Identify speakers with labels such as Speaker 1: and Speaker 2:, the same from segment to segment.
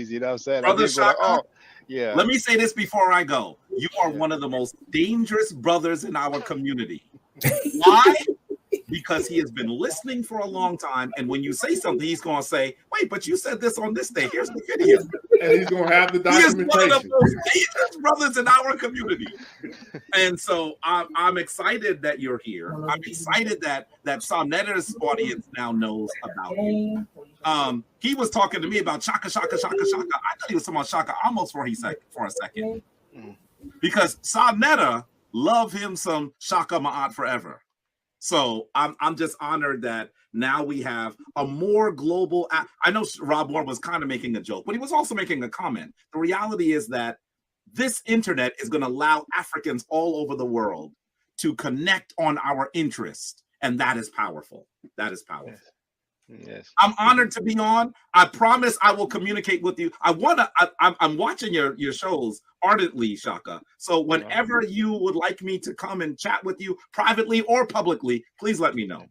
Speaker 1: You know what I'm saying? I
Speaker 2: Brother
Speaker 1: did go like,
Speaker 2: Shaka,
Speaker 1: oh, yeah.
Speaker 2: let me say this before I go. You are
Speaker 1: Yeah.
Speaker 2: one of the most dangerous brothers in our community. Why? Because he has been listening for a long time. And when you say something, he's going to say, wait, but you said this on this day. Here's the video.
Speaker 3: And he's going to have the
Speaker 2: He is one of
Speaker 3: documentation.
Speaker 2: the most dangerous brothers in our community. And so I'm excited that you're here. I'm excited that Soneta's audience now knows about you. He was talking to me about Shaka. I thought he was talking about Shaka almost for a second. Because Soneta love him some Shaka Ma'at forever. So I'm just honored that now we have a more global. I know Rob Moore was kind of making a joke, but he was also making a comment. The reality is that this internet is going to allow Africans all over the world to connect on our interest, and that is powerful. That is powerful.
Speaker 1: Yes.
Speaker 2: I'm honored to be on. I promise I will communicate with you. I'm watching your shows ardently, Shaka. So whenever you would like me to come and chat with you privately or publicly, please let me know.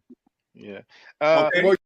Speaker 1: Yeah.
Speaker 2: Okay.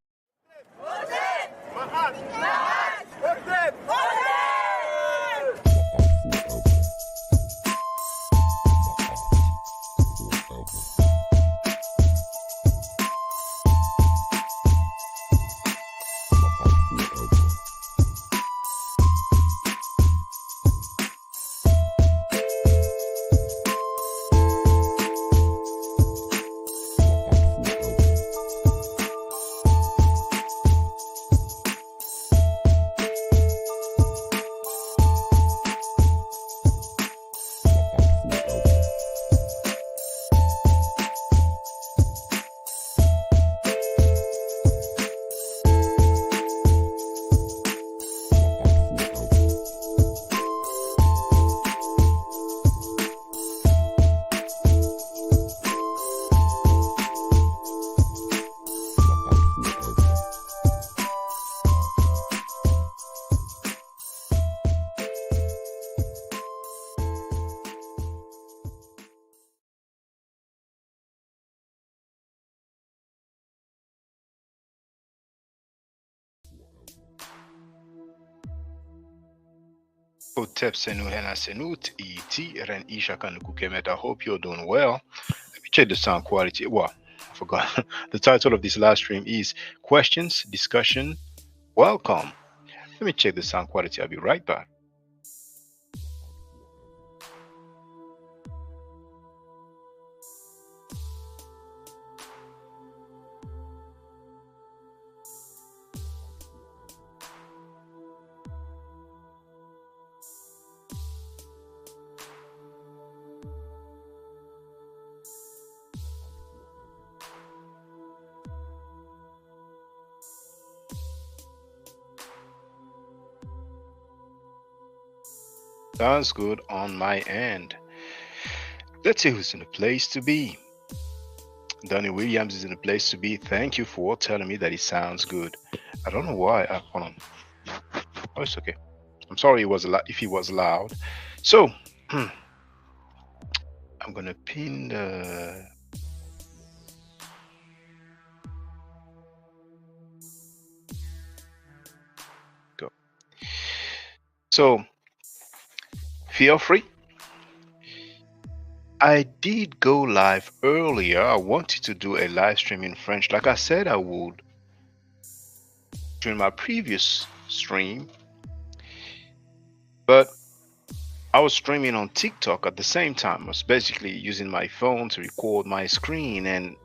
Speaker 1: Hotep Senu Hena Senut E.T. Ren Ishaka Nukukemet. I hope you're doing well. Let me check the sound quality. Well, I forgot. The title of this live stream is Questions, Discussion, Welcome. Let me check the sound quality. I'll be right back. Sounds good on my end. Let's see who's in the place to be. Donnie Williams is in the place to be. Thank you for telling me that it sounds good. I don't know why. Hold on. Oh, it's okay. I'm sorry it was if he was loud. So I'm gonna pin the. Go. So feel free. I did go live earlier. I wanted to do a live stream in French, like I said I would during my previous stream, but I was streaming on TikTok at the same time. I was basically using my phone to record my screen, and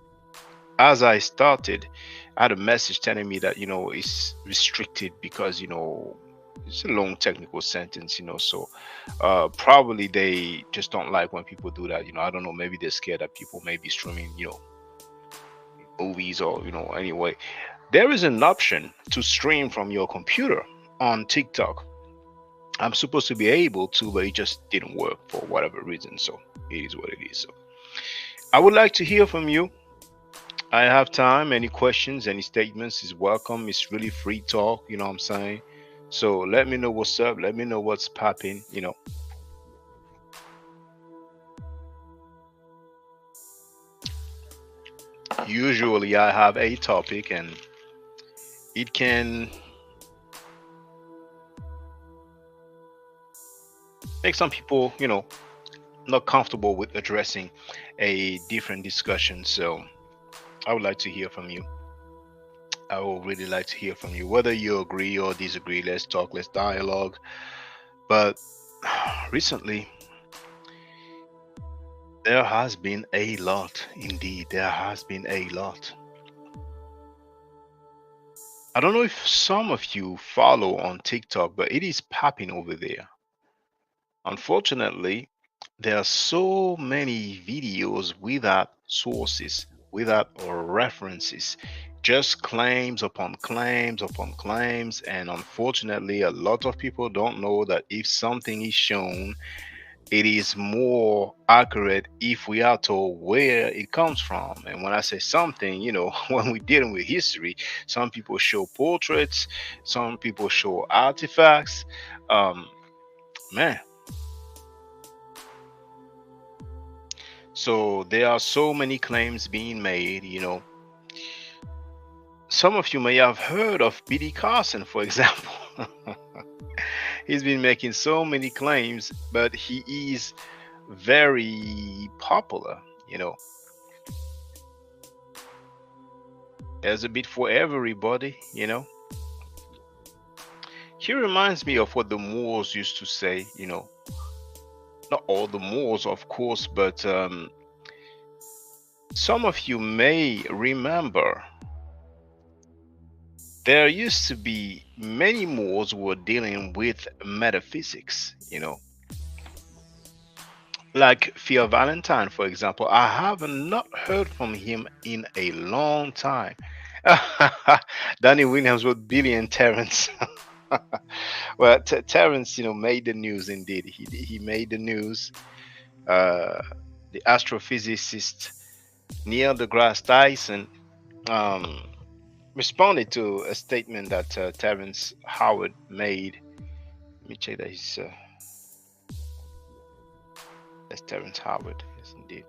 Speaker 1: as I started, I had a message telling me that it's restricted because it's a long technical sentence, so probably they just don't like when people do that. I don't know, maybe they're scared that people may be streaming movies or anyway. There is an option to stream from your computer on TikTok. I'm supposed to be able to, but it just didn't work for whatever reason, so it is what it is. So I would like to hear from you. I have time. Any questions, any statements is welcome. It's really free talk, you know what I'm saying? So let me know what's up. Let me know what's popping, Usually I have a topic and it can make some people, not comfortable with addressing a different discussion. So I would like to hear from you. I would really like to hear from you, whether you agree or disagree. Let's talk, let's dialogue. But recently, there has been a lot. Indeed, there has been a lot. I don't know if some of you follow on TikTok, but it is popping over there. Unfortunately, there are so many videos without sources, without references, just claims upon claims upon claims. And unfortunately, a lot of people don't know that if something is shown, it is more accurate if we are told where it comes from. And when I say something, when we're dealing with history, some people show portraits, some people show artifacts. Um, Man, so there are so many claims being made. Some of you may have heard of BD Carson, for example. He's been making so many claims, but he is very popular. You know, there's a bit for everybody. He reminds me of what the Moors used to say. Not all the Moors, of course, but some of you may remember there used to be many Moors who were dealing with metaphysics. Like Theo Valentine, for example. I have not heard from him in a long time. Danny Williams with Billy and Terrence. Well, Terrence, made the news indeed. He made the news. Uh, the astrophysicist Neil deGrasse Tyson um, responded to a statement that Terrence Howard made. Let me check that. That's Terrence Howard. Yes, indeed.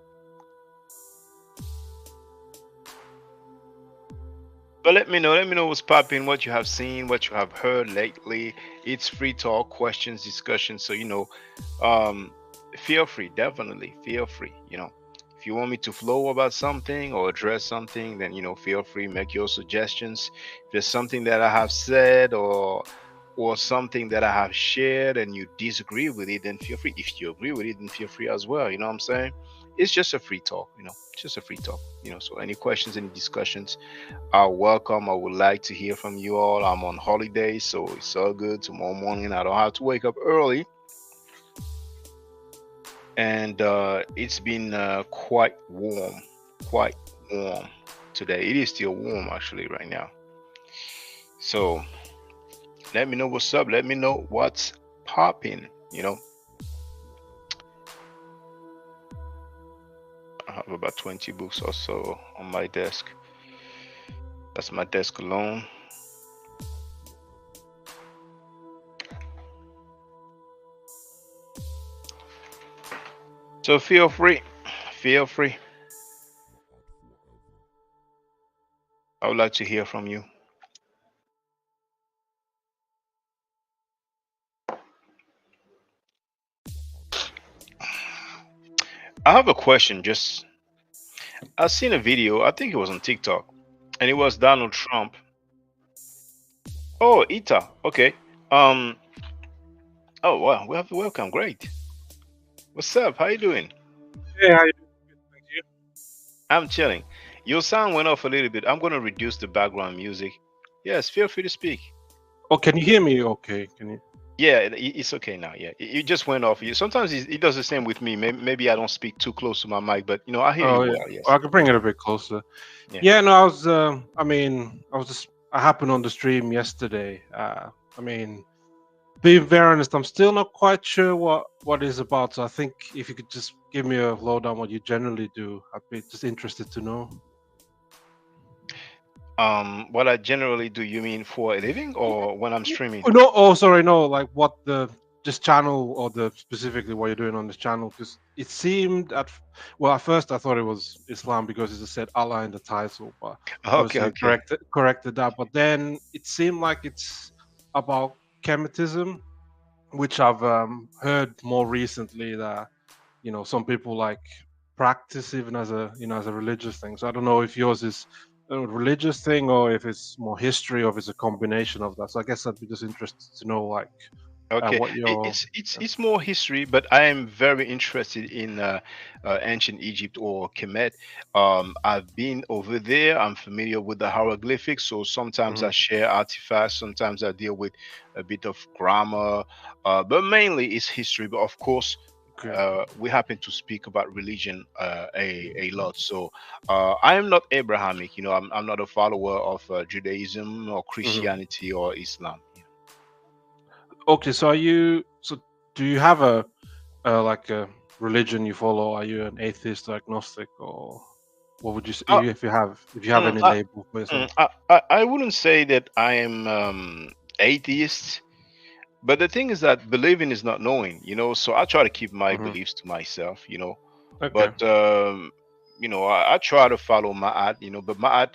Speaker 1: But let me know what's popping, what you have seen, what you have heard lately. It's free talk, questions, discussion. So um, feel free, definitely feel free. If you want me to flow about something or address something, then feel free, make your suggestions. If there's something that I have said or something that I have shared and you disagree with it, then feel free. If you agree with it, then feel free as well. You know what I'm saying? It's just a free talk. Just a free talk. So any questions, any discussions are welcome. I would like to hear from you all. I'm on holiday, so it's all good. Tomorrow morning, I don't have to wake up early, and it's been quite warm today. It is still warm actually right now. So let me know what's up. Let me know what's popping. I have about 20 books or so on my desk. That's my desk alone. So feel free. Feel free. I would like to hear from you. I have a question. I seen a video. I think it was on TikTok, and it was Donald Trump. Oh, Ita. Okay. Um. Oh wow. Welcome. Great. What's up? How you doing?
Speaker 3: Hey, how you doing? Thank you.
Speaker 1: I'm chilling. Your sound went off a little bit. I'm gonna reduce the background music. Yes. Feel free to speak.
Speaker 3: Oh, can you hear me? Okay, can you?
Speaker 1: Yeah, it's okay now. Yeah, it just went off. Sometimes it does the same with me. Maybe I don't speak too close to my mic, but I hear you
Speaker 3: Oh, yeah.
Speaker 1: well. Yes.
Speaker 3: I can bring it a bit closer.
Speaker 1: Yeah.
Speaker 3: Yeah, no, I was. I mean, I was just. I happened on the stream yesterday. I mean, being very honest, I'm still not quite sure what it's about. So I think if you could just give me a lowdown what you generally do, I'd be just interested to know.
Speaker 1: What I generally do, you mean for a living or when I'm streaming?
Speaker 3: Oh, no, oh, sorry, no, like what the this channel or the specifically what you're doing on this channel because it seemed at first I thought it was Islam because it just said Allah in the title, but
Speaker 1: Okay,
Speaker 3: obviously you
Speaker 1: okay.
Speaker 3: corrected that. But then it seemed like it's about chemitism, which I've heard more recently that some people like practice even as a as a religious thing. So I don't know if yours is a religious thing or if it's more history or if it's a combination of that. So I guess I'd be just interested to know like
Speaker 1: Okay,
Speaker 3: what your
Speaker 1: it's more history, but I am very interested in ancient Egypt or Kemet. I've been over there. I'm familiar with the hieroglyphics, so sometimes I
Speaker 3: Mhm.
Speaker 1: share artifacts. Sometimes I deal with a bit of grammar, but mainly it's history. But of course,
Speaker 3: Okay.
Speaker 1: we happen to speak about religion a lot. So I am not Abrahamic. I'm not a follower of Judaism or
Speaker 3: Mhm.
Speaker 1: Christianity or Islam.
Speaker 3: Okay, so do you have like a religion you follow? Are you an atheist or agnostic, or what would you say
Speaker 1: Uh,
Speaker 3: if you have
Speaker 1: mm,
Speaker 3: any
Speaker 1: I,
Speaker 3: label for yourself?
Speaker 1: I wouldn't say that I am atheist, but the thing is that believing is not knowing, so I try to keep my
Speaker 3: Hmm.
Speaker 1: beliefs to myself.
Speaker 3: Okay.
Speaker 1: But I try to follow Ma'at, but Ma'at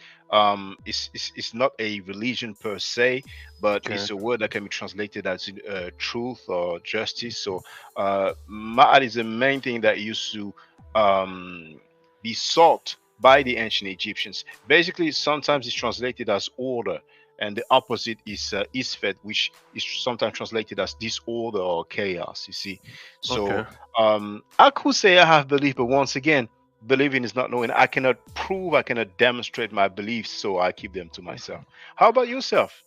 Speaker 1: is not a religion per se, but
Speaker 3: Okay.
Speaker 1: it's a word that can be translated as truth or justice. So Ma'at is the main thing that used to be sought by the ancient Egyptians. Basically, sometimes it's translated as order, and the opposite is Isfet, which is sometimes translated as disorder or chaos. You see, so
Speaker 3: Okay.
Speaker 1: I could say I have belief, but once again, believing is not knowing. I cannot prove, I cannot demonstrate my beliefs, so I keep them to myself. How about yourself?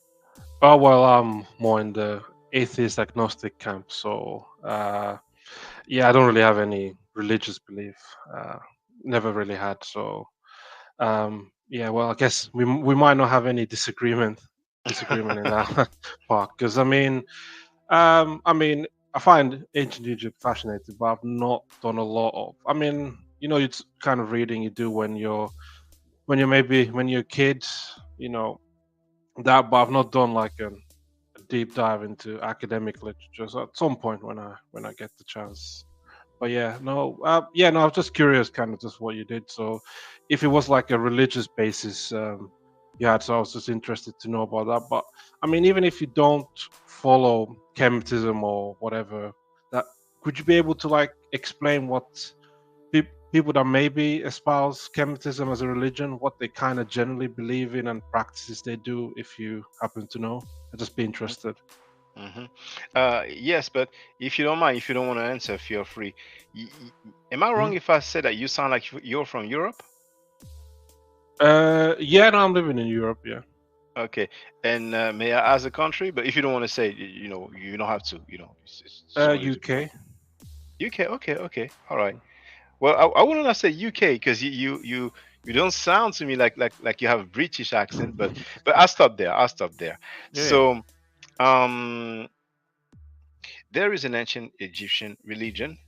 Speaker 3: Oh well, I'm more in the atheist agnostic camp, so yeah, I don't really have any religious belief. Uh, Never really had. So yeah, well, I guess we might not have any disagreement in that part because I mean, I find ancient Egypt fascinating, but I've not done a lot of. I mean, it's kind of reading you do when you're a kid, you know that, but I've not done like a deep dive into academic literature. So at some point when I get the chance. But yeah, no, I was just curious, kind of just what you did. So if it was like a religious basis, so I was just interested to know about that. But I mean, even if you don't follow chemitism or whatever, that could you be able to like explain what people that maybe espouse chemitism as a religion, what they kind of generally believe in and practices they do, if you happen to know? I'd just be interested.
Speaker 1: Hmm. Yes, but if you don't mind, if you don't want to answer, feel free. Am I wrong
Speaker 3: Mhm.
Speaker 1: if I say that you sound like you're from Europe?
Speaker 3: Yeah, no, I'm living in Europe. Yeah,
Speaker 1: Okay, and may I ask the country? But if you don't want to say, you don't have to. It's only to be
Speaker 3: UK.
Speaker 1: UK. Okay, okay, all right. Well, I wouldn't not say UK because you don't sound to me like you have a British accent, but I'll stop there. I'll stop there.
Speaker 3: Yeah.
Speaker 1: So, um, there is an ancient Egyptian religion,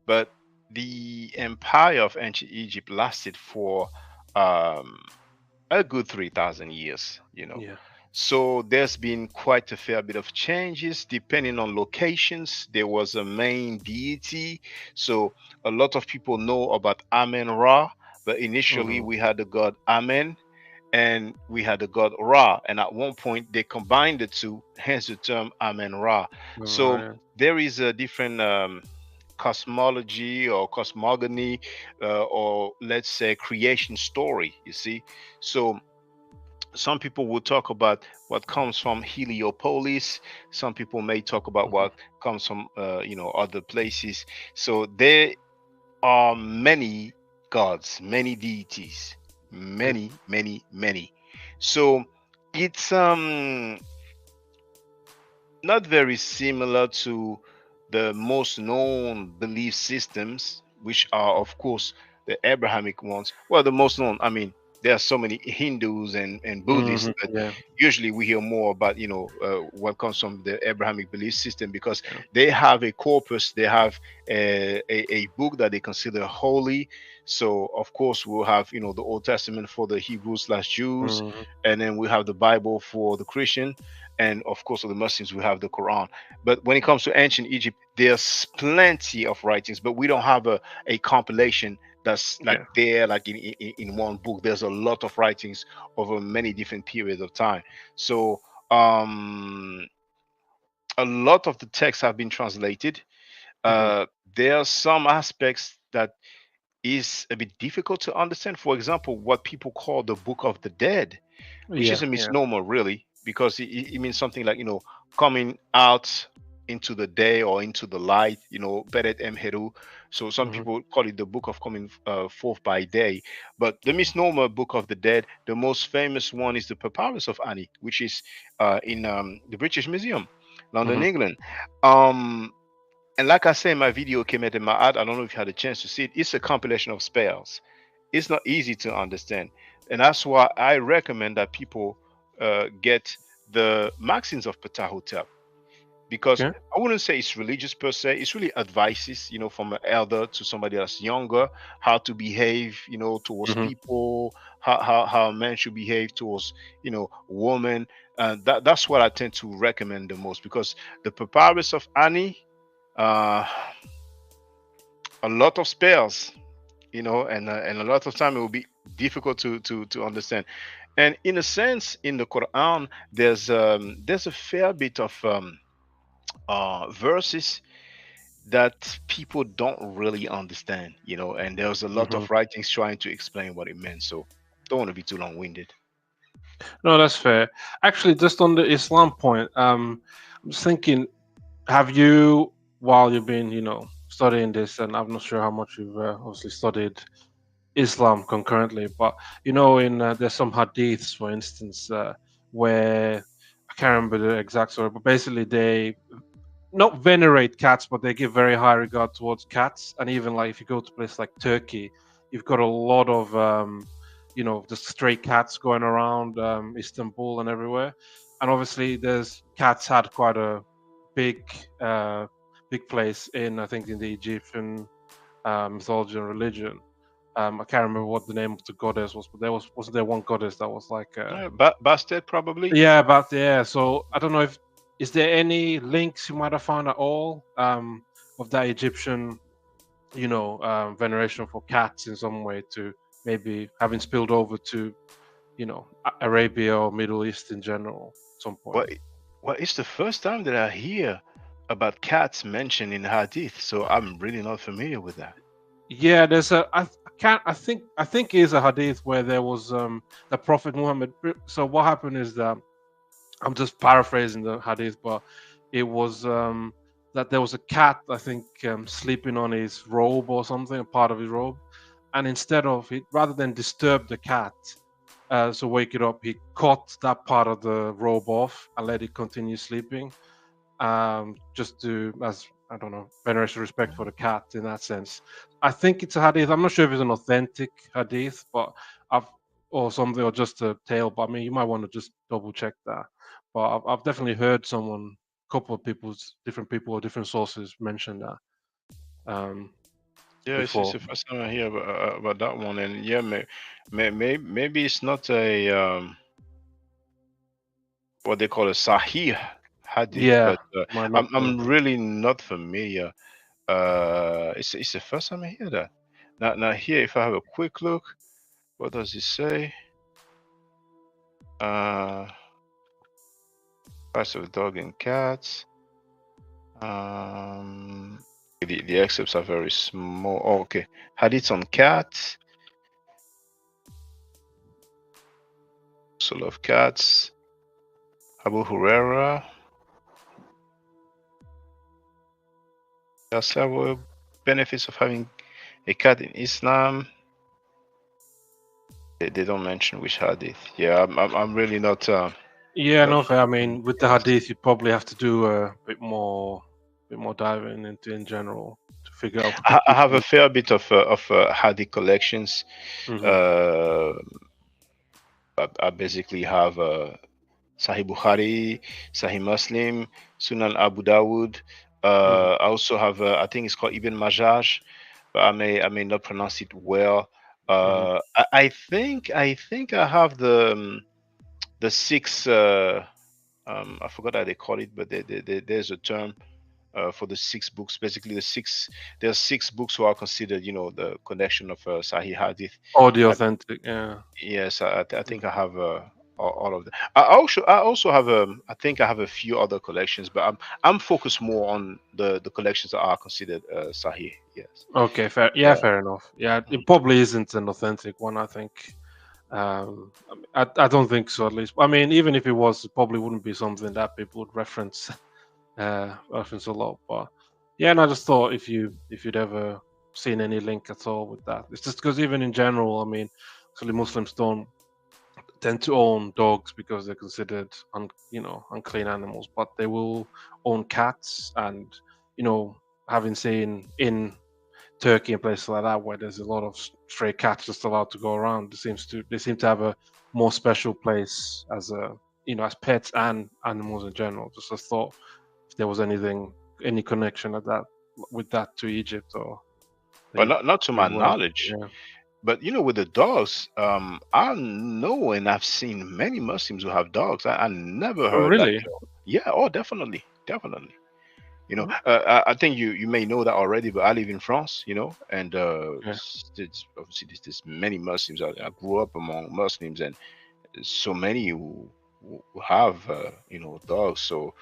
Speaker 1: but the empire of ancient Egypt lasted for um, a good 3,000 years.
Speaker 3: Yeah.
Speaker 1: So there's been quite a fair bit of changes depending on locations. There was a main deity. So a lot of people know about Amen Ra, but initially
Speaker 3: Hmm.
Speaker 1: we had the god Amen and we had the god Ra. And at one point they combined the two, hence the term Amen Ra. So
Speaker 3: Right.
Speaker 1: there is a different cosmology or cosmogony, or let's say creation story, you see. So some people will talk about what comes from Heliopolis. Some people may talk about
Speaker 3: Hmm.
Speaker 1: what comes from other places. So there are many gods, many deities,
Speaker 3: Yeah.
Speaker 1: many, many, many. So it's not very similar to the most known belief systems, which are, of course, the Abrahamic ones. Well, the most known, I mean, there are so many Hindus and Buddhists,
Speaker 3: Hmm.
Speaker 1: but
Speaker 3: Yeah.
Speaker 1: usually we hear more about, what comes from the Abrahamic belief system because
Speaker 3: Yeah.
Speaker 1: they have a corpus, they have a book that they consider holy. So, of course, we'll have, the Old Testament for the Hebrews/Jews,
Speaker 3: Hmm.
Speaker 1: and then we have the Bible for the Christian, and of course for the Muslims we have the Quran. But when it comes to ancient Egypt, there's plenty of writings, but we don't have a compilation that's like
Speaker 3: Yeah.
Speaker 1: there, like in one book. There's a lot of writings over many different periods of time. So um a lot of the texts have been translated.
Speaker 3: Hmm.
Speaker 1: Uh, there are some aspects that is a bit difficult to understand. For example, what people call the Book of the Dead, which is
Speaker 3: Yeah,
Speaker 1: a
Speaker 3: yeah.
Speaker 1: misnomer, really, because it means something like, coming out into the day or into the light, Beret Emheru. So some
Speaker 3: Hmm.
Speaker 1: people call it the Book of Coming Forth by Day. But the misnomer Book of the Dead, the most famous one is the Papyrus of Ani, which is in the British Museum, London,
Speaker 3: Hmm.
Speaker 1: England. Um, and like I said in my video came out in my ad, I don't know if you had a chance to see it. It's a compilation of spells. It's not easy to understand, and that's why I recommend that people get the Maxims of Ptahhotep, because
Speaker 3: Okay.
Speaker 1: I wouldn't say it's religious per se. It's really advices, from an elder to somebody that's younger, how to behave, towards
Speaker 3: Hmm.
Speaker 1: people, how a man should behave towards, women. That's what I tend to recommend the most, because the Papyrus of Ani, uh, a lot of spells, and a lot of time it will be difficult to understand. And in a sense, in the Quran, there's a fair bit of verses that people don't really understand, and there's a lot
Speaker 3: Hmm.
Speaker 1: of writings trying to explain what it meant. So don't want to be too long-winded.
Speaker 3: No, that's fair. Actually, just on the Islam point, I'm just thinking, have you, while you've been, studying this, and I'm not sure how much you've obviously studied Islam concurrently, but in there's some hadiths, for instance, where I can't remember the exact story, but basically they not venerate cats, but they give very high regard towards cats. And even like if you go to a place like Turkey, you've got a lot of the stray cats going around Istanbul and everywhere. And obviously, there's cats had quite a big uh, big place in, I think, in the Egyptian mythology and religion. I can't remember what the name of the goddess was, but wasn't there one goddess that was like
Speaker 1: Bastet, probably.
Speaker 3: yeah, about yeah. So I don't know if is there any links you might have found at all of that Egyptian, veneration for cats in some way to maybe having spilled over to, Arabia or Middle East in general at some
Speaker 1: well,
Speaker 3: point.
Speaker 1: well, it's the first time that I hear about cats mentioned in hadith, so I'm really not familiar with that.
Speaker 3: Yeah, there's a I can't I think it is a hadith where there was the Prophet Muhammad. So what happened is that I'm just paraphrasing the hadith, but it was that there was a cat, I think, sleeping on his robe or something, a part of his robe, and instead of it, rather than disturb the cat, so wake it up, he cut that part of the robe off and let it continue sleeping, just to, as I don't know, veneration respect for the cat in that sense. I think it's a hadith. I'm not sure if it's an authentic hadith, but I've or something or just a tale. But I mean, you might want to just double check that. But I've definitely heard someone, couple of different people or different sources mention that
Speaker 1: Yeah, it's
Speaker 3: before.
Speaker 1: the first time I hear about that one, and yeah, maybe it's not a what they call a sahih hadith,
Speaker 3: Yeah,
Speaker 1: but
Speaker 3: might not.
Speaker 1: I'm really not familiar. It's the first time I hear that. Now here, if I have a quick look, what does it say? Uh, Parts of dog and cats. The excerpts are very small. Oh, okay. Hadiths on cats. So love cats. Abu Huraira. There are several benefits of having a cat in Islam. They don't mention which hadith. Yeah, I'm really not
Speaker 3: Yeah,
Speaker 1: not
Speaker 3: no, fair. I mean, with the
Speaker 1: honest.
Speaker 3: hadith, you probably have to do a bit more diving into in general to figure out
Speaker 1: I have a
Speaker 3: particularly.
Speaker 1: fair bit of hadith collections.
Speaker 3: Hmm.
Speaker 1: Uh, I basically have Sahih Bukhari, Sahih Muslim, Sunan Abu Dawud.
Speaker 3: Hmm.
Speaker 1: I also have I think it's called Ibn Majah, but I may not pronounce it well.
Speaker 3: Hmm.
Speaker 1: I think I have the six. I forgot how they call it, but there's a term for the six books. Basically, there are six books who are considered, the connection of Sahih Hadith.
Speaker 3: Or the
Speaker 1: I,
Speaker 3: authentic, yeah.
Speaker 1: yes, I think I have all of them. I also have I think I have a few other collections, but I'm focused more on the collections that are considered Sahih. Yes.
Speaker 3: Okay, fair. Yeah,
Speaker 1: Yeah.
Speaker 3: fair enough. Yeah,
Speaker 1: Mhm.
Speaker 3: it probably isn't an authentic one. I think. I don't think so. At least, I mean, even if it was, it probably wouldn't be something that people would reference reference a lot. But yeah, and I just thought if you'd ever seen any link at all with that, it's just because even in general, I mean, actually Muslims don't tend to own dogs because they're considered unclean animals, but they will own cats. And having seen in Turkey and places like that where there's a lot of stray cats just allowed to go around, they seem to have a more special place as as pets and animals in general. Just a thought if there was any connection at that with that to Egypt, or that
Speaker 1: But not to
Speaker 3: you're
Speaker 1: my
Speaker 3: aware of.
Speaker 1: knowledge.
Speaker 3: Yeah.
Speaker 1: But with the dogs, I know and I've seen many Muslims who have dogs. I never
Speaker 3: Oh,
Speaker 1: heard that.
Speaker 3: really?
Speaker 1: Yeah. Oh, definitely, definitely.
Speaker 3: Oh,
Speaker 1: I think you may know that already, but I live in France. And
Speaker 3: yeah.
Speaker 1: obviously there's many Muslims. I grew up among Muslims, and so many who have dogs. So,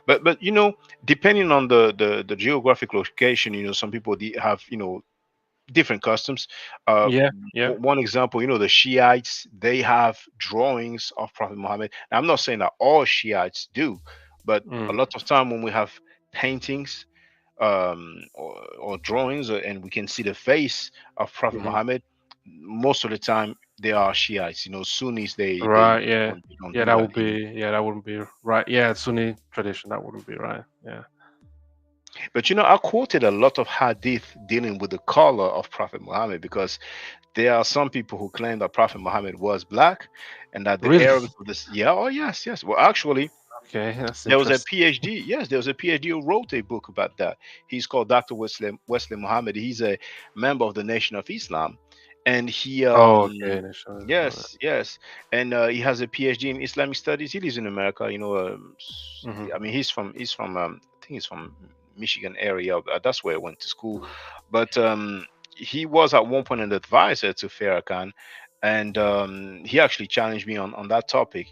Speaker 1: but depending on the geographic location, some people have different customs. Uh,
Speaker 3: Yeah. Yeah.
Speaker 1: One example, the Shiites, they have drawings of Prophet Muhammad. Now, I'm not saying that all Shiites do, but a
Speaker 3: Mm,
Speaker 1: lot of time when we have paintings or drawings, and we can see the face of Prophet
Speaker 3: hmm.
Speaker 1: Muhammad, most of the time they are Shiites. Sunnis, they
Speaker 3: Right. Yeah.
Speaker 1: don't
Speaker 3: Yeah.
Speaker 1: do
Speaker 3: That
Speaker 1: that
Speaker 3: would be. Yeah. That wouldn't be right. Yeah. Sunni tradition. That wouldn't be right. Yeah.
Speaker 1: But I quoted a lot of hadith dealing with the color of Prophet Muhammad, because there are some people who claim that Prophet Muhammad was black, and that the
Speaker 3: Really?
Speaker 1: Arabs of this. Yeah, oh yes, yes. Well, actually,
Speaker 3: Okay. That's
Speaker 1: there was a
Speaker 3: interesting.
Speaker 1: PhD. Yes, there was a PhD who wrote a book about that. He's called Dr. Wesley Muhammad. He's a member of the Nation of Islam, and he
Speaker 3: Oh, okay. National.
Speaker 1: yes, yes, and he has a PhD in Islamic studies. He lives in America.
Speaker 3: Mm-hmm.
Speaker 1: I mean, he's from I think he's from Michigan area. That's where I went to school, but he was at one point an advisor to Farrakhan, and he actually challenged me on that topic.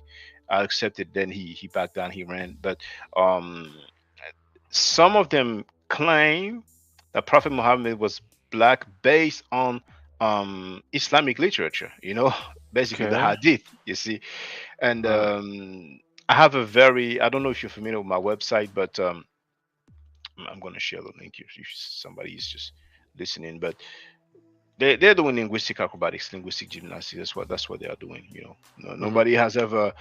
Speaker 1: I accepted. Then he backed down. He ran. But um, some of them claim that Prophet Muhammad was black based on Islamic literature. Basically the
Speaker 3: Okay.
Speaker 1: Hadith. You see, and
Speaker 3: Right.
Speaker 1: I have a very. I don't know if you're familiar with my website, but I'm going to share the link if somebody is just listening. But they're doing linguistic acrobatics, linguistic gymnastics. That's what they are doing. No,
Speaker 3: Mm-hmm.
Speaker 1: nobody has ever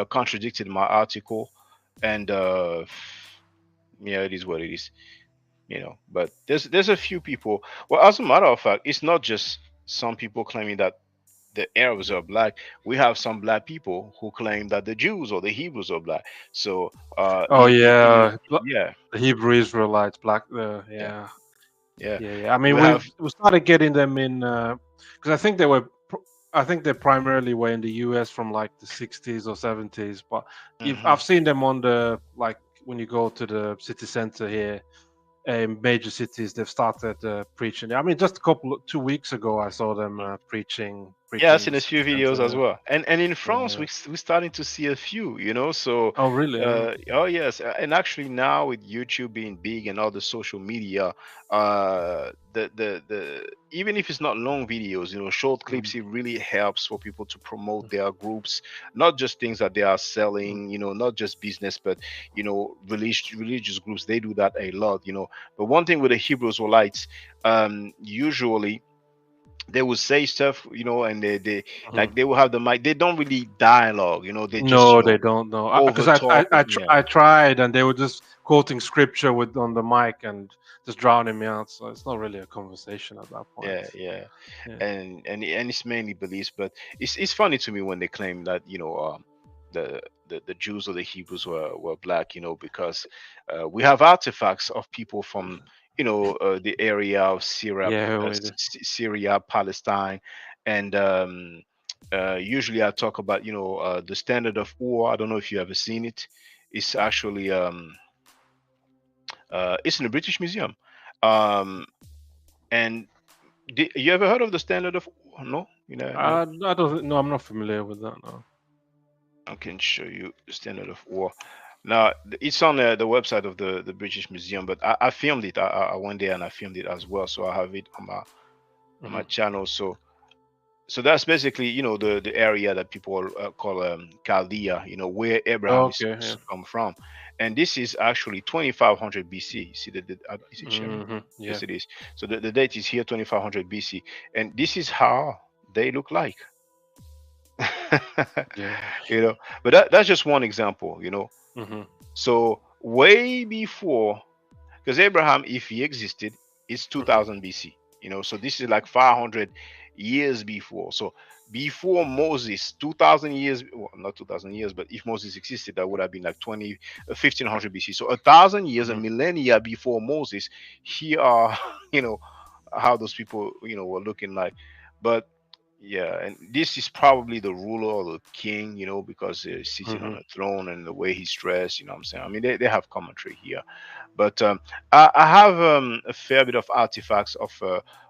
Speaker 1: contradicted my article, and yeah, it is what it is. But there's a few people. Well, as a matter of fact, it's not just some people claiming that the Arabs are black. We have some black people who claim that the Jews or the Hebrews are black. So
Speaker 3: Oh yeah.
Speaker 1: yeah,
Speaker 3: The Hebrew Israelites, black.
Speaker 1: yeah,
Speaker 3: Yeah.
Speaker 1: yeah.
Speaker 3: Yeah. Yeah. I mean,
Speaker 1: We have.
Speaker 3: we started getting them in because I think I think they primarily were in the US from like the 60s or 70s. But if
Speaker 1: Mhm.
Speaker 3: I've seen them on the like when you go to the city center here, major cities, they've started preaching. I mean, just 2 weeks ago, I saw them
Speaker 1: Yeah, I've
Speaker 3: preaching in
Speaker 1: seen
Speaker 3: the
Speaker 1: a
Speaker 3: city
Speaker 1: few videos as
Speaker 3: center.
Speaker 1: well, and in France
Speaker 3: Yeah.
Speaker 1: we're starting to see a few. So
Speaker 3: Oh, really? Oh,
Speaker 1: oh yes, and actually now with YouTube being big and all the social media, the even if it's not long videos, short
Speaker 3: mm,
Speaker 1: clips, it really helps for people to promote their groups, not just things that they are
Speaker 3: mm,
Speaker 1: selling, not just business, but religious groups. They do that a lot. But one thing with the Hebrew Israelites, usually they will say stuff, and they
Speaker 3: mhm.
Speaker 1: like they will have the mic. They don't really dialogue, they just
Speaker 3: No, they don't know
Speaker 1: over
Speaker 3: because
Speaker 1: talk. Yeah,
Speaker 3: I tried and they were just quoting scripture with on the mic and just drowning me out. So it's not really a conversation at that point.
Speaker 1: yeah, yeah,
Speaker 3: Yeah.
Speaker 1: and it's mainly beliefs. But it's funny to me when they claim that the Jews or the Hebrews were black, because we have artifacts of people from the area of
Speaker 3: Yeah.
Speaker 1: Syria, Palestine, and usually I talk about the standard of Ur. I don't know if you ever seen it. It's actually it's in the British Museum. Um, and you ever heard of the standard of Ur? No,
Speaker 3: I don't. No, I'm not familiar with that. No.
Speaker 1: I can show you the standard of war. Now it's on the website of the British Museum, but I filmed it. I went there and I filmed it as well, so I have it on my channel. So that's basically the area that people call Chaldea, where Abraham is
Speaker 3: Okay,
Speaker 1: supposed
Speaker 3: yeah.
Speaker 1: to come from, and this is actually 2500 BC. See is it showing?
Speaker 3: Yeah.
Speaker 1: Yes, it is. So the date is here, 2500 BC, and this is how they look like.
Speaker 3: Yeah.
Speaker 1: But that's just one example.
Speaker 3: Hmm.
Speaker 1: So way before, because Abraham, if he existed, is 2000 BC. So this is like 500 years before. So before Moses, 2000 years, well, not 2000 years, but if Moses existed, that would have been like 1500 BC. So 1,000 years, a
Speaker 3: Hmm.
Speaker 1: millennia before Moses. Here are, how those people, were looking like. But yeah, and this is probably the ruler or the king, because he's sitting on
Speaker 3: Hmm.
Speaker 1: a throne and the way he's dressed, what I'm saying? I mean, they have commentary here. But I have a fair bit of artifacts of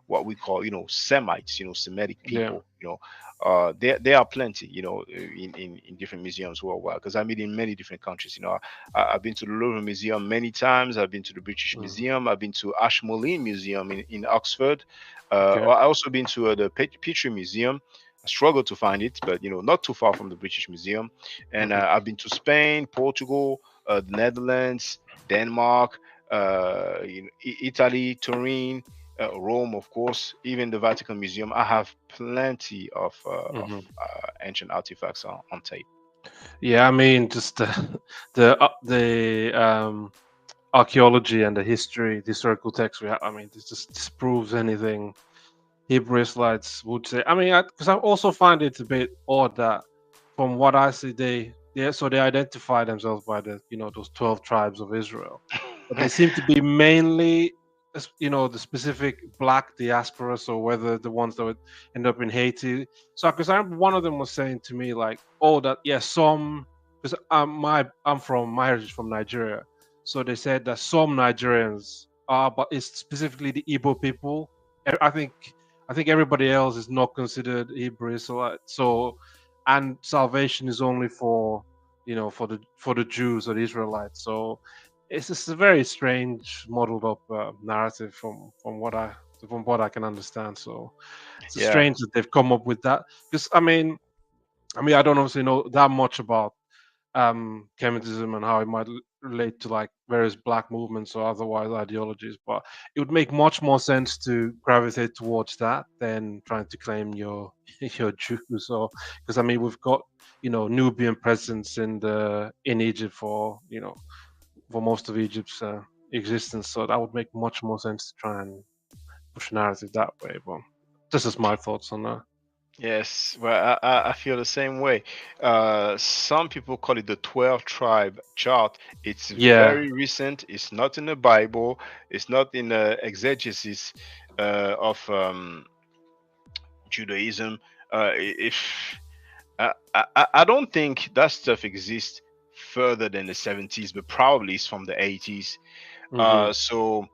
Speaker 1: what we call, Semites, Semitic
Speaker 3: Yeah.
Speaker 1: people. There are plenty, in different museums worldwide. Because I mean, in many different countries. I've been to the Louvre Museum many times. I've been to the British
Speaker 3: Mm.
Speaker 1: Museum. I've been to Ashmolean Museum in Oxford.
Speaker 3: Okay.
Speaker 1: I also been to the Petrie Museum. I struggled to find it, but not too far from the British Museum. And
Speaker 3: Mhm.
Speaker 1: I've been to Spain, Portugal, the Netherlands, Denmark, Italy, Turin, Rome, of course, even the Vatican Museum. I have plenty of
Speaker 3: Mhm.
Speaker 1: ancient artifacts on tape.
Speaker 3: Yeah, I mean, just the archaeology and the historical text we have. I mean, this just disproves anything Hebrew Israelites would say. I mean, because I also find it a bit odd that, from what I see, they identify themselves by those 12 tribes of Israel, but they seem to be mainly the specific black diaspora, so whether the ones that would end up in Haiti. So because I remember one of them was saying to me like, oh, that yeah, some, because my heritage is from Nigeria, so they said that some Nigerians are, but it's specifically the Igbo people. I think everybody else is not considered Hebrew Israelite. So, and salvation is only for the Jews or the Israelites. So it's just a very strange modeled up narrative from what I can understand. So it's
Speaker 1: Yeah.
Speaker 3: strange that they've come up with that. Because I mean, I don't obviously know that much about Kemetism and how it might relate to like various black movements or otherwise ideologies, but it would make much more sense to gravitate towards that than trying to claim your your Jews. Or because I mean, we've got Nubian presence in Egypt for most of Egypt's existence, so that would make much more sense to try and push narrative that way. But this is my thoughts on that.
Speaker 1: Yes, well, I feel the same way. Some people call it the 12 tribe chart. It's
Speaker 3: Yeah.
Speaker 1: very recent. It's not in the Bible. It's not in the exegesis of Judaism. If I don't think that stuff exists further than the 70s, but probably it's from the 80s.
Speaker 3: Hmm.
Speaker 1: So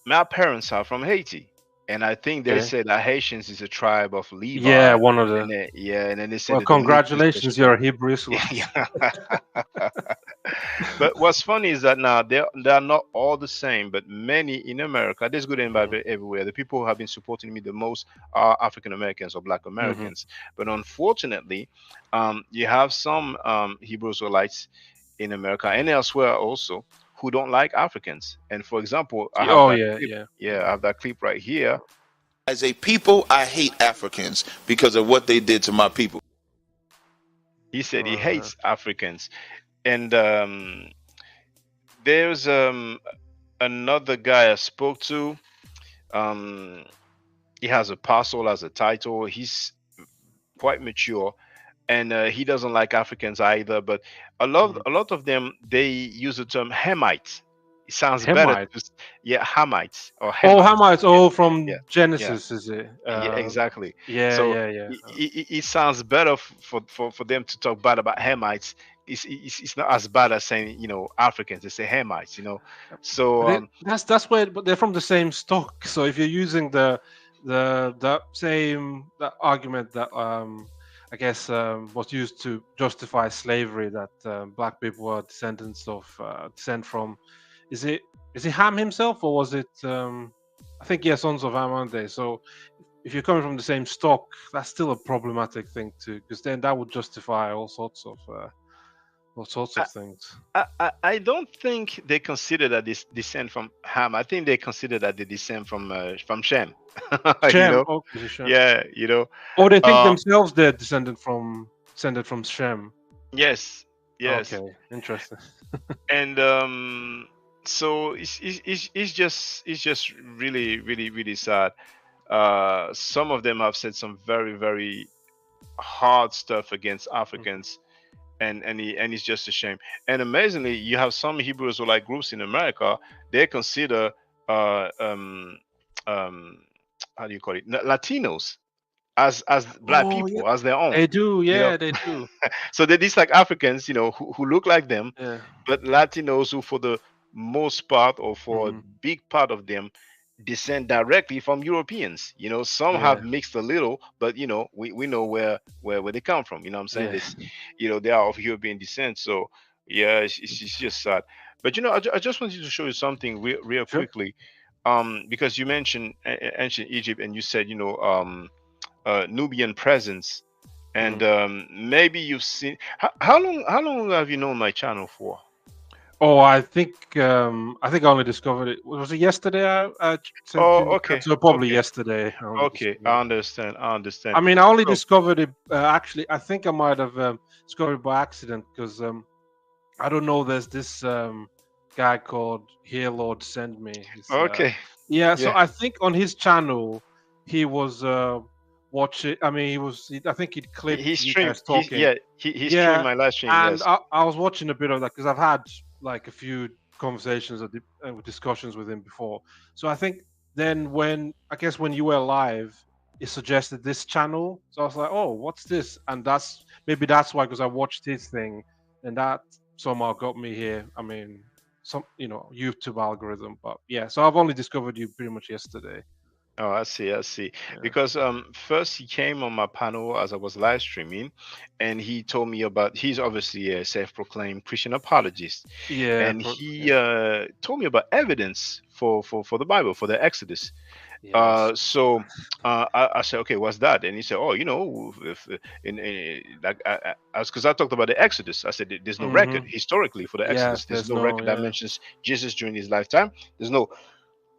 Speaker 1: my parents are from Haiti, and I think they
Speaker 3: Okay.
Speaker 1: said that Haitians is a tribe of
Speaker 3: Yeah,
Speaker 1: Levi,
Speaker 3: one of the.
Speaker 1: and and then they said
Speaker 3: Well,
Speaker 1: that the Negroes is a
Speaker 3: congratulations, you're
Speaker 1: tribe.
Speaker 3: a Hebrew Israelite.
Speaker 1: Yeah. But what's funny is that now they are not all the same, but many in America, there's good and bad
Speaker 3: Hmm.
Speaker 1: everywhere. The people who have been supporting me the most are African Americans or Black
Speaker 3: Hmm.
Speaker 1: Americans. But unfortunately, you have some Hebrew Israelites in America and elsewhere also who don't like Africans. And for example, I have
Speaker 3: Oh
Speaker 1: that
Speaker 3: yeah,
Speaker 1: clip.
Speaker 3: yeah.
Speaker 1: Yeah, I have that clip right here.
Speaker 4: As a people, I hate Africans because of what they did to my people.
Speaker 1: He said he
Speaker 3: Uh,
Speaker 1: hates Africans. And there's another guy I spoke to. Um, he has apostle as a title. He's quite mature, and he doesn't like Africans either. But a lot,
Speaker 3: mhm.
Speaker 1: a lot of them they use the term Hamites. It sounds better
Speaker 3: Hemite.
Speaker 1: to, yeah, Hamites or
Speaker 3: Oh,
Speaker 1: Hamites.
Speaker 3: Hamites.
Speaker 1: Yeah,
Speaker 3: Oh,
Speaker 1: yeah,
Speaker 3: from
Speaker 1: yeah,
Speaker 3: Genesis, is it?
Speaker 1: yeah, exactly.
Speaker 3: Yeah,
Speaker 1: So
Speaker 3: yeah, yeah.
Speaker 1: it sounds better for them to talk bad about Hamites. It's not as bad as saying Africans. They say Hamites. So
Speaker 3: But that's where, but they're from the same stock. So if you're using the same that argument that I guess, was used to justify slavery, that black people are descendants of descent from. Is it Ham himself, or was it? I think, yeah, sons of Ham, aren't they? So if you're coming from the same stock, that's still a problematic thing too, because then that would justify all sorts
Speaker 1: I,
Speaker 3: of things.
Speaker 1: I don't think they consider that this descent from Ham. I think they consider that they descend from Shem. you
Speaker 3: Shem,
Speaker 1: know,
Speaker 3: oh, is it Shem?
Speaker 1: yeah,
Speaker 3: Or they think
Speaker 1: uh,
Speaker 3: themselves they're descended from Shem.
Speaker 1: yes, yes,
Speaker 3: Okay, interesting.
Speaker 1: and so it's just really really really sad. Some of them have said some very very hard stuff against
Speaker 3: Mhm.
Speaker 1: Africans, and it's just a shame. And amazingly, you have some Hebrew Israelite groups in America. They consider uh, um, um, how do you call it, Latinos as black
Speaker 3: Oh yeah,
Speaker 1: people, as their own.
Speaker 3: they do.
Speaker 1: You know,
Speaker 3: Yeah, they do.
Speaker 1: so they dislike Africans, who look like them,
Speaker 3: Yeah.
Speaker 1: but Latinos who, for the most part or for a
Speaker 3: Mhm.
Speaker 1: big part of them, descend directly from Europeans. Some have
Speaker 3: Yeah.
Speaker 1: mixed a little, but we know where they come from. You know what I'm saying?
Speaker 3: Yeah.
Speaker 1: This, they are of European descent. So yeah, it's just sad. But I just wanted to show you something real
Speaker 3: Sure.
Speaker 1: quickly, because you mentioned ancient Egypt, and you said Nubian presence, and
Speaker 3: Mhm.
Speaker 1: maybe you've seen. How long have you known my channel for?
Speaker 3: Oh, I think I only discovered it. Was it yesterday? I sent you in
Speaker 1: Oh,
Speaker 3: the chat,
Speaker 1: okay,
Speaker 3: so probably
Speaker 1: okay,
Speaker 3: yesterday I only
Speaker 1: okay.
Speaker 3: discovered
Speaker 1: I
Speaker 3: it.
Speaker 1: understand. I understand.
Speaker 3: I mean, I only
Speaker 1: So,
Speaker 3: discovered it. Actually, I think I might have discovered it by accident, because I don't know. There's this guy called Here Lord Send Me.
Speaker 1: okay,
Speaker 3: Yeah. So
Speaker 1: yeah.
Speaker 3: I think on his channel he was watching. I mean, I think he'd
Speaker 1: He,
Speaker 3: clipped
Speaker 1: he
Speaker 3: you
Speaker 1: streamed.
Speaker 3: guys talking.
Speaker 1: He streamed
Speaker 3: Yeah,
Speaker 1: my live stream.
Speaker 3: and
Speaker 1: Yes.
Speaker 3: I was watching a bit of that because I've had like a few conversations or discussions with him before. So I think then when you were live, it suggested this channel. So I was like, oh, what's this? And that's why, because I watched his thing, and that somehow got me here. I mean, some YouTube algorithm, but yeah. So I've only discovered you pretty much yesterday.
Speaker 1: Oh, I see, I see.
Speaker 3: Yeah.
Speaker 1: Because first he came on my panel as I was live streaming, and he told me about, he's obviously a self-proclaimed Christian apologist,
Speaker 3: Yeah.
Speaker 1: and he
Speaker 3: Yeah.
Speaker 1: told me about evidence for the Bible, for the Exodus.
Speaker 3: Yes.
Speaker 1: So I said, okay, what's that? And he said, oh, if, like, because I talked about the Exodus. I said, there's no record
Speaker 3: Hmm.
Speaker 1: historically for the
Speaker 3: Yes.
Speaker 1: Exodus. There's
Speaker 3: There's
Speaker 1: no
Speaker 3: no.
Speaker 1: record that
Speaker 3: Yeah.
Speaker 1: mentions Jesus during his lifetime. There's no,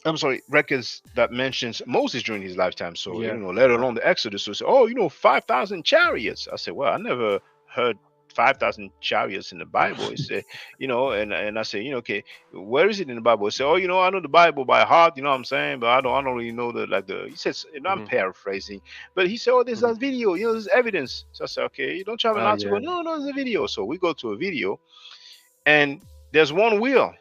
Speaker 1: I'm sorry, records that mentions Moses during his lifetime. So,
Speaker 3: Yeah.
Speaker 1: let
Speaker 3: Right.
Speaker 1: alone the Exodus. So, say, oh, 5,000 chariots. I said, well, I never heard 5,000 chariots in the Bible. He said, and I say, okay, where is it in the Bible? He said, oh, I know the Bible by heart. You know what I'm saying? But I don't really know he says, and I'm
Speaker 3: Hmm.
Speaker 1: paraphrasing, but he said, oh, there's
Speaker 3: Hmm.
Speaker 1: that video. There's evidence. So I said, okay, you don't you have an article?
Speaker 3: Yeah.
Speaker 1: No, no, there's a video. So we go to a video, and there's one wheel.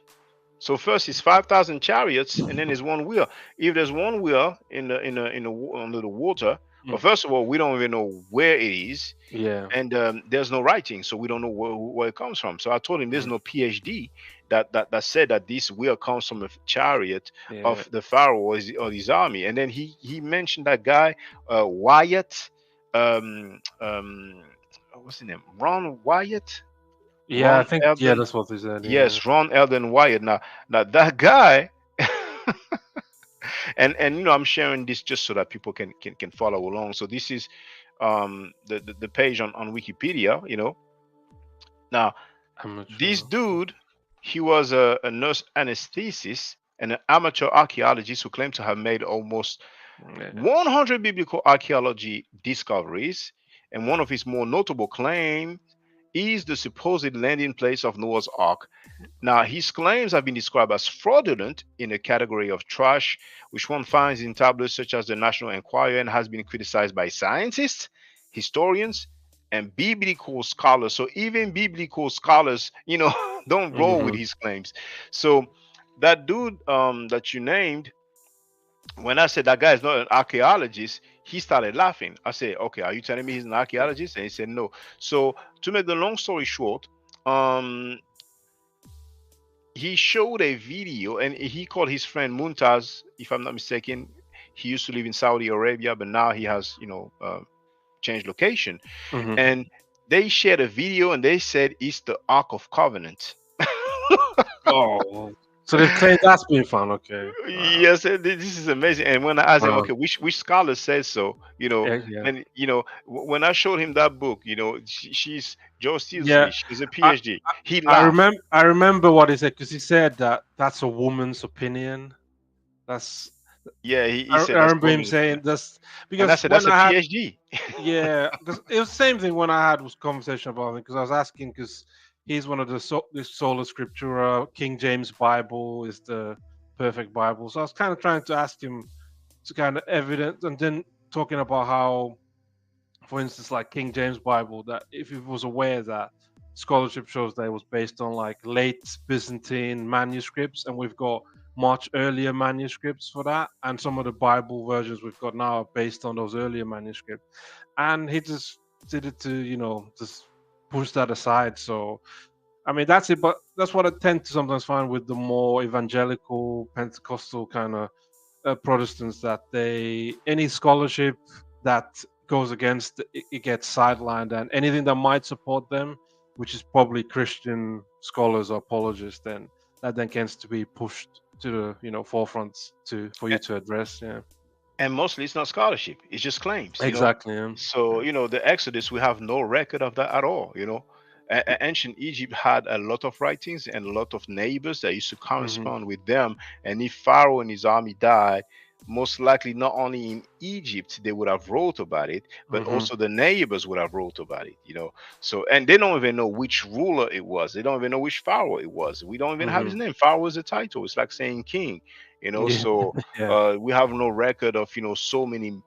Speaker 1: So first it's 5,000 chariots, and then there's one wheel. If there's one wheel under the water, well,
Speaker 3: Mm.
Speaker 1: first of all, we don't even know where it is,
Speaker 3: Yeah.
Speaker 1: and there's no writing, so we don't know where it comes from. So I told him there's
Speaker 3: Mhm.
Speaker 1: no PhD that said that this wheel comes from a chariot
Speaker 3: Yeah.
Speaker 1: of the Pharaoh or his army. And then he mentioned that guy, Wyatt, what's his name? Ron Wyatt,
Speaker 3: Yeah. I
Speaker 1: Ron
Speaker 3: think. Yeah.
Speaker 1: Eldon.
Speaker 3: That's what they said. Yeah.
Speaker 1: Yes, Ron Eldon Wyatt. Now that guy, and I'm sharing this just so that people can follow along. So this is the page on Wikipedia. Now
Speaker 3: I'm not
Speaker 1: this
Speaker 3: sure.
Speaker 1: dude, he was a nurse anesthetist and an amateur archaeologist who claimed to have made almost
Speaker 3: Yeah.
Speaker 1: 100 biblical archaeology discoveries, and one of his more notable claims is the supposed landing place of Noah's Ark. Now, his claims have been described as fraudulent in a category of trash, which one finds in tabloids such as the National Enquirer, and has been criticized by scientists, historians, and biblical scholars. So even biblical scholars, don't roll with
Speaker 3: Hmm.
Speaker 1: his claims. So that dude that you named, when I said that guy is not an archaeologist, he started laughing. I said, okay, are you telling me he's an archaeologist? And he said no. So to make the long story short, um, he showed a video, and he called his friend Muntaz, if I'm not mistaken. He used to live in Saudi Arabia, but now he has, change location,
Speaker 3: Mhm.
Speaker 1: and they shared a video and they said it's the Ark of Covenant.
Speaker 3: Oh, so they've claimed that's been found. Okay. Wow.
Speaker 1: Yes, this is amazing. And when I asked him,
Speaker 3: Wow.
Speaker 1: okay, which scholar says so,
Speaker 3: Yeah.
Speaker 1: and when I showed him that book, she's Joe
Speaker 3: Yeah.
Speaker 1: Steelsley, she's a
Speaker 3: I,
Speaker 1: PhD. He
Speaker 3: I
Speaker 1: laughed.
Speaker 3: remember. I remember what he said because he said that that's a woman's opinion. That's.
Speaker 1: Yeah, he
Speaker 3: I
Speaker 1: said that's
Speaker 3: remember him
Speaker 1: woman's
Speaker 3: saying
Speaker 1: opinion,
Speaker 3: this
Speaker 1: and I
Speaker 3: because
Speaker 1: said
Speaker 3: when
Speaker 1: that's a
Speaker 3: I had.
Speaker 1: PhD.
Speaker 3: Yeah, because it was the same thing when I had was conversation about him because I was asking because he's one of the sola scriptura. King James Bible is the perfect Bible, so I was kind of trying to ask him to kind of evidence, and then talking about how, for instance, like King James Bible, that if he was aware that scholarship shows that it was based on like late Byzantine manuscripts, and we've got much earlier manuscripts for that, and some of the Bible versions we've got now are based on those earlier manuscripts, and he just did it to just push that aside. So I mean that's it, but that's what I tend to sometimes find with the more evangelical Pentecostal kind of Protestants, that they any scholarship that goes against it gets sidelined, and anything that might support them, which is probably Christian scholars or apologists, then that then tends to be pushed to the forefront for you to address. Yeah,
Speaker 1: And mostly it's not scholarship, it's just claims.
Speaker 3: exactly. Yeah.
Speaker 1: So the Exodus, we have no record of that at all. Ancient Egypt had a lot of writings and a lot of neighbors that used to
Speaker 3: Hmm.
Speaker 1: correspond with them, and if Pharaoh and his army died, most likely not only in Egypt they would have wrote about it, but
Speaker 3: Hmm.
Speaker 1: also the neighbors would have wrote about it. So, and they don't even know which ruler it was, they don't even know which Pharaoh it was, we don't even have his
Speaker 3: Hmm.
Speaker 1: name. Pharaoh is a title, it's like saying king.
Speaker 3: Yeah.
Speaker 1: So
Speaker 3: Yeah.
Speaker 1: we have no record of so many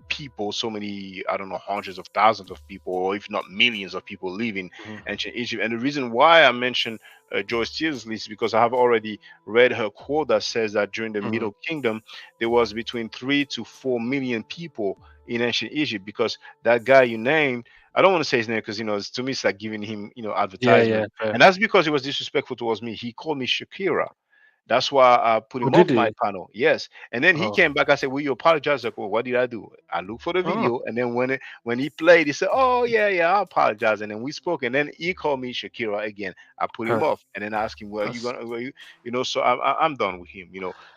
Speaker 1: people, so many, I don't know, hundreds of thousands of people, or if not millions of people living
Speaker 3: Hmm.
Speaker 1: ancient Egypt. And the reason why I mentioned Joyce Tearsley is because I have already read her quote that says that during the
Speaker 3: Hmm.
Speaker 1: Middle Kingdom there was between 3 to 4 million people in ancient Egypt. Because that guy you named, I don't want to say his name because to me it's like giving him
Speaker 3: Yeah. Yeah.
Speaker 1: advertisement,
Speaker 3: Fair.
Speaker 1: and that's because he was disrespectful towards me. He called me Shakira. That's why I put
Speaker 3: Oh,
Speaker 1: him
Speaker 3: did
Speaker 1: off my
Speaker 3: he?
Speaker 1: panel. Yes. And then he
Speaker 3: Oh.
Speaker 1: came back. I said, will you apologize? Like, well, what did I do? I looked for the
Speaker 3: Oh.
Speaker 1: video. And then when he played, he said, oh, yeah, I apologize. And then we spoke. And then he called me Shakira again. I put him
Speaker 3: Huh.
Speaker 1: off. And then I asked him, well, you
Speaker 3: That's
Speaker 1: going to, so I'm done with him.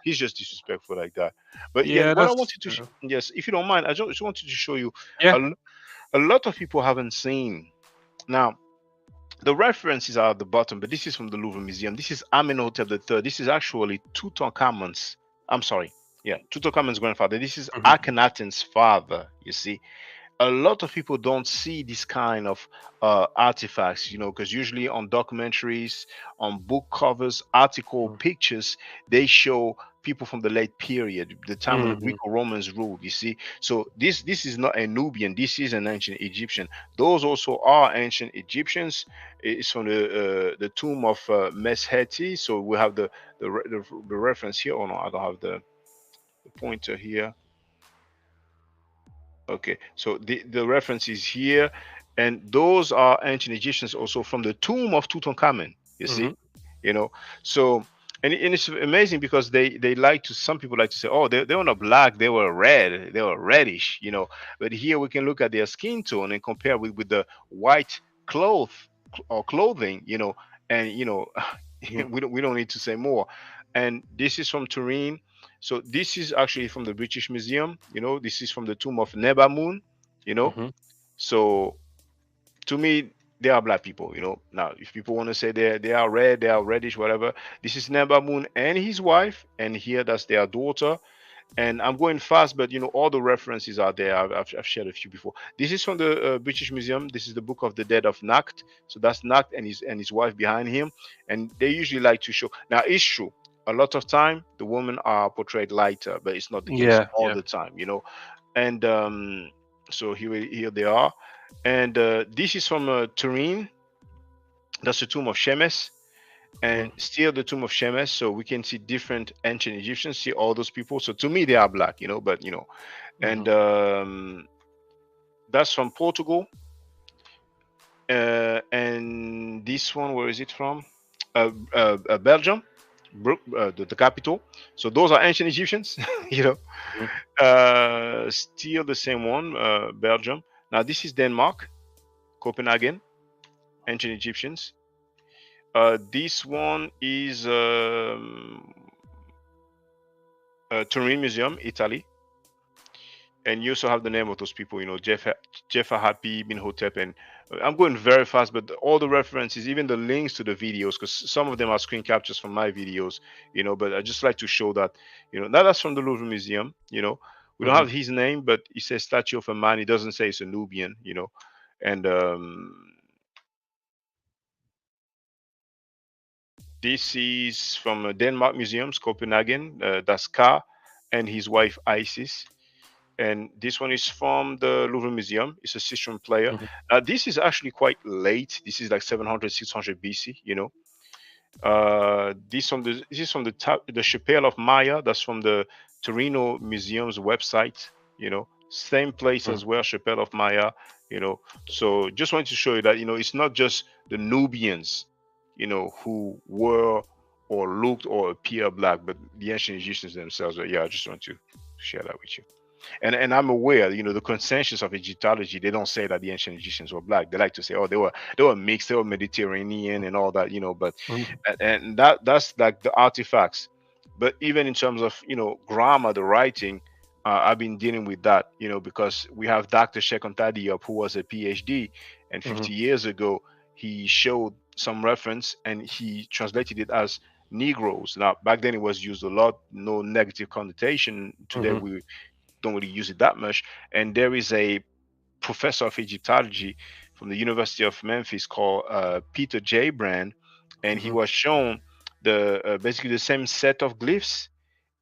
Speaker 1: He's just disrespectful like that. But yeah,
Speaker 3: yeah.
Speaker 1: what I
Speaker 3: That's
Speaker 1: wanted to, yes, if you don't mind, I just wanted to show you
Speaker 3: yeah.
Speaker 1: a, a lot of people haven't seen. Now, the references are at the bottom, but this is from the Louvre Museum. This is Amenhotep III. This is actually Tutankhamun's. I'm sorry. Yeah, Tutankhamun's grandfather. This is
Speaker 3: Hmm.
Speaker 1: Akhenaten's father. You see, a lot of people don't see this kind of artifacts, because usually on documentaries, on book covers, article pictures, they show people from the late period, the time when the
Speaker 3: Hmm.
Speaker 1: Greco-Romans ruled. You see, so this is not a Nubian. This is an ancient Egyptian. Those also are ancient Egyptians. It's from the tomb of Mesheti. So we have the reference here. Oh no, I don't have the pointer here. Okay, so the reference is here, and those are ancient Egyptians also from the tomb of Tutankhamun. You
Speaker 3: Hmm.
Speaker 1: see, you know. So, and it's amazing because they like to. Some people like to say, oh, they were not black, they were red, they were reddish. But here we can look at their skin tone and compare with the white cloth or clothing. And we don't need to say more. And this is from Turin. So this is actually from the British Museum. This is from the tomb of Nebamun. You know,
Speaker 3: Hmm.
Speaker 1: so to me, they are black people. Now if people want to say they are red, they are reddish, whatever. This is Nebamun and his wife, and here that's their daughter. And I'm going fast, but all the references are there. I've shared a few before. This is from the British Museum. This is the Book of the Dead of Nakht. So that's Nakht and his wife behind him, and they usually like to show. Now it's true. A lot of time the women are portrayed lighter, but it's not the case
Speaker 3: Yeah.
Speaker 1: all
Speaker 3: Yeah.
Speaker 1: the time. And so here they are, and this is from Turin. That's the tomb of Shemes, and still the tomb of Shemes. So we can see different ancient Egyptians, see all those people. So to me, they are black, but and
Speaker 3: Hmm.
Speaker 1: that's from Portugal. And this one, where is it from? Belgium, the capital. So those are ancient Egyptians, you know.
Speaker 3: Hmm.
Speaker 1: Still the same one, Belgium. Now this is Denmark, Copenhagen, ancient Egyptians. This one is Turin Museum, Italy. And you also have the name of those people, Jeff Happy, Bin Hotep, and I'm going very fast, but all the references, even the links to the videos, because some of them are screen captures from my videos, but I just like to show that, now that's from the Louvre Museum, we don't have his name, but it says statue of a man. It doesn't say it's a Nubian, and this is from Denmark Museums, Copenhagen, that's Ka and his wife Isis. And this one is from the Louvre Museum. It's a sistrum player. This is actually quite late. This is like 700, 600 BC. This is from the Chapelle of Maya. That's from the Torino Museum's website. Same place as well, Chapelle of Maya. So just wanted to show you that it's not just the Nubians, who were or looked or appear black, but the ancient Egyptians themselves. But yeah, I just want to share that with you. And I'm aware, the consensus of Egyptology, they don't say that the ancient Egyptians were black. They like to say, oh, they were mixed, they were Mediterranean and all that, but and that's like the artifacts. But even in terms of grammar, the writing, I've been dealing with that, because we have Dr. Shekonta Diop, who was a PhD, and 50 years ago he showed some reference and he translated it as Negroes. Now back then it was used a lot, no negative connotation. Today we don't really use it that much. And there is a professor of Egyptology from the University of Memphis called Peter J. Brand, and he was shown the basically the same set of glyphs,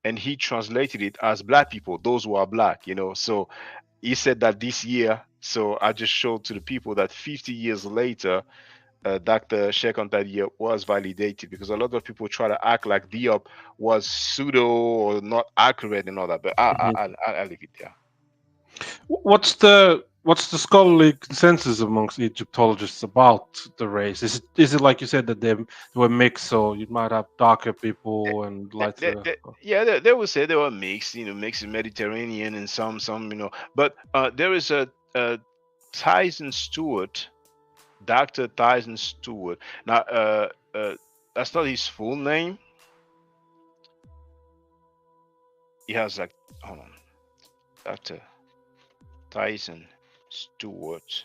Speaker 1: and he translated it as black people, those who are black, So he said that this year. So I just showed to the people that 50 years later, Dr. Shekonta Diop was validated, because a lot of people try to act like Diop was pseudo or not accurate and all that. But I'll leave it there.
Speaker 3: What's the scholarly consensus amongst Egyptologists about the race? Is it like you said that they were mixed, so you might have darker people and lighter?
Speaker 1: They would say they were mixed, mixed Mediterranean and some, But there is a Tyson Stewart. Dr. Tyson Stewart. Now, that's not his full name. He has like, hold on, Dr. Tyson Stewart.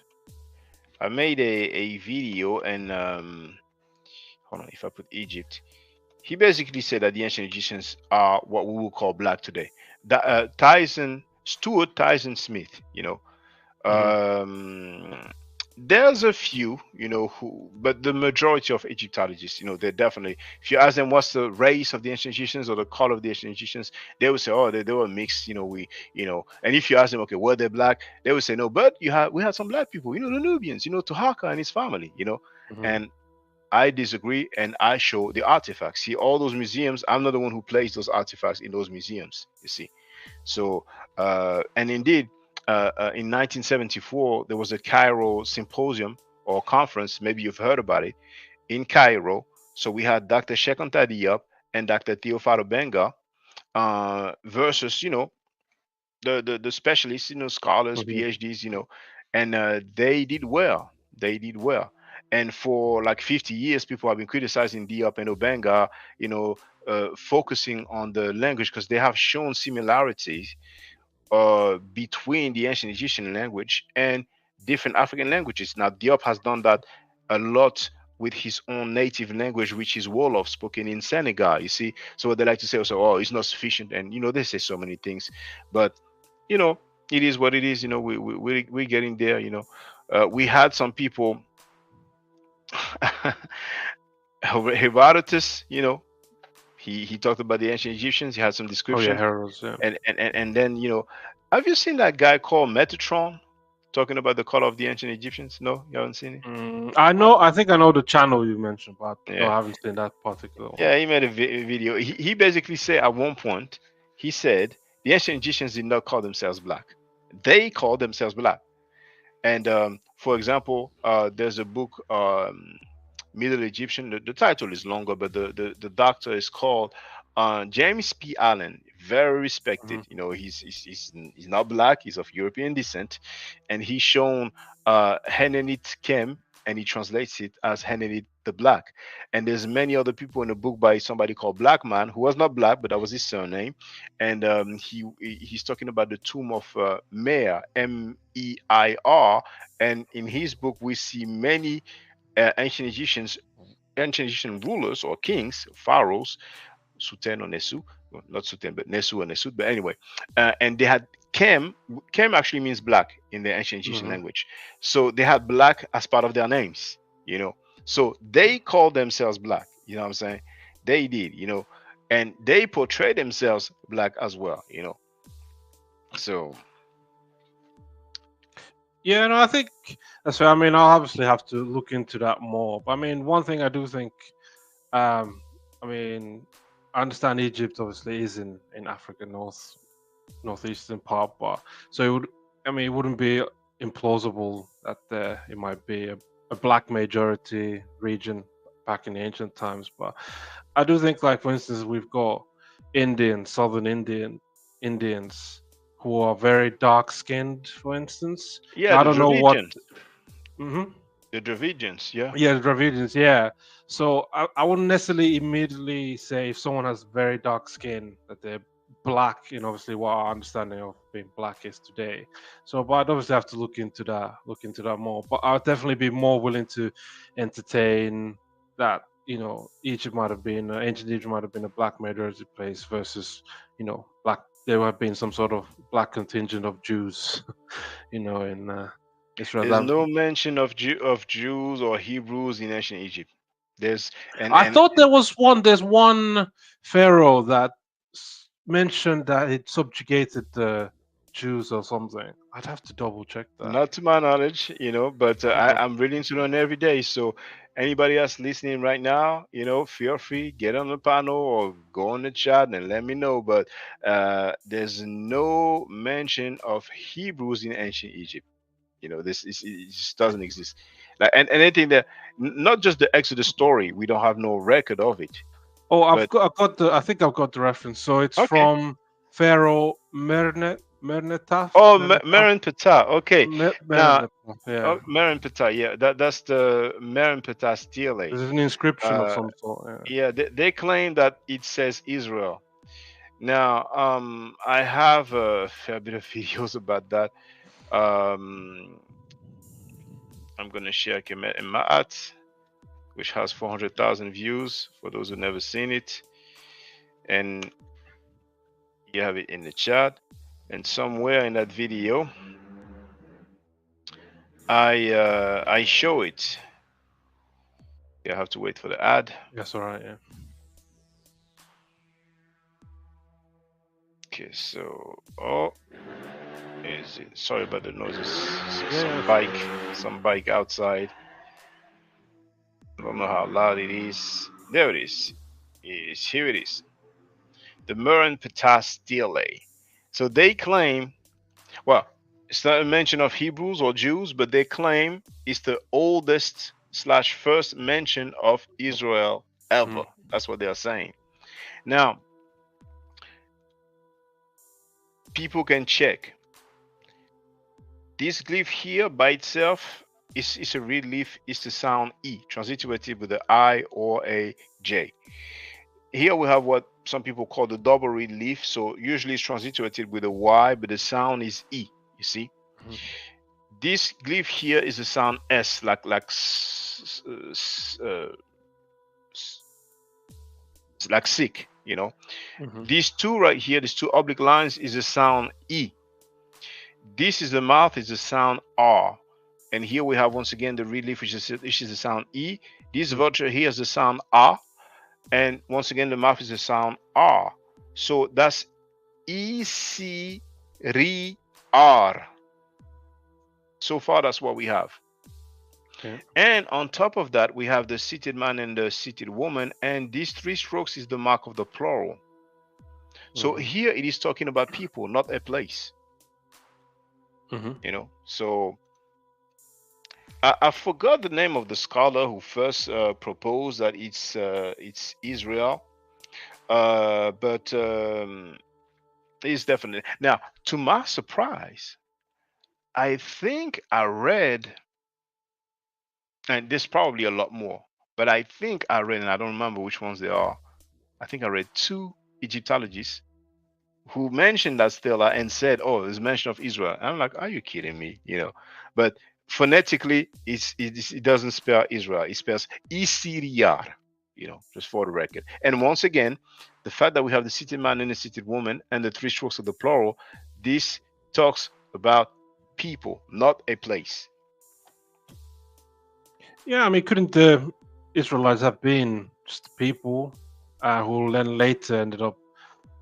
Speaker 1: I made a video, and hold on, if I put Egypt, he basically said that the ancient Egyptians are what we would call black today. Tyson Stewart, Tyson Smith, there's a few, but the majority of Egyptologists, they're definitely, if you ask them what's the race of the ancient Egyptians or the color of the ancient Egyptians, they would say, oh, they were mixed, and if you ask them, okay, were they black? They would say, no, but we had some black people, the Nubians, Tuhaka and his family, and I disagree, and I show the artifacts. See, all those museums, I'm not the one who placed those artifacts in those museums, you see. So, and indeed, in 1974, there was a Cairo symposium or conference, maybe you've heard about it, in Cairo. So we had Dr. Shekonta Diop and Dr. Theophilo Benga versus, the specialists, scholars, PhDs, and they did well. And for like 50 years, people have been criticizing Diop and Obenga, focusing on the language, because they have shown similarities between the ancient Egyptian language and different African languages. Now, Diop has done that a lot with his own native language, which is Wolof, spoken in Senegal, you see. So they like to say also, oh, it's not sufficient. And, they say so many things. But, it is what it is. We're getting there, we had some people, Herodotus, he talked about the ancient Egyptians. He had some description. And then, have you seen that guy called Metatron talking about the color of the ancient Egyptians? No, you haven't seen it?
Speaker 3: I think I know the channel you mentioned, but no, I haven't seen that particular one.
Speaker 1: Yeah, he made a video. He basically said at one point, he said the ancient Egyptians did not call themselves black. They called themselves black. And for example, there's a book, Middle Egyptian. The title is longer, but the doctor is called James P. Allen. very respected.
Speaker 3: Mhm.
Speaker 1: You know, he's not black. He's of European descent, and he's shown Henenit Kem, and he translates it as Henenit the Black. And there's many other people in the book by somebody called Black Man, who was not black, but that was his surname. And he's talking about the tomb of Meir, Meir. And in his book, we see many ancient Egyptian rulers or kings, pharaohs, Suten or Nesu, well, not Suten, but Nesu or Nesut. But anyway, and they had Kem. Kem actually means black in the ancient Egyptian
Speaker 3: Mhm.
Speaker 1: language. So they had black as part of their names, you know. So they called themselves black. You know what I'm saying? They did, you know, and they portray themselves black as well, you know. So
Speaker 3: Yeah, no, I think that's right. I mean, I'll obviously have to look into that more. But I mean, one thing I do think, um, I mean, I understand Egypt obviously is in Africa, northeastern part, but so it would, I mean, it wouldn't be implausible that there it might be a black majority region back in the ancient times. But I do think, like for instance, we've got Southern Indians who are very dark skinned, for instance.
Speaker 1: yeah,
Speaker 3: Now, I
Speaker 1: the
Speaker 3: don't know what.
Speaker 1: Dravidians,
Speaker 3: Mhm.
Speaker 1: the Dravidians, yeah.
Speaker 3: Yeah, the Dravidians, yeah. So I wouldn't necessarily immediately say if someone has very dark skin that they're black, in obviously what our understanding of being black is today. So, but I'd obviously have to look into that more. But I'll definitely be more willing to entertain that, Egypt might have been, ancient Egypt might have been a black majority place versus, black, there have been some sort of black contingent of Jews, in Israel.
Speaker 1: There's no mention of Jews or Hebrews in ancient Egypt. There's
Speaker 3: I
Speaker 1: and
Speaker 3: thought there's one pharaoh that mentioned that it subjugated the Jews or something. I'd have to double check that.
Speaker 1: not to my knowledge, you know, but
Speaker 3: Okay.
Speaker 1: I'm reading to learn every day. So anybody else listening right now, you know, feel free, get on the panel or go on the chat and let me know. But there's no mention of Hebrews in ancient Egypt. You know, it just doesn't exist. Like, and anything that, not just the Exodus story, we don't have no record of it.
Speaker 3: Oh,
Speaker 1: But
Speaker 3: I think I've got the reference. So it's
Speaker 1: okay.
Speaker 3: from Pharaoh Mernetaf.
Speaker 1: Oh,
Speaker 3: Mernetaf.
Speaker 1: Meron Ptah. Okay. Now,
Speaker 3: Mernetaf. Yeah.
Speaker 1: oh, Meron Ptah. Yeah, that's the Meron Ptah stele.
Speaker 3: There's an inscription of
Speaker 1: Uh,
Speaker 3: some sort.
Speaker 1: yeah, they claim that it says Israel. Now, I have a fair bit of videos about that. I'm gonna share Kemet and Ma'at, which has 400,000 views for those who never seen it, and you have it in the chat. And somewhere in that video, I show it. You have to wait for the ad.
Speaker 3: That's all right. Yeah.
Speaker 1: Okay, so is it? Sorry about the noises.
Speaker 3: Yeah.
Speaker 1: Some bike outside. I don't know how loud it is. There it is. Here it is. The Meron Ptah stele. So they claim, well, it's not a mention of Hebrews or Jews, but they claim it's the oldest / first mention of Israel ever. That's what they are saying. Now, people can check. This glyph here by itself is a reed leaf, is the sound E, transliterated with the I or a J. Here we have what some people call the double reed leaf. So usually it's transliterated with a Y, but the sound is E, you see? This glyph here is the sound S, like sick, you know? These two right here, these two oblique lines is the sound E. This is the mouth, is the sound R. And here we have once again the reed leaf, which is the sound E. This vulture here is the sound A. And once again, the mouth is the sound R. So that's E, C, R. So far, that's what we have. Okay. And on top of that, we have the seated man and the seated woman. And these 3 strokes is the mark of the plural. So here it is talking about people, not a place. You know, so I forgot the name of the scholar who first proposed that it's Israel, but It's definitely now. To my surprise, I think I read, and there's probably a lot more, but I think I read, and I don't remember which ones they are. I think I read two Egyptologists who mentioned that Stella and said, "Oh, there's mention of Israel." I'm like, "Are you kidding me?" But phonetically, it doesn't spell Israel. It spells Isiriar. Just for the record. And once again, the fact that we have the seated man and the seated woman and the three strokes of the plural, this talks about people, not a place.
Speaker 3: Yeah, I mean, couldn't the Israelites have been just people who then later ended up?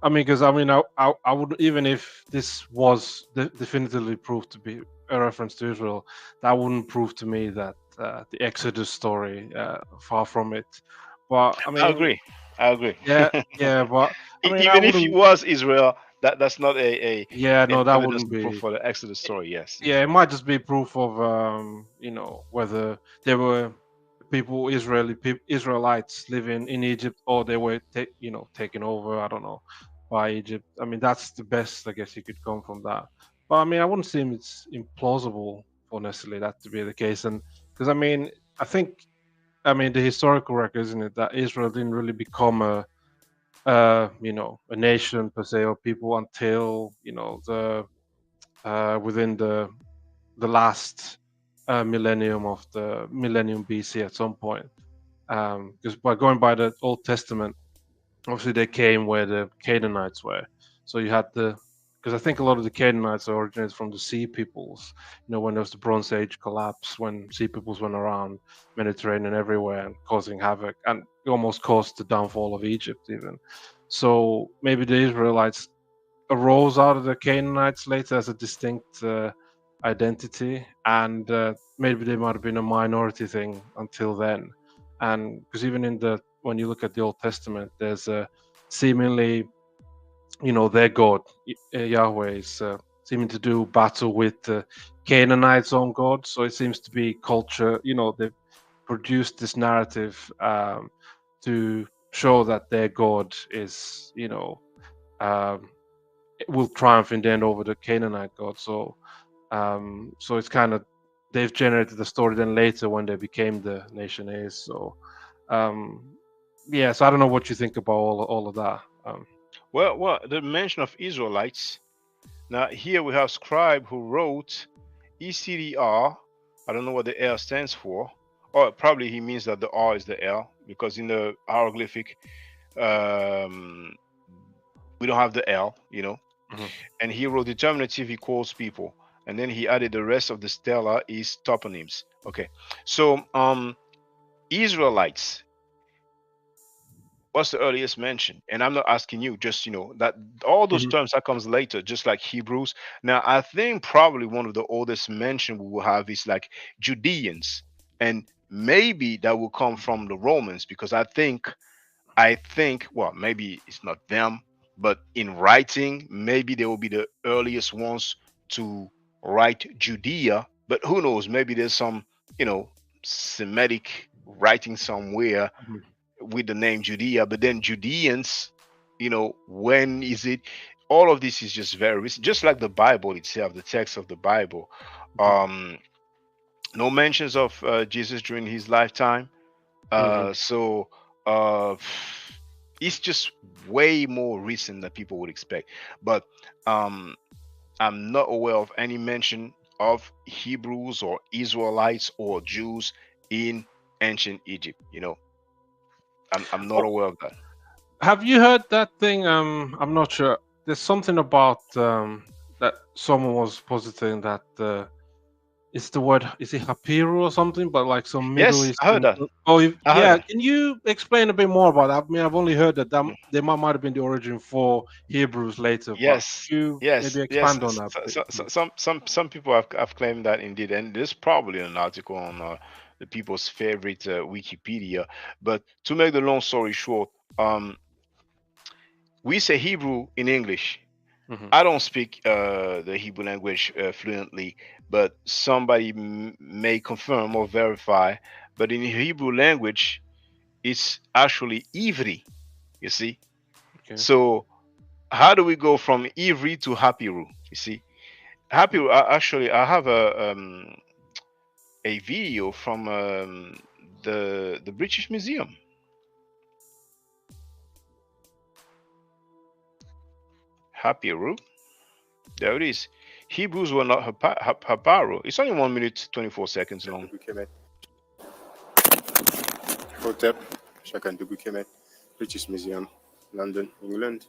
Speaker 3: I mean, because I would, even if this was definitively proved to be a reference to Israel, that wouldn't prove to me that the Exodus story, far from it. But I
Speaker 1: I
Speaker 3: mean,
Speaker 1: agree. I agree.
Speaker 3: yeah, yeah, but I mean, I
Speaker 1: Even if it
Speaker 3: wouldn't.
Speaker 1: was Israel, that's not a
Speaker 3: Yeah,
Speaker 1: an
Speaker 3: no, that
Speaker 1: evidence
Speaker 3: wouldn't
Speaker 1: to prove
Speaker 3: be.
Speaker 1: for the Exodus story. Yes.
Speaker 3: Yeah, it might just be proof of whether there were people Israelites living in Egypt or they were taken over. I don't know, by Egypt. I mean, that's the best I guess you could come from that. But I mean, I wouldn't seem it's implausible for necessarily that to be the case, and because I mean, I think the historical record, isn't it, that Israel didn't really become a nation per se or people until the within the last millennium of the millennium BC at some point. Because by going by the Old Testament, obviously they came where the Canaanites were. So you had because I think a lot of the Canaanites originated from the Sea Peoples. When there was the Bronze Age collapse, when Sea Peoples went around Mediterranean everywhere and causing havoc, and it almost caused the downfall of Egypt even. So maybe the Israelites arose out of the Canaanites later as a distinct identity, and maybe they might have been a minority thing until then. And because even when you look at the Old Testament, there's seemingly, their God Yahweh is seeming to do battle with the Canaanites' own God. So it seems to be culture. They've produced this narrative to show that their God is, um, will triumph in the end over the Canaanite god. So it's kind of they've generated the story then later when they became the nation is. So um, yeah, so I don't know what you think about all of that.
Speaker 1: Well, the mention of Israelites. Now here we have scribe who wrote ECDR. I don't know what the L stands for. Or probably he means that the R is the L because in the hieroglyphic um, we don't have the L.
Speaker 3: Mhm.
Speaker 1: And he wrote determinative equals people. And then he added the rest of the stela is toponyms. Okay. So Israelites, what's the earliest mention? And I'm not asking you, just that all those
Speaker 3: Mhm.
Speaker 1: terms that comes later, just like Hebrews. Now I think probably one of the oldest mention we will have is like Judeans, and maybe that will come from the Romans because I think well, maybe it's not them, but in writing maybe they will be the earliest ones to write Judea. But who knows, maybe there's some you know Semitic writing somewhere
Speaker 3: Mhm.
Speaker 1: with the name Judea, but then Judeans, when is it? All of this is just very recent, just like the Bible itself, the text of the Bible.
Speaker 3: Mhm.
Speaker 1: Um, no mentions of Jesus during his lifetime.
Speaker 3: Mhm.
Speaker 1: So uh, it's just way more recent than people would expect. But um, I'm not aware of any mention of Hebrews or Israelites or Jews in ancient Egypt. I'm not
Speaker 3: Oh,
Speaker 1: aware of that.
Speaker 3: have you heard that thing? I'm not sure. There's something about that someone was positing that it's the word, is it Hapiru or something? But like some Middle
Speaker 1: Yes, I heard
Speaker 3: Eastern.
Speaker 1: that.
Speaker 3: Oh,
Speaker 1: I heard
Speaker 3: yeah.
Speaker 1: that.
Speaker 3: Can you explain a bit more about that? I mean, I've only heard that they might have been the origin for Hebrews later, but
Speaker 1: Yes,
Speaker 3: could you
Speaker 1: yes,
Speaker 3: maybe
Speaker 1: yes.
Speaker 3: expand on that a bit, please?
Speaker 1: Some people have claimed that indeed, and there's probably an article on the people's favorite Wikipedia. But to make the long story short, um, we say Hebrew in English.
Speaker 3: Hmm.
Speaker 1: I don't speak the Hebrew language fluently, but somebody may confirm or verify. But in Hebrew language, it's actually Ivri. You see,
Speaker 3: Okay.
Speaker 1: so how do we go from Ivri to Hapiru? You see, Hapiru. Actually, I have a video from the British Museum. Hapiru. There it is. Hebrews were not Haparu. It's only 1 minute 24 seconds long.
Speaker 5: Hotep, Shakandugu Kemet, British Museum, London, England.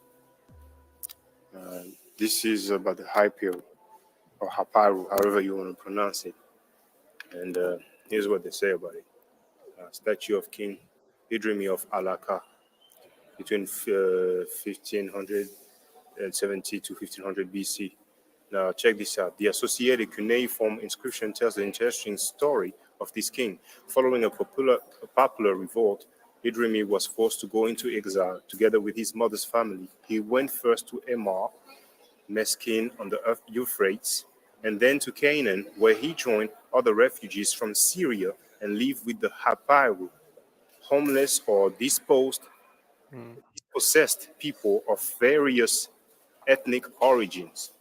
Speaker 5: This is about the Hyperion, or Haparu, however you want to pronounce it. And here's what they say about it. Statue of King Idrimi of Alaka between 1570 to 1500 BC. Now, check this out. The associated cuneiform inscription tells the interesting story of this king. Following a popular revolt, Idrimi was forced to go into exile together with his mother's family. He went first to Emar, Meskin on the Euphrates, and then to Canaan, where he joined other refugees from Syria and lived with the Hapiru, homeless or dispossessed people of various ethnic origins.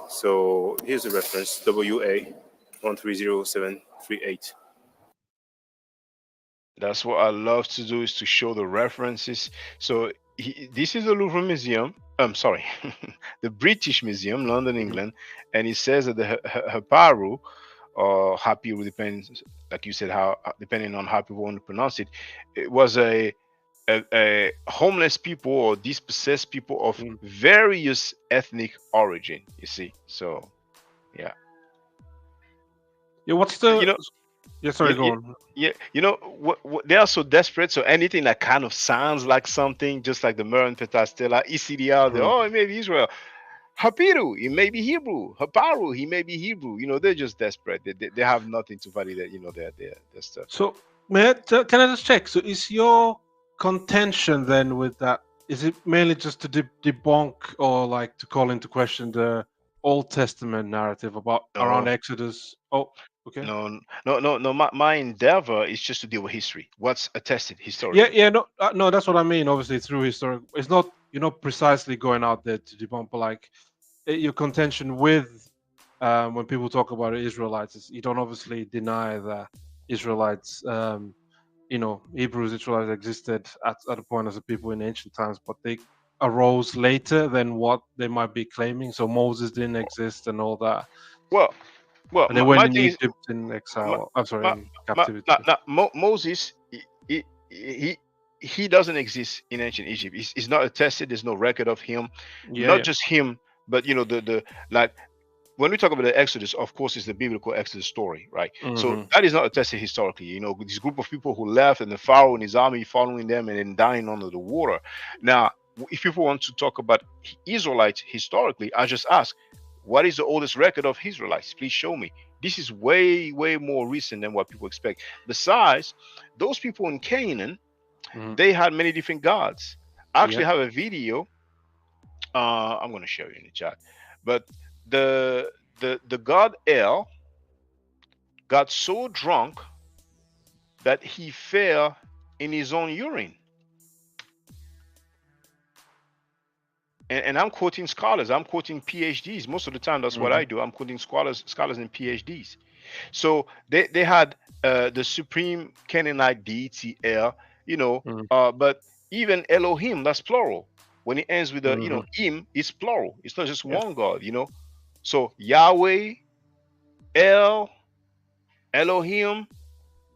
Speaker 5: So here's a reference, WA 130738.
Speaker 1: That's what I love to do, is to show the references. So this is the Louvre Museum. I'm sorry, the British Museum, London, England, and it says that the Haparu, or Hapiru, depends, like you said, how depending on how people want to pronounce it, it was a homeless people or dispossessed people of various ethnic origin. You see, so yeah.
Speaker 3: Yeah, what's the?
Speaker 1: You know,
Speaker 3: Yeah, sorry,
Speaker 1: Yeah,
Speaker 3: go
Speaker 1: yeah,
Speaker 3: on.
Speaker 1: yeah, you know what, they are so desperate. So anything that kind of sounds like something, just like the Mer and Petastella, ECDR, oh, it may be Israel. Hapiru, he may be Hebrew. Haparu, he may be Hebrew. You know, they're just desperate. They have nothing to validate, you know, their stuff.
Speaker 3: So, can I just check? So, is your contention then with that? Is it mainly just to debunk or like to call into question the Old Testament narrative about around
Speaker 1: No,
Speaker 3: Exodus? Oh, okay.
Speaker 1: no. My endeavor is just to deal with history. What's attested
Speaker 3: Yeah,
Speaker 1: historically.
Speaker 3: yeah, no, that's what I mean. Obviously, through historic, it's not you're not precisely going out there to debunk, but like your contention with when people talk about Israelites, is you don't obviously deny that Israelites, Hebrews, Israelites existed at a point as a people in ancient times, but they arose later than what they might be claiming. So Moses didn't exist and all that,
Speaker 1: Well,
Speaker 3: and they
Speaker 1: my
Speaker 3: went in
Speaker 1: thing is,
Speaker 3: Egypt in
Speaker 1: my,
Speaker 3: exile. I'm sorry,
Speaker 1: my,
Speaker 3: in captivity.
Speaker 1: Moses, he doesn't exist in ancient Egypt. He's not attested. There's no record of him.
Speaker 3: Yeah,
Speaker 1: Not
Speaker 3: yeah.
Speaker 1: just him, but you know the like when we talk about the Exodus, of course, it's the biblical Exodus story, right? So that is not attested historically. You know, this group of people who left and the Pharaoh and his army following them and then dying under the water. Now, if people want to talk about Israelites historically, I just ask, what is the oldest record of Israelites? Please show me. This is way, way more recent than what people expect. Besides, those people in Canaan, they had many different gods. I actually have a video. I'm going to share it in the chat. But the god El got so drunk that he fell in his own urine. And I'm quoting scholars. I'm quoting PhDs. Most of the time, that's what I do. I'm quoting scholars and PhDs. So they had the supreme Canaanite deity El, but even Elohim, that's plural. When it ends with the, im, it's plural. It's not just one God, So Yahweh, El, Elohim,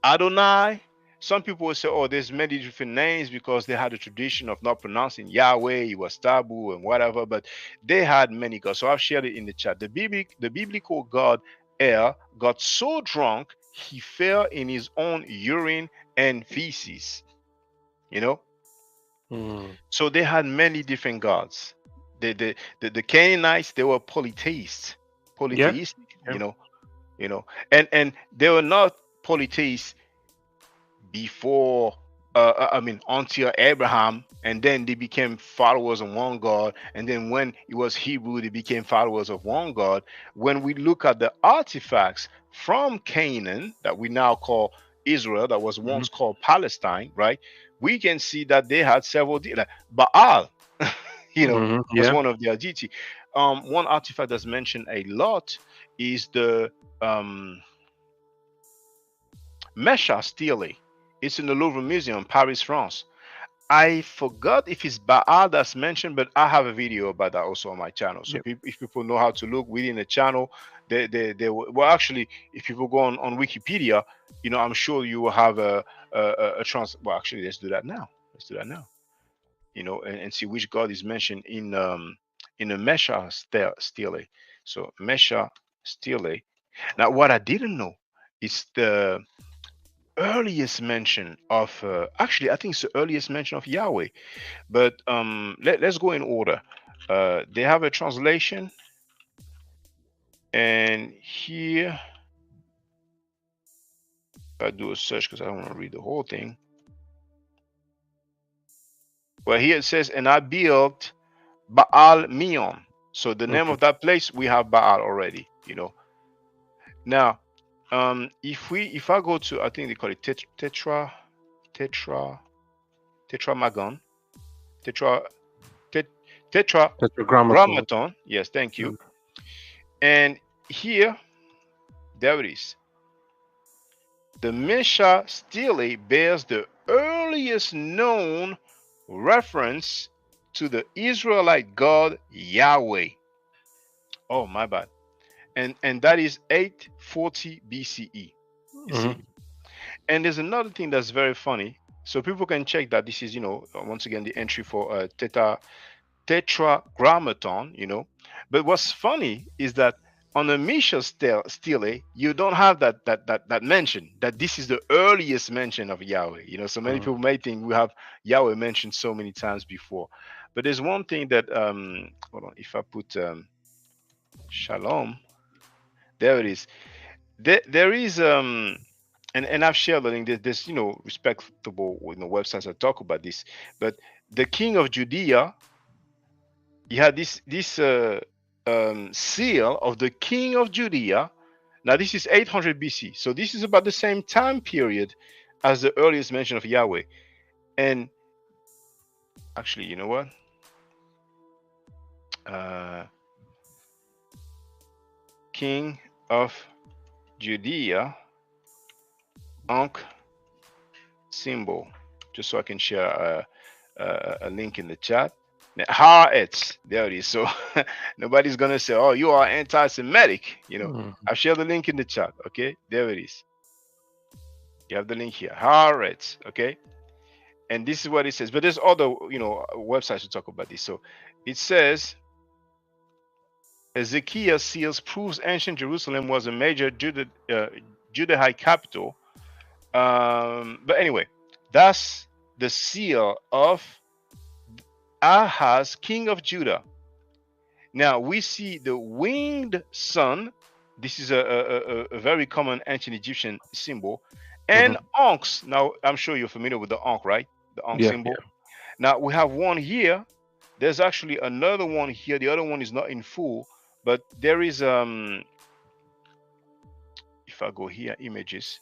Speaker 1: Adonai. Some people will say, oh, there's many different names because they had a tradition of not pronouncing Yahweh, it was taboo and whatever, but they had many gods. So I've shared it in the chat. The biblical God El got so drunk he fell in his own urine and feces. So they had many different gods. The Canaanites, they were polytheists, and they were not polytheists before until Abraham, and then they became followers of one God, and then when it was Hebrew, they became followers of one God. When we look at the artifacts from Canaan that we now call Israel that was once called Palestine, right? We can see that they had several like Baal, was
Speaker 3: Yeah.
Speaker 1: one of their deity. One artifact that's mentioned a lot is the Mesha stele. It's in the Louvre Museum, Paris, France. I forgot if it's Baal that's mentioned, but I have a video about that also on my channel. So
Speaker 3: Yep.
Speaker 1: if people know how to look within the channel, well, actually, if people go on Wikipedia, I'm sure you will have a trans. Well, actually, let's do that now. Let's do that now. And see which god is mentioned in the Mesha stele. So Mesha stele. Now, what I didn't know is the earliest mention of actually I think it's the earliest mention of Yahweh. But let's go in order. They have a translation, and here I do a search because I don't want to read the whole thing. Well, here it says, and I built Baal Meon. So the name of that place, we have Baal already. Now, if I go to, I think they call it Tetramagon,
Speaker 3: Tetragrammaton.
Speaker 1: Tetragrammaton. Yes, thank you. And here, there it is. The Mesha stele bears the earliest known reference to the Israelite god Yahweh. Oh, my bad. And that is 840 BCE. You see? And there's another thing that's very funny. So people can check that this is, once again, the entry for Tetragrammaton, But what's funny is that on the Mesha stele, you don't have that mention, that this is the earliest mention of Yahweh. So many people may think we have Yahweh mentioned so many times before. But there's one thing that, hold on, if I put Shalom, there it is. There is, and I've shared the link, there's, respectable, websites that talk about this, but the king of Judea, he had this seal of the king of Judea. Now this is 800 BC, so this is about the same time period as the earliest mention of Yahweh. And actually, you know what? King of Judea, Ankh symbol, just so I can share a link in the chat. Haaretz, there it is. So nobody's gonna say, "Oh, you are anti-Semitic." I've shared the link in the chat. Okay, there it is. You have the link here, Haaretz. Okay, and this is what it says. But there's other, websites to talk about this. So it says, Ezekiel seals proves ancient Jerusalem was a major Judahite capital. But anyway, that's the seal of Ahaz, king of Judah. Now we see the winged sun. This is a very common ancient Egyptian symbol. And Ankhs. Now I'm sure you're familiar with the Ankh, right? The Ankh symbol. Yeah. Now we have one here. There's actually another one here. The other one is not in full, but there is if I go here, images.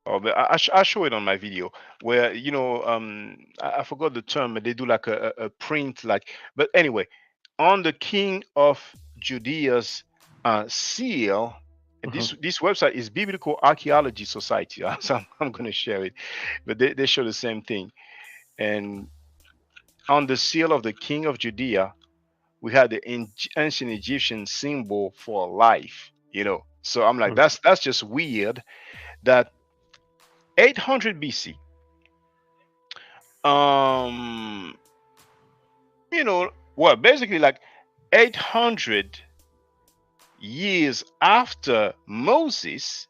Speaker 1: Oh, but I show it on my video where I forgot the term, but they do like a print, like. But anyway, on the king of Judea's seal, and this website is Biblical Archaeology Society. So I'm going to share it, but they show the same thing. And on the seal of the king of Judea, we had the ancient Egyptian symbol for life. So I'm like, that's just weird that 800 BC, well, basically like 800 years after Moses,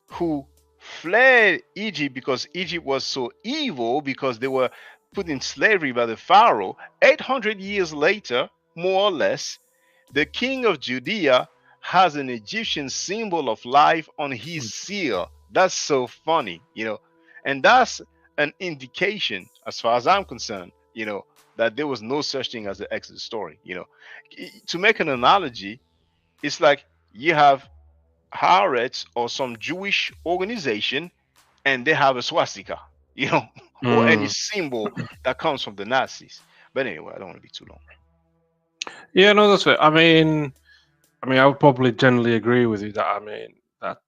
Speaker 1: who fled Egypt because Egypt was so evil, because they were put in slavery by the Pharaoh. 800 years later, more or less, the king of Judea has an Egyptian symbol of life on his seal. That's so funny, and that's an indication, as far as I'm concerned, that there was no such thing as the Exodus story. To make an analogy, it's like you have Haaretz or some Jewish organization and they have a swastika, you know, or any
Speaker 3: Mm.
Speaker 1: symbol that comes from the Nazis. But anyway, I don't want to be too long.
Speaker 3: Yeah, no, that's it. I mean, I would probably generally agree with you that that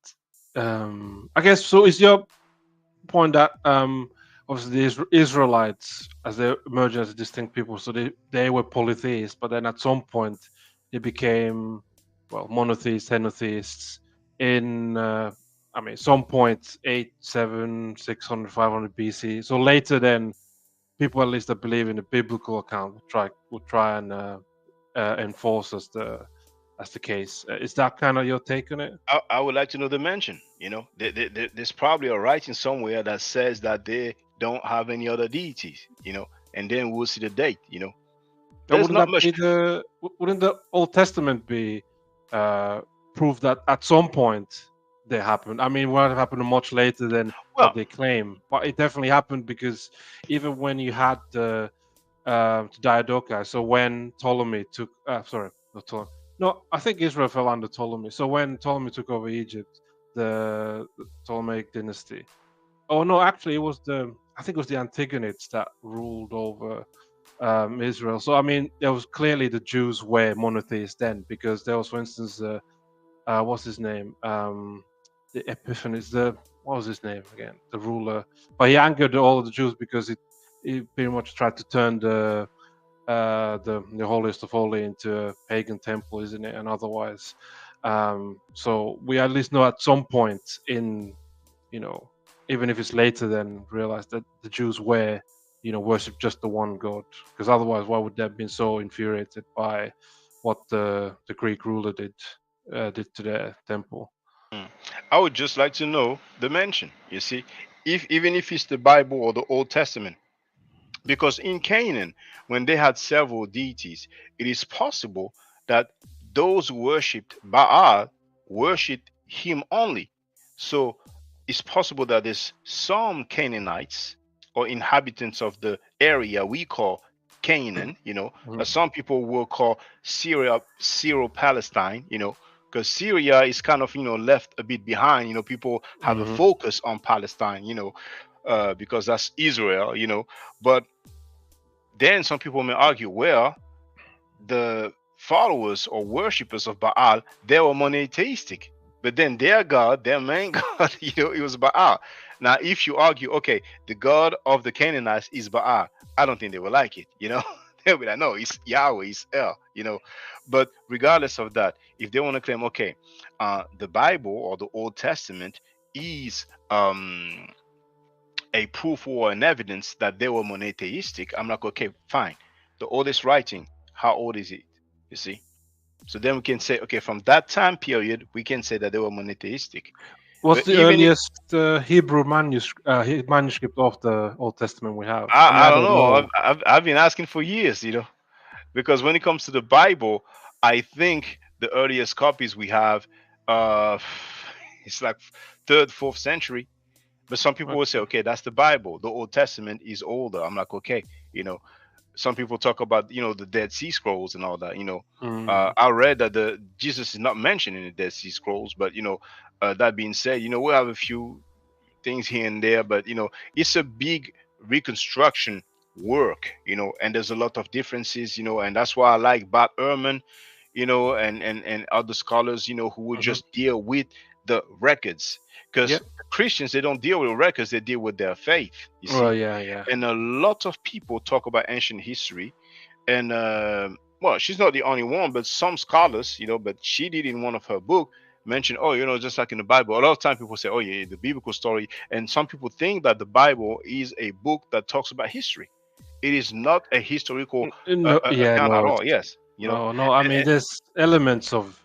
Speaker 3: I guess so. Is your point that obviously the Israelites, as they emerged as distinct people, so they were polytheists, but then at some point they became monotheists, henotheists in some point 8, 7, 600, 500 BC. So later, then people at least that believe in the biblical account would try and enforce as the case. Is that kind of your take on it?
Speaker 1: I would like to know the mention. You know, there's probably a writing somewhere that says that they don't have any other deities. You know, and then we'll see the date. You know,
Speaker 3: But
Speaker 1: there's
Speaker 3: wouldn't
Speaker 1: not
Speaker 3: that
Speaker 1: much.
Speaker 3: be wouldn't the Old Testament be proof that at some point they happened? I mean, what happened much later than
Speaker 1: Well,
Speaker 3: what they claim, but it definitely happened because even when you had the Diadochi, so when Ptolemy took, sorry, not Ptolemy, no, I think Israel fell under Ptolemy. So when Ptolemy took over Egypt, the Ptolemaic dynasty. Oh no, actually, I think it was the Antigonids that ruled over Israel. So I mean, there was clearly the Jews were monotheists then, because there was, for instance, what's his name? The Epiphanes. What was his name again? The ruler. But he angered all of the Jews because he pretty much tried to turn the holiest of holy into a pagan temple, isn't it? And otherwise, so we at least know at some point in, even if it's later, then realize that the Jews were, worship just the one God, because otherwise, why would they have been so infuriated by what the Greek ruler did to their temple?
Speaker 1: I would just like to know the mention. You see, if even if it's the Bible or the Old Testament, because in Canaan, when they had several deities, it is possible that those who worshipped Baal worshipped him only. So it's possible that there's some Canaanites or inhabitants of the area we call Canaan, some people will call Syria, Syro-Palestine, because Syria is kind of, left a bit behind. People have a focus on Palestine, because that's Israel, but then some people may argue, well, the followers or worshippers of Baal, they were monotheistic, but then their God, their main God, it was Baal. Now, if you argue, okay, the God of the Canaanites is Baal, I don't think they will like it, They'll be like, no, it's Yahweh, it's El, But regardless of that, if they want to claim, okay, the Bible or the Old Testament is a proof or an evidence that they were monotheistic, I'm like, okay, fine. The oldest writing, how old is it? You see? So then we can say, okay, from that time period, we can say that they were monotheistic.
Speaker 3: What's
Speaker 1: But
Speaker 3: the
Speaker 1: even
Speaker 3: earliest Hebrew manuscript of the Old Testament we have?
Speaker 1: I
Speaker 3: I
Speaker 1: don't
Speaker 3: don't
Speaker 1: know.
Speaker 3: know.
Speaker 1: I've been asking for years, because when it comes to the Bible, I think the earliest copies we have, uh, it's like third, fourth century. But some people will say, okay, that's the Bible. The Old Testament is older. I'm like, okay, some people talk about, the Dead Sea Scrolls and all that. I read that Jesus is not mentioned in the Dead Sea Scrolls, but that being said, we have a few things here and there, but it's a big reconstruction work, and there's a lot of differences, and that's why I like Bart Ehrman, and other scholars, who would just deal with the records, because Christians, they don't deal with records, they deal with their faith, you see.
Speaker 3: Oh yeah.
Speaker 1: And a lot of people talk about ancient history, and well, she's not the only one, but some scholars, but she did in one of her book mention, oh, just like in the Bible, a lot of times people say, oh yeah, the biblical story, and some people think that the Bible is a book that talks about history. It is not a historical
Speaker 3: No,
Speaker 1: account at all. Yes,
Speaker 3: no. I mean, there's elements of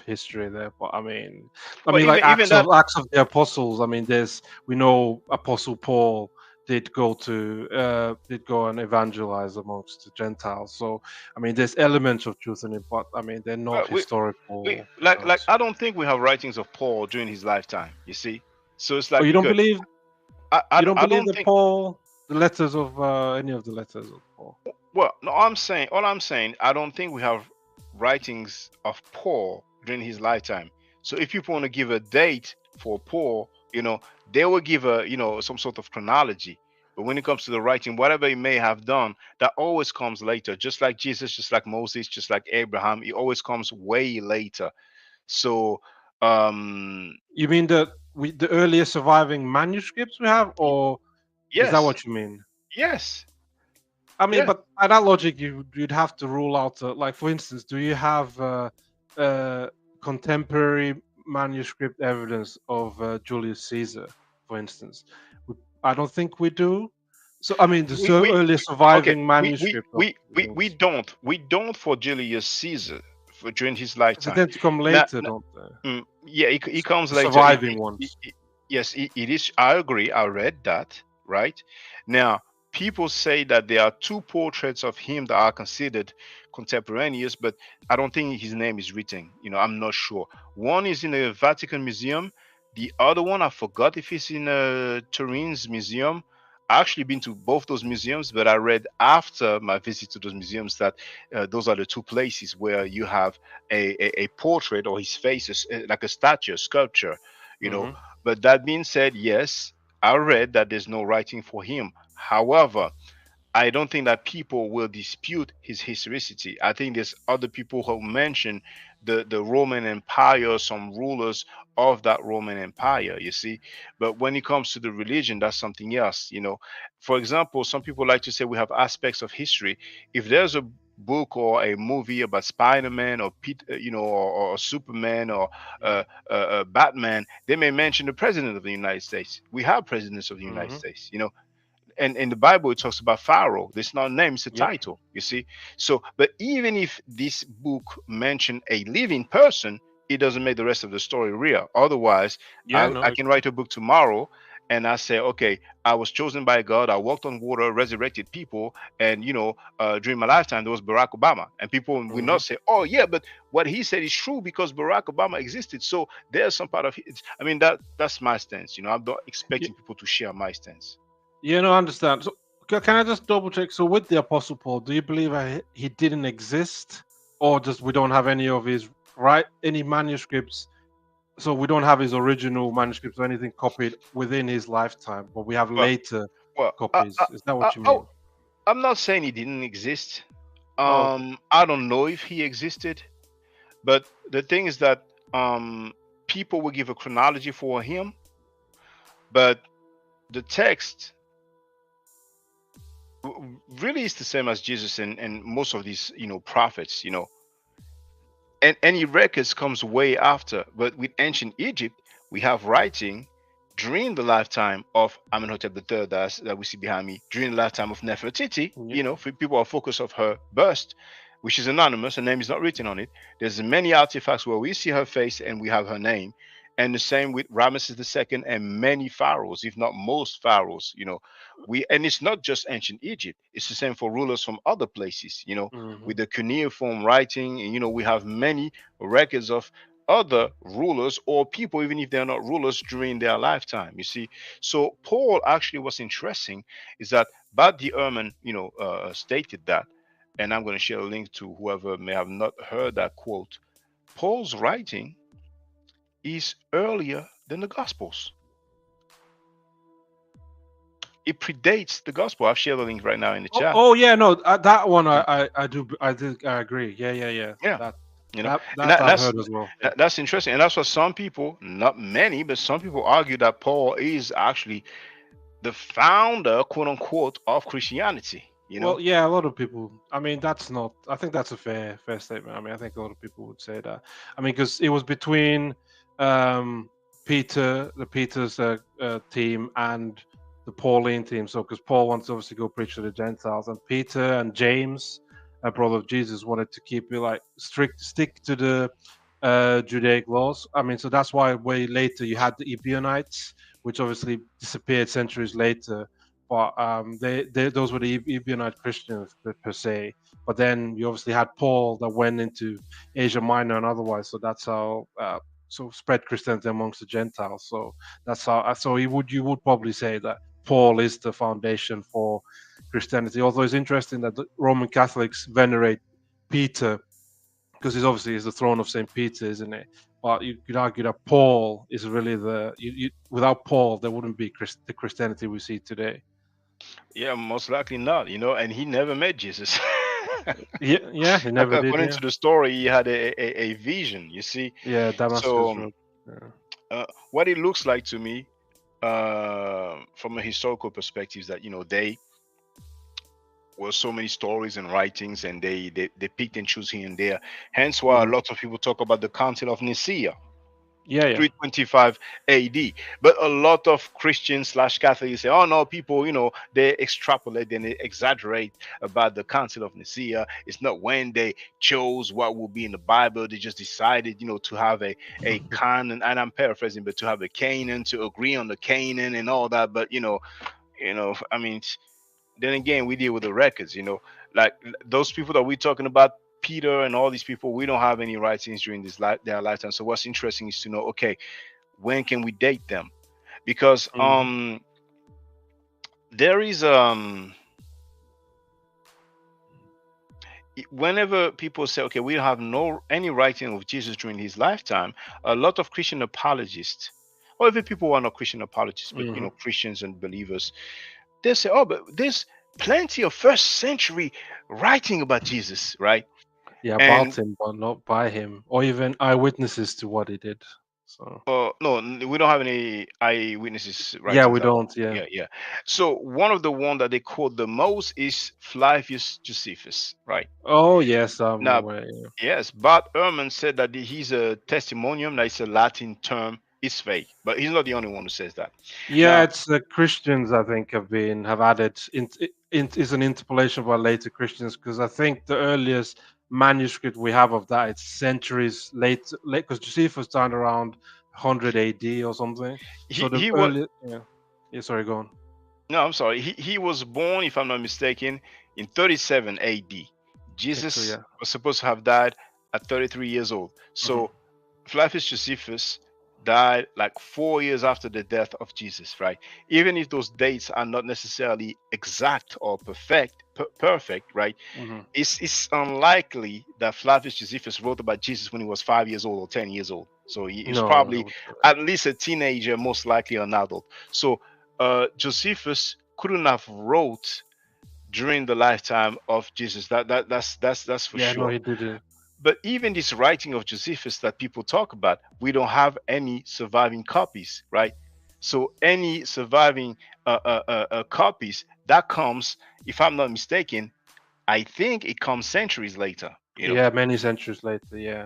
Speaker 3: history there, but I mean,
Speaker 1: but
Speaker 3: like
Speaker 1: even that,
Speaker 3: Acts of the Apostles. I mean, we know Apostle Paul did go and evangelize amongst the Gentiles. So I mean, there's elements of truth in it, but I mean, they're not historical.
Speaker 1: like I don't think we have writings of Paul during his lifetime. You see, so it's like,
Speaker 3: you don't believe
Speaker 1: I don't think
Speaker 3: Paul, the letters of any of the letters of Paul.
Speaker 1: Well, no, all I'm saying, I don't think we have writings of Paul during his lifetime. So if people want to give a date for Paul, they will give a some sort of chronology. But when it comes to the writing, whatever he may have done, that always comes later. Just like Jesus, just like Moses, just like Abraham, it always comes way later. So
Speaker 3: You mean the earliest surviving manuscripts we have, or is that
Speaker 1: yes,
Speaker 3: what you mean?
Speaker 1: yes,
Speaker 3: I mean,
Speaker 1: yes.
Speaker 3: but by that logic, you'd have to rule out, like, for instance, do you have contemporary manuscript evidence of Julius Caesar, for instance? I don't think we do. So, I mean, the
Speaker 1: We
Speaker 3: earliest
Speaker 1: okay.
Speaker 3: surviving manuscript of
Speaker 1: We don't for Julius Caesar for during his
Speaker 3: they
Speaker 1: lifetime.
Speaker 3: tend to come
Speaker 1: Now,
Speaker 3: later, don't they?
Speaker 1: yeah, he comes
Speaker 3: The
Speaker 1: later.
Speaker 3: surviving ones.
Speaker 1: Yes, it is. I agree. I read that. Right now, people say that there are two portraits of him that are considered contemporaneous, but I don't think his name is written. I'm not sure. One is in the Vatican Museum. The other one, I forgot if it's in Turin's museum. I actually been to both those museums, but I read after my visit to those museums that those are the two places where you have a portrait or his face is like a statue, a sculpture, you know.
Speaker 3: Mhm.
Speaker 1: But that being said, yes, I read that there's no writing for him. However, I don't think that people will dispute his historicity. I think there's other people who mention the Roman Empire, some rulers of that Roman Empire, you see. But when it comes to the religion, that's something else. For example, some people like to say we have aspects of history. If there's a book or a movie about Spider-Man or or Superman or Batman, they may mention the president of the United States. We have presidents of the United
Speaker 3: Mhm.
Speaker 1: States. And in the Bible, it talks about Pharaoh. It's not a name, it's a
Speaker 3: Yep.
Speaker 1: title, you see. So, but even if this book mentioned a living person, it doesn't make the rest of the story real. Otherwise,
Speaker 3: Yeah.
Speaker 1: I
Speaker 3: No.
Speaker 1: can write a book tomorrow and I say, okay, I was chosen by God, I walked on water, resurrected people, and during my lifetime there was Barack Obama, and people will
Speaker 3: Mhm.
Speaker 1: not say, oh yeah, but what he said is true because Barack Obama existed. So there's some part of it. I mean, that's my stance. I'm not expecting people to share my stance.
Speaker 3: Yeah, no, I understand. So, can I just double check? So, with the Apostle Paul, do you believe he didn't exist, or just we don't have any of his any manuscripts? So we don't have his original manuscripts or anything copied within his lifetime, but we have
Speaker 1: Well,
Speaker 3: later
Speaker 1: well,
Speaker 3: copies. Is that what you
Speaker 1: oh,
Speaker 3: mean?
Speaker 1: I'm not saying he didn't exist.
Speaker 3: Oh, okay.
Speaker 1: I don't know if he existed, but the thing is that people will give a chronology for him, but the text really is the same as Jesus and most of these prophets. And any records comes way after. But with ancient Egypt, we have writing during the lifetime of Amenhotep III that we see behind me, during the lifetime of Nefertiti.
Speaker 3: Yeah.
Speaker 1: For people are focused of her bust, which is anonymous, her name is not written on it. There's many artifacts where we see her face and we have her name. And the same with Ramesses II and many pharaohs, if not most pharaohs. And it's not just ancient Egypt. It's the same for rulers from other places.
Speaker 3: Hmm.
Speaker 1: With the cuneiform writing, and we have many records of other rulers or people, even if they're not rulers, during their lifetime. You see, so Paul actually, what's interesting is that Badi Ehrman, stated that, and I'm going to share a link to whoever may have not heard that quote. Paul's writing is earlier than the Gospels. It predates the Gospel. I've shared the link right now in the chat.
Speaker 3: Oh yeah, no, that one I agree. Yeah.
Speaker 1: Yeah.
Speaker 3: That I've heard as well. Yeah.
Speaker 1: That's interesting, and that's what some people, not many, but some people argue that Paul is actually the founder, quote unquote, of Christianity.
Speaker 3: Well, yeah, a lot of people. I mean, that's not. I think that's a fair statement. I mean, I think a lot of people would say that. I mean, because it was between Peter's team and the Pauline team. So, because Paul wants to obviously go preach to the Gentiles, and Peter and James, a brother of Jesus, wanted to keep it like stick to the Judaic laws. I mean, so that's why way later you had the Ebionites, which obviously disappeared centuries later. But those were the Ebionite Christians per se. But then you obviously had Paul that went into Asia Minor and otherwise. So that's how spread Christianity amongst the Gentiles. So that's how. So you would probably say that Paul is the foundation for Christianity. Although it's interesting that the Roman Catholics venerate Peter because he's obviously is the throne of Saint Peter, isn't it? but you could argue that Paul is really without Paul there wouldn't be the Christianity we see today.
Speaker 1: Yeah, most likely not. And he never met Jesus.
Speaker 3: Yeah, he never did.
Speaker 1: According
Speaker 3: Yeah,
Speaker 1: to the story, he had a vision. You see,
Speaker 3: yeah, Damascus
Speaker 1: so
Speaker 3: Road. Yeah.
Speaker 1: what it looks like to me, from a historical perspective, is that they were so many stories and writings, and they picked and choose here and there. Hence why lots of people talk about the Council of Nicaea,
Speaker 3: Yeah,
Speaker 1: 325 AD. But a lot of Christians slash Catholics say, oh no, people, they extrapolate and they exaggerate about the Council of Nicaea. It's not when they chose what will be in the Bible. They just decided, to have a canon, and I'm paraphrasing, but to have a canon, to agree on the canon and all that. But I mean, then again, we deal with the records, like those people that we're talking about, Peter and all these people, we don't have any writings during their lifetime. So what's interesting is to know, okay, when can we date them? Because there is whenever people say, okay, we don't have any writing of Jesus during his lifetime, a lot of Christian apologists, or even people who are not Christian apologists, but Christians and believers, they say, oh, but there's plenty of first century writing about Jesus, right?
Speaker 3: Yeah, about him, but not by him, or even eyewitnesses to what he did. So
Speaker 1: no, we don't have any eyewitnesses, right?
Speaker 3: Yeah, we don't.
Speaker 1: Yeah. So one of the one that they quote the most is Flavius Josephus, right?
Speaker 3: Oh yes,
Speaker 1: now yes, Bart Ehrman said that he's a testimonium. That is a Latin term. It's fake, but he's not the only one who says that.
Speaker 3: Yeah, it's the Christians, I think, have added is an interpolation by later Christians, because I think the earliest manuscript we have of that, it's centuries late, because Josephus died around 100 AD or something. Sorry, go on.
Speaker 1: No, I'm sorry. He was born, if I'm not mistaken, in 37 AD. Jesus was supposed to have died at 33 years old. So Flavius Josephus died like 4 years after the death of Jesus, right? Even if those dates are not necessarily exact or perfect, right? It's unlikely that Flavius Josephus wrote about Jesus when he was 5 years old or 10 years old. So he was probably at least a teenager, most likely an adult. So Josephus couldn't have wrote during the lifetime of Jesus. That's for sure.
Speaker 3: No, he didn't.
Speaker 1: But even this writing of Josephus that people talk about, we don't have any surviving copies, right? So any surviving copies, that comes, if I'm not mistaken, I think it comes centuries later.
Speaker 3: Yeah, many centuries later. Yeah.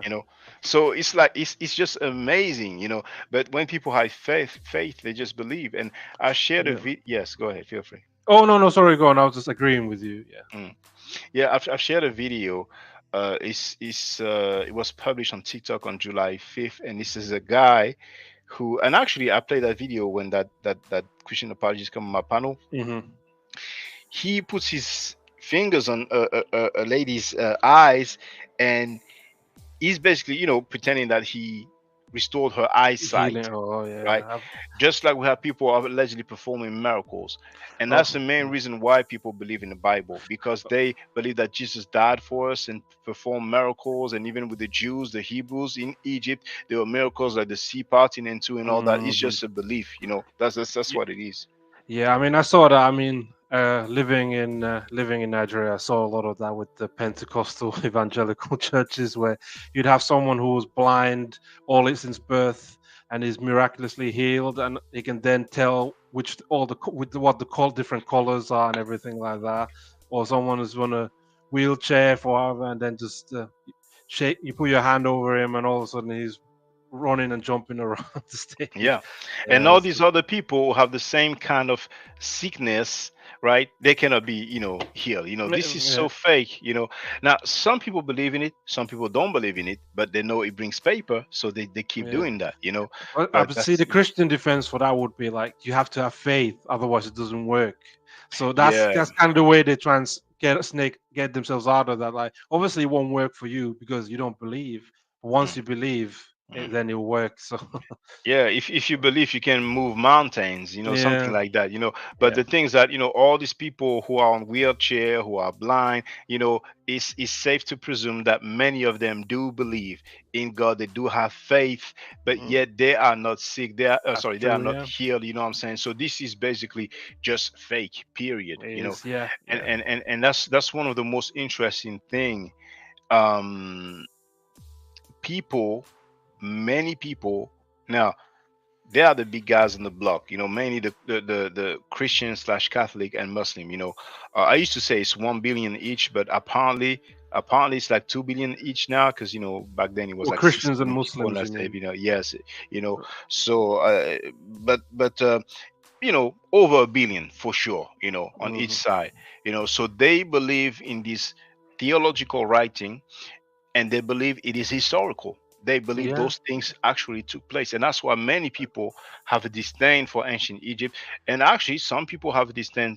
Speaker 1: So it's like it's just amazing, But when people have faith, they just believe. And I shared a video. Yes, go ahead. Feel free.
Speaker 3: Oh no, sorry, go on. I was just agreeing with you. Yeah.
Speaker 1: Yeah, I've shared a video. It was published on TikTok on July 5th, and this is a guy who, and actually I played that video when that Christian apologist come on my panel. He puts his fingers on a lady's eyes, and he's basically pretending that he restored her eyesight. Right? Just like we have people allegedly performing miracles. And that's the main reason why people believe in the Bible, because they believe that Jesus died for us and performed miracles. And even with the Jews, the Hebrews in Egypt, there were miracles like the sea parting and all that. It's just a belief, that's what it is.
Speaker 3: Yeah, I mean, I saw that. I mean, living in Nigeria, I saw a lot of that with the Pentecostal evangelical churches, where you'd have someone who was blind since birth and is miraculously healed, and he can then tell what the different colors are and everything like that. Or someone is on a wheelchair forever, and then just you put your hand over him, and all of a sudden he's running and jumping around the stage.
Speaker 1: Yeah. And all these other people have the same kind of sickness, right? They cannot be, healed. This is so fake, Now, some people believe in it, some people don't believe in it, but they know it brings paper, so they keep doing that,
Speaker 3: But see, the Christian defense for that would be like, you have to have faith, otherwise it doesn't work. So that's kind of the way they try and get themselves out of that. Like, obviously it won't work for you because you don't believe. But once you believe, then it'll work. So
Speaker 1: Yeah, if you believe you can move mountains, something
Speaker 3: yeah,
Speaker 1: like that. But
Speaker 3: yeah.
Speaker 1: the things that, all these people who are on wheelchair, who are blind, it's safe to presume that many of them do believe in God. They do have faith, but
Speaker 3: Mm,
Speaker 1: yet they are not sick. They are,
Speaker 3: that's
Speaker 1: sorry, they are
Speaker 3: true.
Speaker 1: not
Speaker 3: Yeah,
Speaker 1: healed. You know what I'm saying? So this is basically just fake, period.
Speaker 3: it is. Yeah,
Speaker 1: And
Speaker 3: yeah,
Speaker 1: that's one of the most interesting thing. Um, people, many people now, they are the big guys on the block, mainly the Christian slash Catholic and Muslim. I used to say it's 1 billion each, but apparently it's like 2 billion each now, because back then it was
Speaker 3: well,
Speaker 1: like six
Speaker 3: Christians and
Speaker 1: billion people, and
Speaker 3: Muslims, you
Speaker 1: that's
Speaker 3: mean?
Speaker 1: yes, so but over a billion for sure, on each
Speaker 3: Hmm.
Speaker 1: side, so they believe in this theological writing, and they believe it is historical. They believe
Speaker 3: Yeah,
Speaker 1: those things actually took place. And that's why many people have a disdain for ancient Egypt. And actually, some people have a disdain,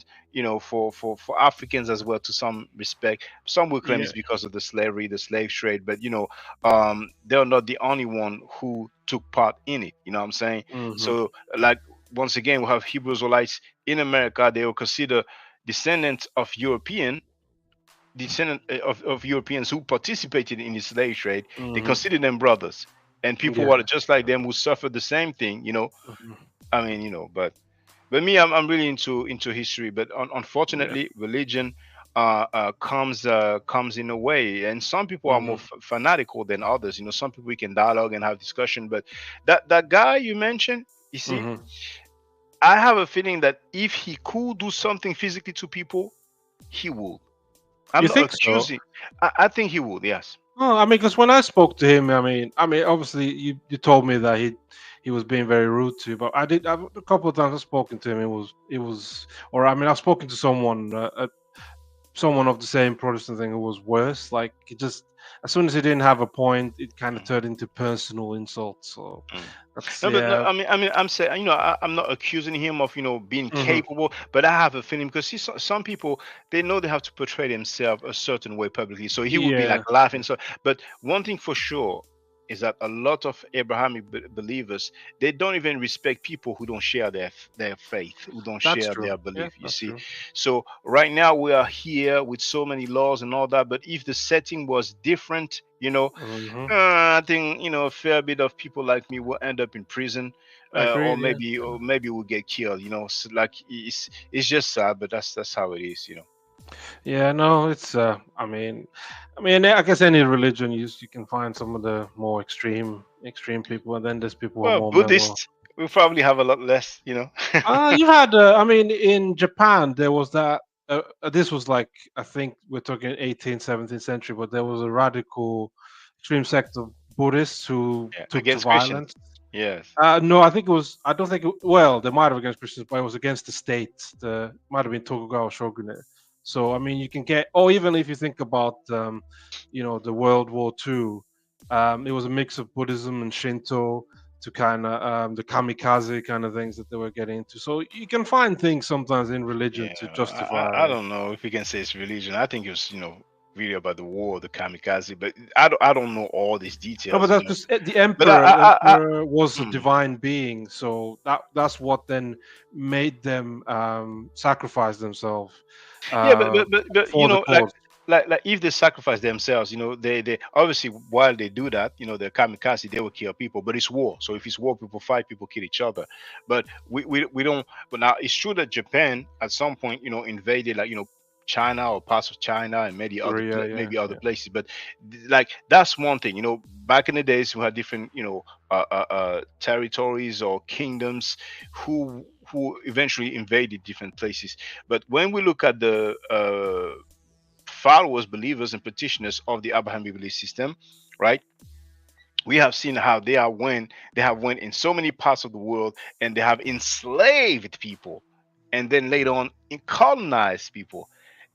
Speaker 1: for Africans as well, to some respect. Some will claim
Speaker 3: yeah.
Speaker 1: it's because of the slavery, the slave trade, but, they're not the only one who took part in it. You know what I'm saying?
Speaker 3: Hmm.
Speaker 1: So, like, once again, we have Hebrew Israelites in America. They will consider descendants of descendant of Europeans who participated in the slave trade. They
Speaker 3: Hmm.
Speaker 1: consider them brothers, and people who
Speaker 3: Yeah.
Speaker 1: are just like them who suffered the same thing.
Speaker 3: Mhm.
Speaker 1: I mean, but me, I'm really into history. But
Speaker 3: Yeah.
Speaker 1: unfortunately, religion comes in a way, and some people are more
Speaker 3: Hmm.
Speaker 1: fanatical than others. Some people we can dialogue and have discussion, but that guy you mentioned, you see,
Speaker 3: Hmm.
Speaker 1: I have a feeling that if he could do something physically to people, he would. I'm
Speaker 3: You
Speaker 1: not
Speaker 3: think so?
Speaker 1: accusing. I think he would. Yes.
Speaker 3: Oh, I mean, because when I spoke to him, I mean, obviously, you told me that he was being very rude to you, but a couple of times I've spoken to him. It was, or I mean, I've spoken to someone of the same Protestant thing who was worse. Like, he just, as soon as he didn't have a point, it kind of turned into personal insults. So
Speaker 1: Mm.
Speaker 3: that's,
Speaker 1: No, but no,
Speaker 3: yeah.
Speaker 1: I mean, I'm saying, I'm not accusing him of, being
Speaker 3: Hmm.
Speaker 1: capable, but I have a feeling, because see, some people, they know they have to portray themselves a certain way publicly, so he would be like
Speaker 3: Yeah,
Speaker 1: laughing. So, but one thing for sure is that a lot of Abrahamic believers, they don't even respect people who don't share their faith, who don't
Speaker 3: that's
Speaker 1: share
Speaker 3: true.
Speaker 1: their
Speaker 3: Yeah,
Speaker 1: belief. You
Speaker 3: that's
Speaker 1: see,
Speaker 3: true.
Speaker 1: so right now we are here with so many laws and all that, but if the setting was different,
Speaker 3: Hmm.
Speaker 1: I think a fair bit of people like me will end up in prison, or
Speaker 3: Agreed. Yeah.
Speaker 1: maybe we'll get killed. So, like, it's just sad, but that's how it is.
Speaker 3: Yeah, no, it's I mean, I guess any religion you can find some of the more extreme people, and then there's people who are
Speaker 1: Well,
Speaker 3: more mellow.
Speaker 1: Buddhists will probably have a lot less.
Speaker 3: You had, I mean, in Japan there was that. This was like, I think we're talking 18th, 17th century, but there was a radical, extreme sect of Buddhists who
Speaker 1: Yeah,
Speaker 3: took to
Speaker 1: against Christians.
Speaker 3: violence.
Speaker 1: Yes.
Speaker 3: No, I think it was. I don't think. Well, they might have against Christians, but it was against the state. The might have been Tokugawa shogunate. So I mean, you can get, or even if you think about, the World War II, it was a mix of Buddhism and Shinto to kind of the kamikaze kind of things that they were getting into. So you can find things sometimes in religion
Speaker 1: Yeah,
Speaker 3: to
Speaker 1: I
Speaker 3: justify.
Speaker 1: don't know if we can say it's religion. I think it was, really about the war, the kamikaze, but I don't know all these
Speaker 3: No, but
Speaker 1: details.
Speaker 3: that's just the
Speaker 1: But
Speaker 3: emperor. The emperor was a
Speaker 1: mm.
Speaker 3: divine being, so that's what then made them sacrifice themselves
Speaker 1: Yeah,
Speaker 3: uh,
Speaker 1: but
Speaker 3: for the
Speaker 1: like
Speaker 3: cause.
Speaker 1: if they sacrifice themselves, they obviously, while they do that, the kamikaze, they will kill people, but it's war. So if it's war, people fight, people kill each other. But we don't. But now it's true that Japan at some point, invaded, like, China or parts of China, and
Speaker 3: Korea, yeah,
Speaker 1: maybe other
Speaker 3: yeah.
Speaker 1: places. But like, that's one thing. Back in the days, we had different territories or kingdoms who eventually invaded different places. But when we look at the followers, believers, and petitioners of the Abrahamic belief system, right? We have seen how they have went in so many parts of the world, and they have enslaved people, and then later on colonized people,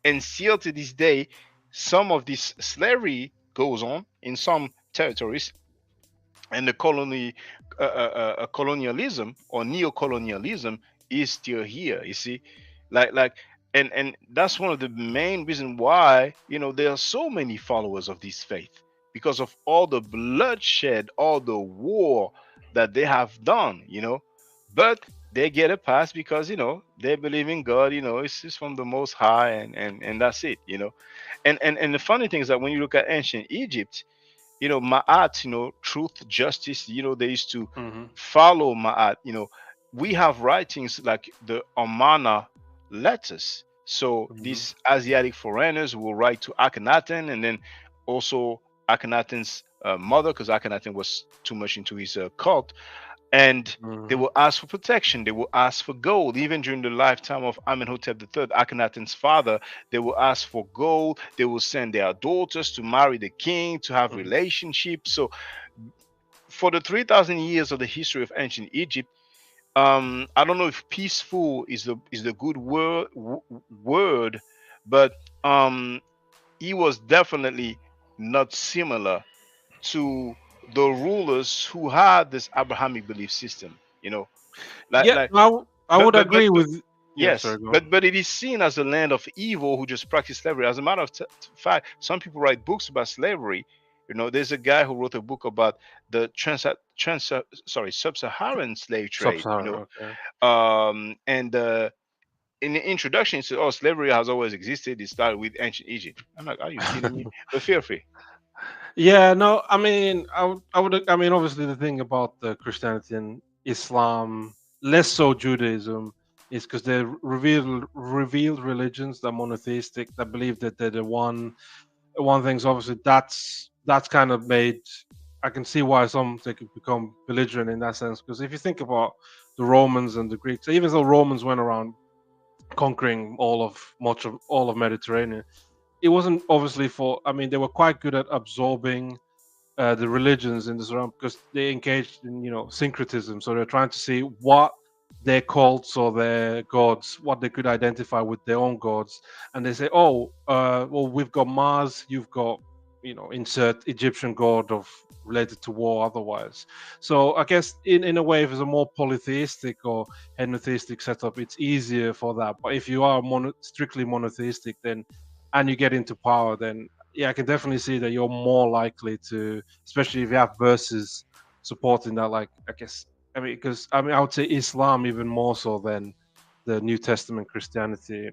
Speaker 1: and still to this day, some of this slavery goes on in some territories, and the colonialism or neo-colonialism is still here. You see, like, and that's one of the main reasons why there are so many followers of this faith, because of all the bloodshed, all the war that they have done, but they get a pass because they believe in God. It's from the Most High, and that's it. And the funny thing is that when you look at ancient Egypt, Ma'at, truth, justice, they used to
Speaker 3: Hmm.
Speaker 1: follow Ma'at. We have writings like the Amana letters. So
Speaker 3: Hmm.
Speaker 1: these Asiatic foreigners will write to Akhenaten, and then also Akhenaten's mother, because Akhenaten was too much into his cult, and they
Speaker 3: Hmm.
Speaker 1: will ask for protection. They will ask for gold. Even during the lifetime of Amenhotep III, Akhenaten's father, they will ask for gold. They will send their daughters to marry the king, to have
Speaker 3: Hmm.
Speaker 1: relationships. So for the 3,000 years of the history of ancient Egypt, I don't know if peaceful is the good word, but um, he was definitely not similar to the rulers who had this Abrahamic belief system. Like
Speaker 3: Yeah,
Speaker 1: like
Speaker 3: I
Speaker 1: but
Speaker 3: would
Speaker 1: but but,
Speaker 3: agree
Speaker 1: but
Speaker 3: with. Yeah,
Speaker 1: yes,
Speaker 3: sorry, go on.
Speaker 1: but it is seen as a land of evil who just practice slavery. As a matter of fact, some people write books about slavery. There's a guy who wrote a book about the sub-Saharan slave trade.
Speaker 3: Sub-Saharan, okay.
Speaker 1: And in the introduction, it says, "Oh, slavery has always existed. It started with ancient Egypt." I'm like, "Are you kidding me?" But feel free.
Speaker 3: Yeah, no, I mean, I mean, obviously, the thing about the Christianity and Islam, less so Judaism, is because they're revealed religions that are monotheistic, that believe that they're the one thing. So obviously, that's kind of made. I can see why some they could become belligerent in that sense. Because if you think about the Romans and the Greeks, even though Romans went around conquering much of all of Mediterranean, it wasn't obviously for. I mean, they were quite good at absorbing the religions in this realm because they engaged in syncretism. So they're trying to see what their cults or their gods, what they could identify with their own gods, and they say, oh, well, we've got Mars, you've got insert Egyptian god of related to war otherwise. So I guess in a way, if it's a more polytheistic or henotheistic setup, it's easier for that. But if you are strictly monotheistic, then and you get into power, then yeah, I can definitely see that you're more likely to, especially if you have verses supporting that. Like, I guess, I mean, because I mean, I would say Islam even more so than the New Testament Christianity.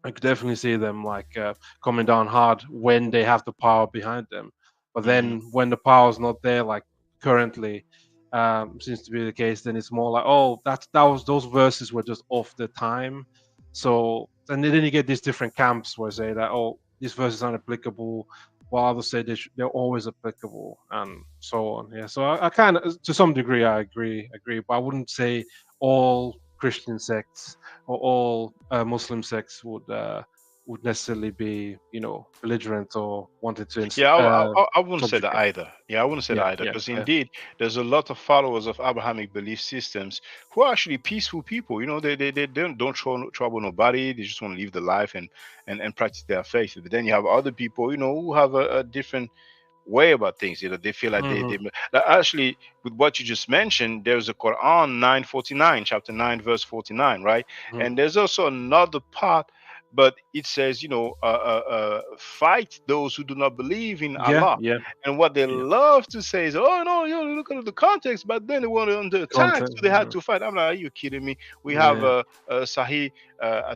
Speaker 3: I could definitely see them like coming down hard when they have the power behind them. But
Speaker 1: Hmm.
Speaker 3: then when the power's not there, like currently seems to be the case, then it's more like, oh, those verses were just off the time. So and then you get these different camps where say that, oh, these verses aren't applicable, while others say they're always applicable, and so on. Yeah. So I kind of, to some degree, I agree, but I wouldn't say all Christian sects or all Muslim sects would necessarily be, belligerent or wanted to
Speaker 1: Yeah, I wouldn't say that
Speaker 3: subjugate.
Speaker 1: either. Yeah, I wouldn't say that
Speaker 3: Yeah,
Speaker 1: either,
Speaker 3: yeah,
Speaker 1: because
Speaker 3: yeah.
Speaker 1: indeed, there's a lot of followers of Abrahamic belief systems who are actually peaceful people. They don't trouble nobody. They just want to live the life and practice their faith. But then you have other people, who have a different way about things. They feel like
Speaker 3: Hmm.
Speaker 1: like actually, with what you just mentioned, there's a Quran 949, chapter 9, verse 49, right?
Speaker 3: Hmm.
Speaker 1: And there's also another part, but it says, fight those who do not believe in
Speaker 3: Yeah,
Speaker 1: Allah.
Speaker 3: yeah,
Speaker 1: And what they
Speaker 3: yeah.
Speaker 1: love to say is, oh no, look at the context, but then they were under attack,
Speaker 3: Content.
Speaker 1: so they had to fight. I'm like, are you kidding me? We have
Speaker 3: Yeah.
Speaker 1: a Sahih, I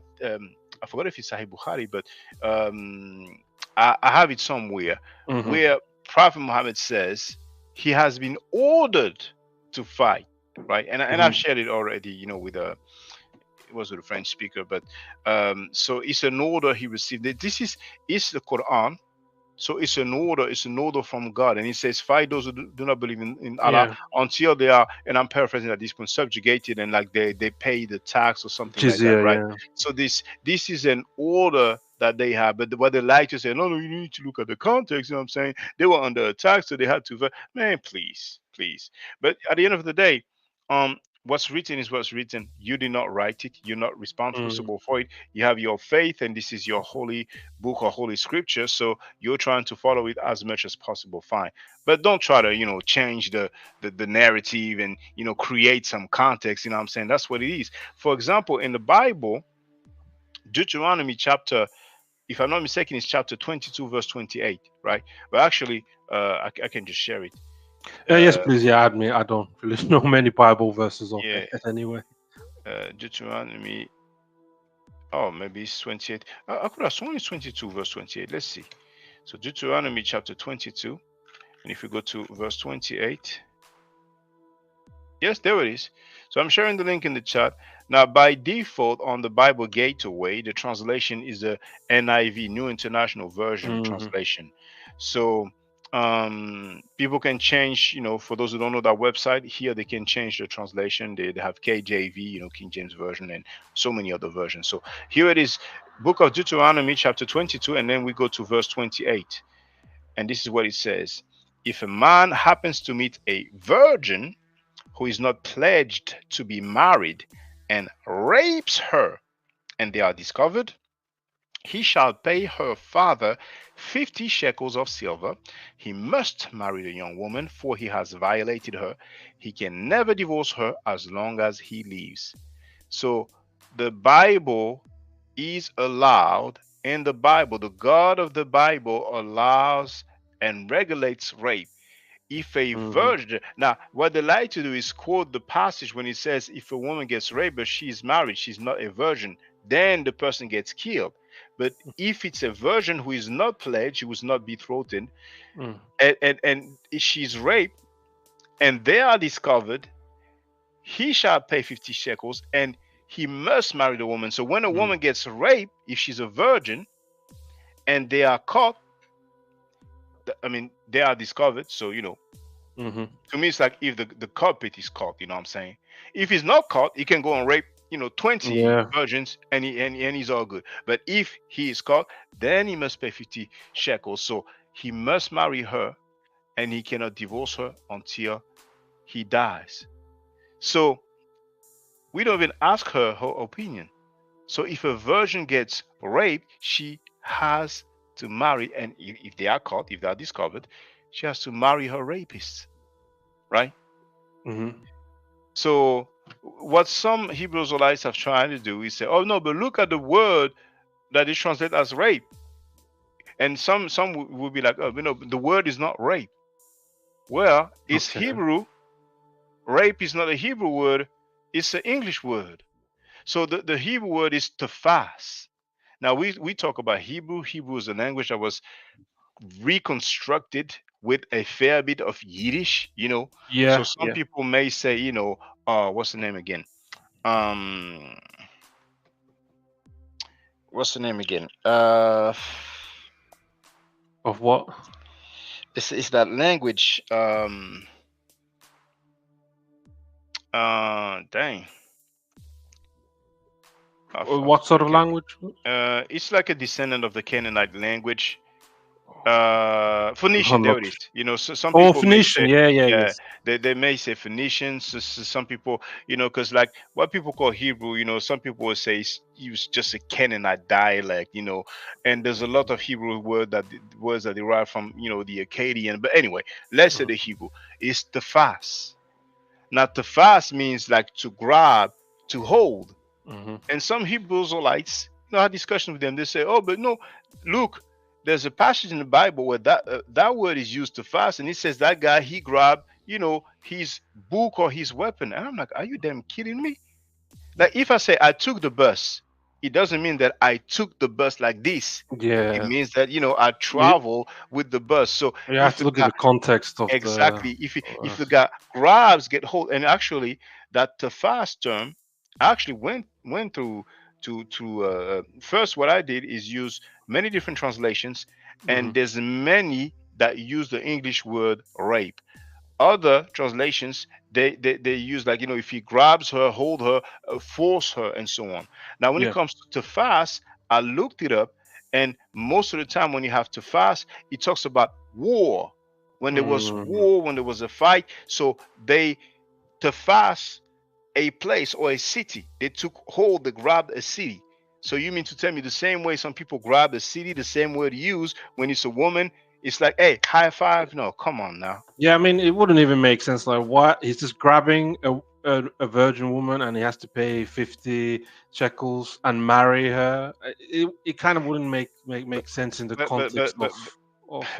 Speaker 1: forgot if it's Sahih Bukhari, but I have it somewhere
Speaker 3: Hmm.
Speaker 1: where Prophet Muhammad says he has been ordered to fight, right? And I've
Speaker 3: Hmm.
Speaker 1: shared it already, with it was with a French speaker, but so it's an order he received. This is the Quran, so it's an order from God, and He says, "Fight those who do not believe in Allah
Speaker 3: Yeah.
Speaker 1: until they are." And I'm paraphrasing at this point, subjugated, and like they pay the tax or something like that,
Speaker 3: Jizya.
Speaker 1: right?
Speaker 3: Yeah.
Speaker 1: So this is an order that they have, but what they like to say, no, you need to look at the context. You know what I'm saying? They were under attack, so they had to. Man, please, please. But at the end of the day, what's written is what's written. You did not write it. You're not
Speaker 3: Mm.
Speaker 1: responsible for it. You have your faith, and this is your holy book or holy scripture. So you're trying to follow it as much as possible. Fine, but don't try to change the narrative and create some context. You know what I'm saying? That's what it is. For example, in the Bible, Deuteronomy chapter if I'm not mistaken, it's chapter 22, verse 28, right? But actually, I can just share it.
Speaker 3: Yes, please. Yeah, add me. I don't really know many Bible verses off
Speaker 1: Yeah.
Speaker 3: it anyway.
Speaker 1: Deuteronomy. Oh, maybe it's 28. I could have sworn it's 22, verse 28. Let's see. So Deuteronomy chapter 22, and if we go to verse 28, yes, there it is. So I'm sharing the link in the chat. Now, by default on the Bible Gateway, the translation is the NIV, New International Version translation. So people can change, for those who don't know that website, here they can change the translation. They have KJV, King James Version, and so many other versions. So here it is, Book of Deuteronomy, chapter 22, and then we go to verse 28. And this is what it says. If a man happens to meet a virgin who is not pledged to be married and rapes her, and they are discovered, he shall pay her father 50 shekels of silver. He must marry the young woman, for he has violated her. He can never divorce her as long as he lives. So the Bible is allowed. In the Bible, the God of the Bible allows and regulates rape. If a virgin, now what they like to do is quote the passage when it says if a woman gets raped but she's married, she's not a virgin, then the person gets killed. But if it's a virgin who is not pledged, who is not betrothed, and she's raped and they are discovered, he shall pay 50 shekels and he must marry the woman. So when a woman gets raped, if she's a virgin and they are caught, they are discovered. So, to me, it's like if the culprit is caught, you know what I'm saying? If he's not caught, he can go and rape, 20 virgins and he's all good. But if he is caught, then he must pay 50 shekels. So he must marry her and he cannot divorce her until he dies. So we don't even ask her opinion. So if a virgin gets raped, she has to marry, and if they are caught, if they are discovered, she has to marry her rapist, right? So what some Hebrew Israelites have tried to do is say, oh no, but look at the word that is translated as rape. And some will be like, oh, the word is not rape. Well, it's Hebrew. Rape is not a Hebrew word, it's an English word. So the Hebrew word is tafas. Now we talk about Hebrew. Hebrew is a language that was reconstructed with a fair bit of Yiddish, So some people may say, what's the name again? What's the name again?
Speaker 3: Of what?
Speaker 1: It's that language. Dang.
Speaker 3: What sort of language?
Speaker 1: It's like a descendant of the Canaanite language. Phoenician, there it is. So some people
Speaker 3: Phoenician,
Speaker 1: say,
Speaker 3: yes.
Speaker 1: They may say Phoenician. So some people, because like what people call Hebrew, some people will say it's just a Canaanite dialect, and there's a lot of Hebrew words that derive from, the Akkadian. But anyway, let's say the Hebrew is tafas. Now tafas means like to grab, to hold. And some Hebrew Israelites, I had discussion with them. They say, oh, but no, look, there's a passage in the Bible where that word is used to fast, and it says that guy, he grabbed, his book or his weapon. And I'm like, are you damn kidding me? Like if I say I took the bus, it doesn't mean that I took the bus like this. It means that I travel with the bus. So
Speaker 3: you have to look at the context of
Speaker 1: exactly. If the guy grabs, get hold, and actually that tafas term actually went through to first what I did is use many different translations, and there's many that use the English word rape. Other translations they use like if he grabs her, hold her, force her, and so on. Now when it comes to fast, I looked it up, and most of the time when you have to fast, it talks about war. When there was war, when there was a fight, so they to fast a place or a city. They took hold, they grabbed a city. So you mean to tell me the same way some people grab a city, the same word used when it's a woman, it's like, hey, high five? No, come on now.
Speaker 3: Yeah, I mean, it wouldn't even make sense. Like, what? He's just grabbing a virgin woman and he has to pay 50 shekels and marry her. It kind of wouldn't make sense in the
Speaker 1: but but
Speaker 3: context
Speaker 1: but but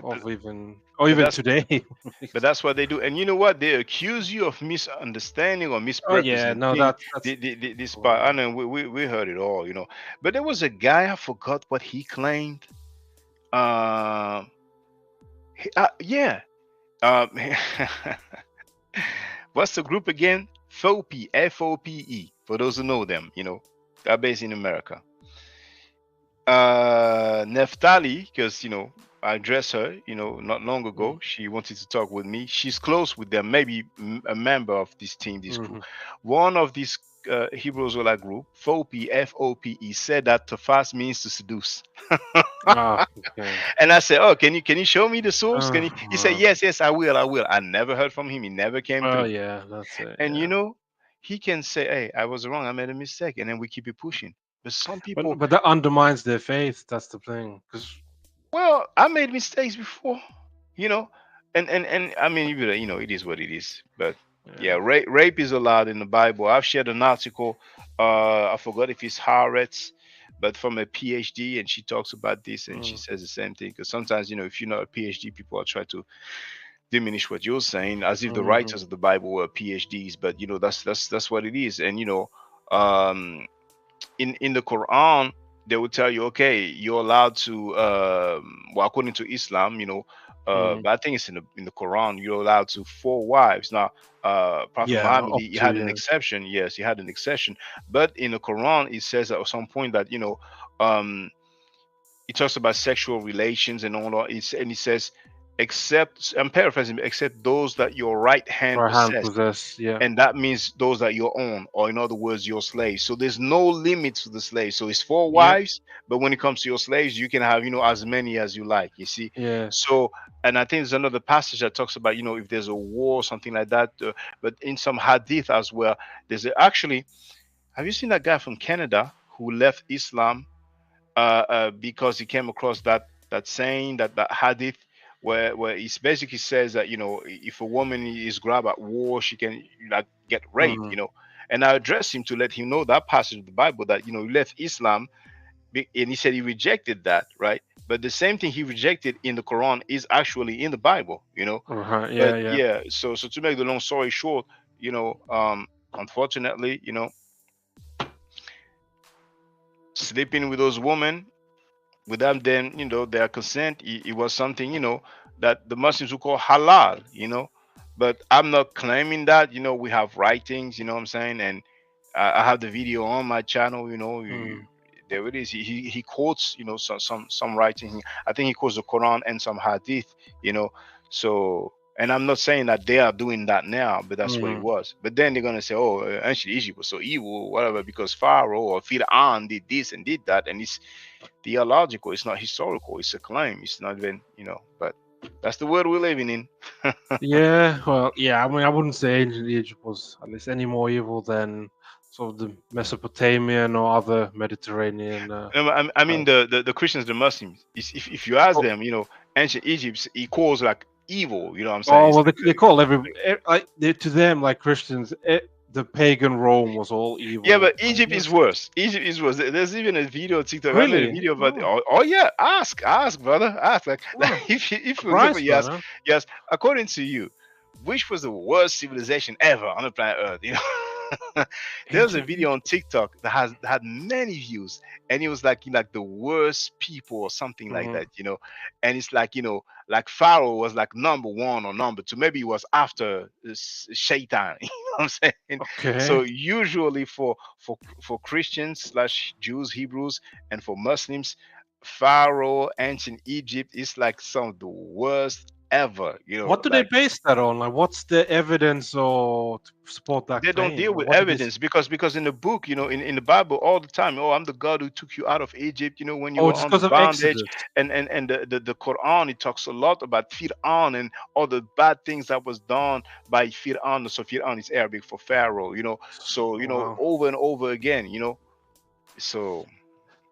Speaker 1: but,
Speaker 3: of even
Speaker 1: but
Speaker 3: even
Speaker 1: that's
Speaker 3: today.
Speaker 1: but that's what they do. And you know what? They accuse you of misunderstanding or
Speaker 3: Oh yeah, no,
Speaker 1: misrepresenting
Speaker 3: that's
Speaker 1: this part. I
Speaker 3: well,
Speaker 1: know we heard it all, you know. But there was a guy, I forgot what he claimed. Um, yeah. Um, what's the group again? FOPE, FOPE. For those who know them, you know, they're based in America. Neftali, because you know I addressed her, you know, not long ago. She wanted to talk with me. She's close with them, maybe a member of this team, this group. One of these Hebrew Israelite group, FOPE, FOPE, said that to fast means to seduce.
Speaker 3: okay.
Speaker 1: And I said, "Oh, can you show me the source? Can you?" He said,
Speaker 3: Uh,
Speaker 1: "Yes, yes, I will, I will." I never heard from him. He never came
Speaker 3: oh
Speaker 1: through.
Speaker 3: yeah, that's it.
Speaker 1: And you
Speaker 3: Yeah,
Speaker 1: know, he can say, "Hey, I was wrong. I made a mistake," and then we keep it pushing. But some people,
Speaker 3: but that undermines their faith. That's the thing. Because
Speaker 1: well, I made mistakes before, you know, and I mean, you know, it is what it is. But yeah,
Speaker 3: yeah.
Speaker 1: rape is allowed in the Bible. I've shared an article. I forgot if it's Haaretz, but from a PhD, and she talks about this, and she says the same thing. Because sometimes, you know, if you're not a PhD, people are trying to diminish what you're saying, as if the
Speaker 3: Mm-hmm.
Speaker 1: writers of the Bible were PhDs. But you know, that's what it is. And you know, um, in the Quran, they will tell you, okay, you're allowed to, well, according to Islam, you know,
Speaker 3: Mm.
Speaker 1: but I think it's in the Quran, you're allowed to 4 wives. Now, Prophet
Speaker 3: Yeah,
Speaker 1: Muhammad,
Speaker 3: up
Speaker 1: he
Speaker 3: to
Speaker 1: had an
Speaker 3: yeah.
Speaker 1: exception. Yes, he had an exception, but in the Quran, it says at some point that you know, um, it talks about sexual relations and all that. And it says, except, I'm paraphrasing, except those that your right hand
Speaker 3: Right hand
Speaker 1: possess,
Speaker 3: possess. Yeah,
Speaker 1: and that means those that you own, or in other words, your slaves. So there's no limit to the slaves. So it's four
Speaker 3: yeah,
Speaker 1: wives, but when it comes to your slaves, you can have, you know, as many as you like. You see.
Speaker 3: yeah.
Speaker 1: So, and I think there's another passage that talks about, you know, if there's a war, something like that. But in some hadith as well, actually. Have you seen that guy from Canada who left Islam because he came across that saying, that hadith, where it basically says that, you know, if a woman is grabbed at war, she can, like, get raped,
Speaker 3: Mm.
Speaker 1: you know. And I addressed him to let him know that passage of the Bible, that, you know, he left Islam, and he said he rejected that, right? But the same thing he rejected in the Quran is actually in the Bible, you know.
Speaker 3: Right.
Speaker 1: But
Speaker 3: Yeah, yeah.
Speaker 1: yeah, so to make the long story short, you know, unfortunately, you know, sleeping with those women without them, you know, their consent, it was something, you know, that the Muslims would call halal, you know. But I'm not claiming that, you know, we have writings, you know what I'm saying, and I have the video on my channel, you know.
Speaker 3: Mm.
Speaker 1: There it is. He quotes, you know, some writing. I think he quotes the Quran and some hadith, you know. So, and I'm not saying that they are doing that now, but that's what it
Speaker 3: Mm.
Speaker 1: was. But then they're gonna say, oh, ancient Egypt was so evil, whatever, because Pharaoh or Fir'aun did this and did that, and it's theological. It's not historical. It's a claim. It's not even, you know. But that's the world we're living in.
Speaker 3: Yeah. Well, yeah. I mean, I wouldn't say ancient Egypt was at least any more evil than sort of the Mesopotamian or other Mediterranean.
Speaker 1: I mean, the Christians, the Muslims. If you ask
Speaker 3: Oh,
Speaker 1: them, you know, ancient Egypt equals like evil. You know what I'm saying?
Speaker 3: oh
Speaker 1: It's
Speaker 3: well,
Speaker 1: like,
Speaker 3: they call like to them, like Christians, the pagan Rome was all
Speaker 1: yeah,
Speaker 3: evil.
Speaker 1: but Egypt is worse. Egypt is worse. There's even a video on TikTok. I made a
Speaker 3: Really?
Speaker 1: video about.
Speaker 3: Oh,
Speaker 1: Oh yeah, ask, brother, ask. Like
Speaker 3: oh,
Speaker 1: if for example,
Speaker 3: surprised
Speaker 1: you
Speaker 3: by
Speaker 1: ask,
Speaker 3: that.
Speaker 1: yes, according to you, which was the worst civilization ever on the planet Earth? You know. There's a
Speaker 3: Ancient
Speaker 1: video on
Speaker 3: Egypt.
Speaker 1: TikTok that had many views, and it was like the worst people or something like
Speaker 3: Mhm.
Speaker 1: that, you know. And it's like, you know, like Pharaoh was like number one or number two, maybe it was after Shaitan. You know what I'm saying? So
Speaker 3: Okay.
Speaker 1: usually for Christians slash Jews, Hebrews, and for Muslims, Pharaoh, ancient Egypt is like some of the worst ever. You know,
Speaker 3: What do they
Speaker 1: like
Speaker 3: base that on? Like, what's the evidence or to support that
Speaker 1: they don't
Speaker 3: claim?
Speaker 1: deal
Speaker 3: Like,
Speaker 1: with
Speaker 3: what did they?
Speaker 1: evidence, because in the book, you know, in the Bible all the time, oh, I'm the God who took you out of Egypt, you know, when you
Speaker 3: Oh,
Speaker 1: were
Speaker 3: just
Speaker 1: under
Speaker 3: because of
Speaker 1: bondage.
Speaker 3: Exodus.
Speaker 1: And the Quran, it talks a lot about Fir'aun and all the bad things that was done by Fir'aun. So Fir'aun is Arabic for Pharaoh, you know. So, you know,
Speaker 3: Wow.
Speaker 1: over and over again, you know. So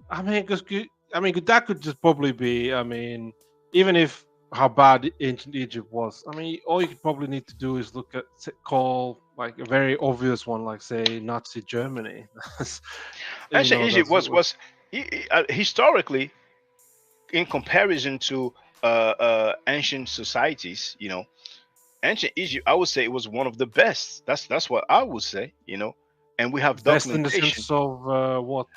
Speaker 3: I mean, because that could just probably be. I mean, even if how bad ancient Egypt was. I mean, all you could probably need to do is look at call like a very obvious one, like say Nazi Germany. That's,
Speaker 1: Ancient Egypt
Speaker 3: that's
Speaker 1: historically, in comparison to ancient societies, ancient Egypt, I would say it was one of the best. That's what I would say, and we have
Speaker 3: best in the
Speaker 1: documentation.
Speaker 3: sense of what?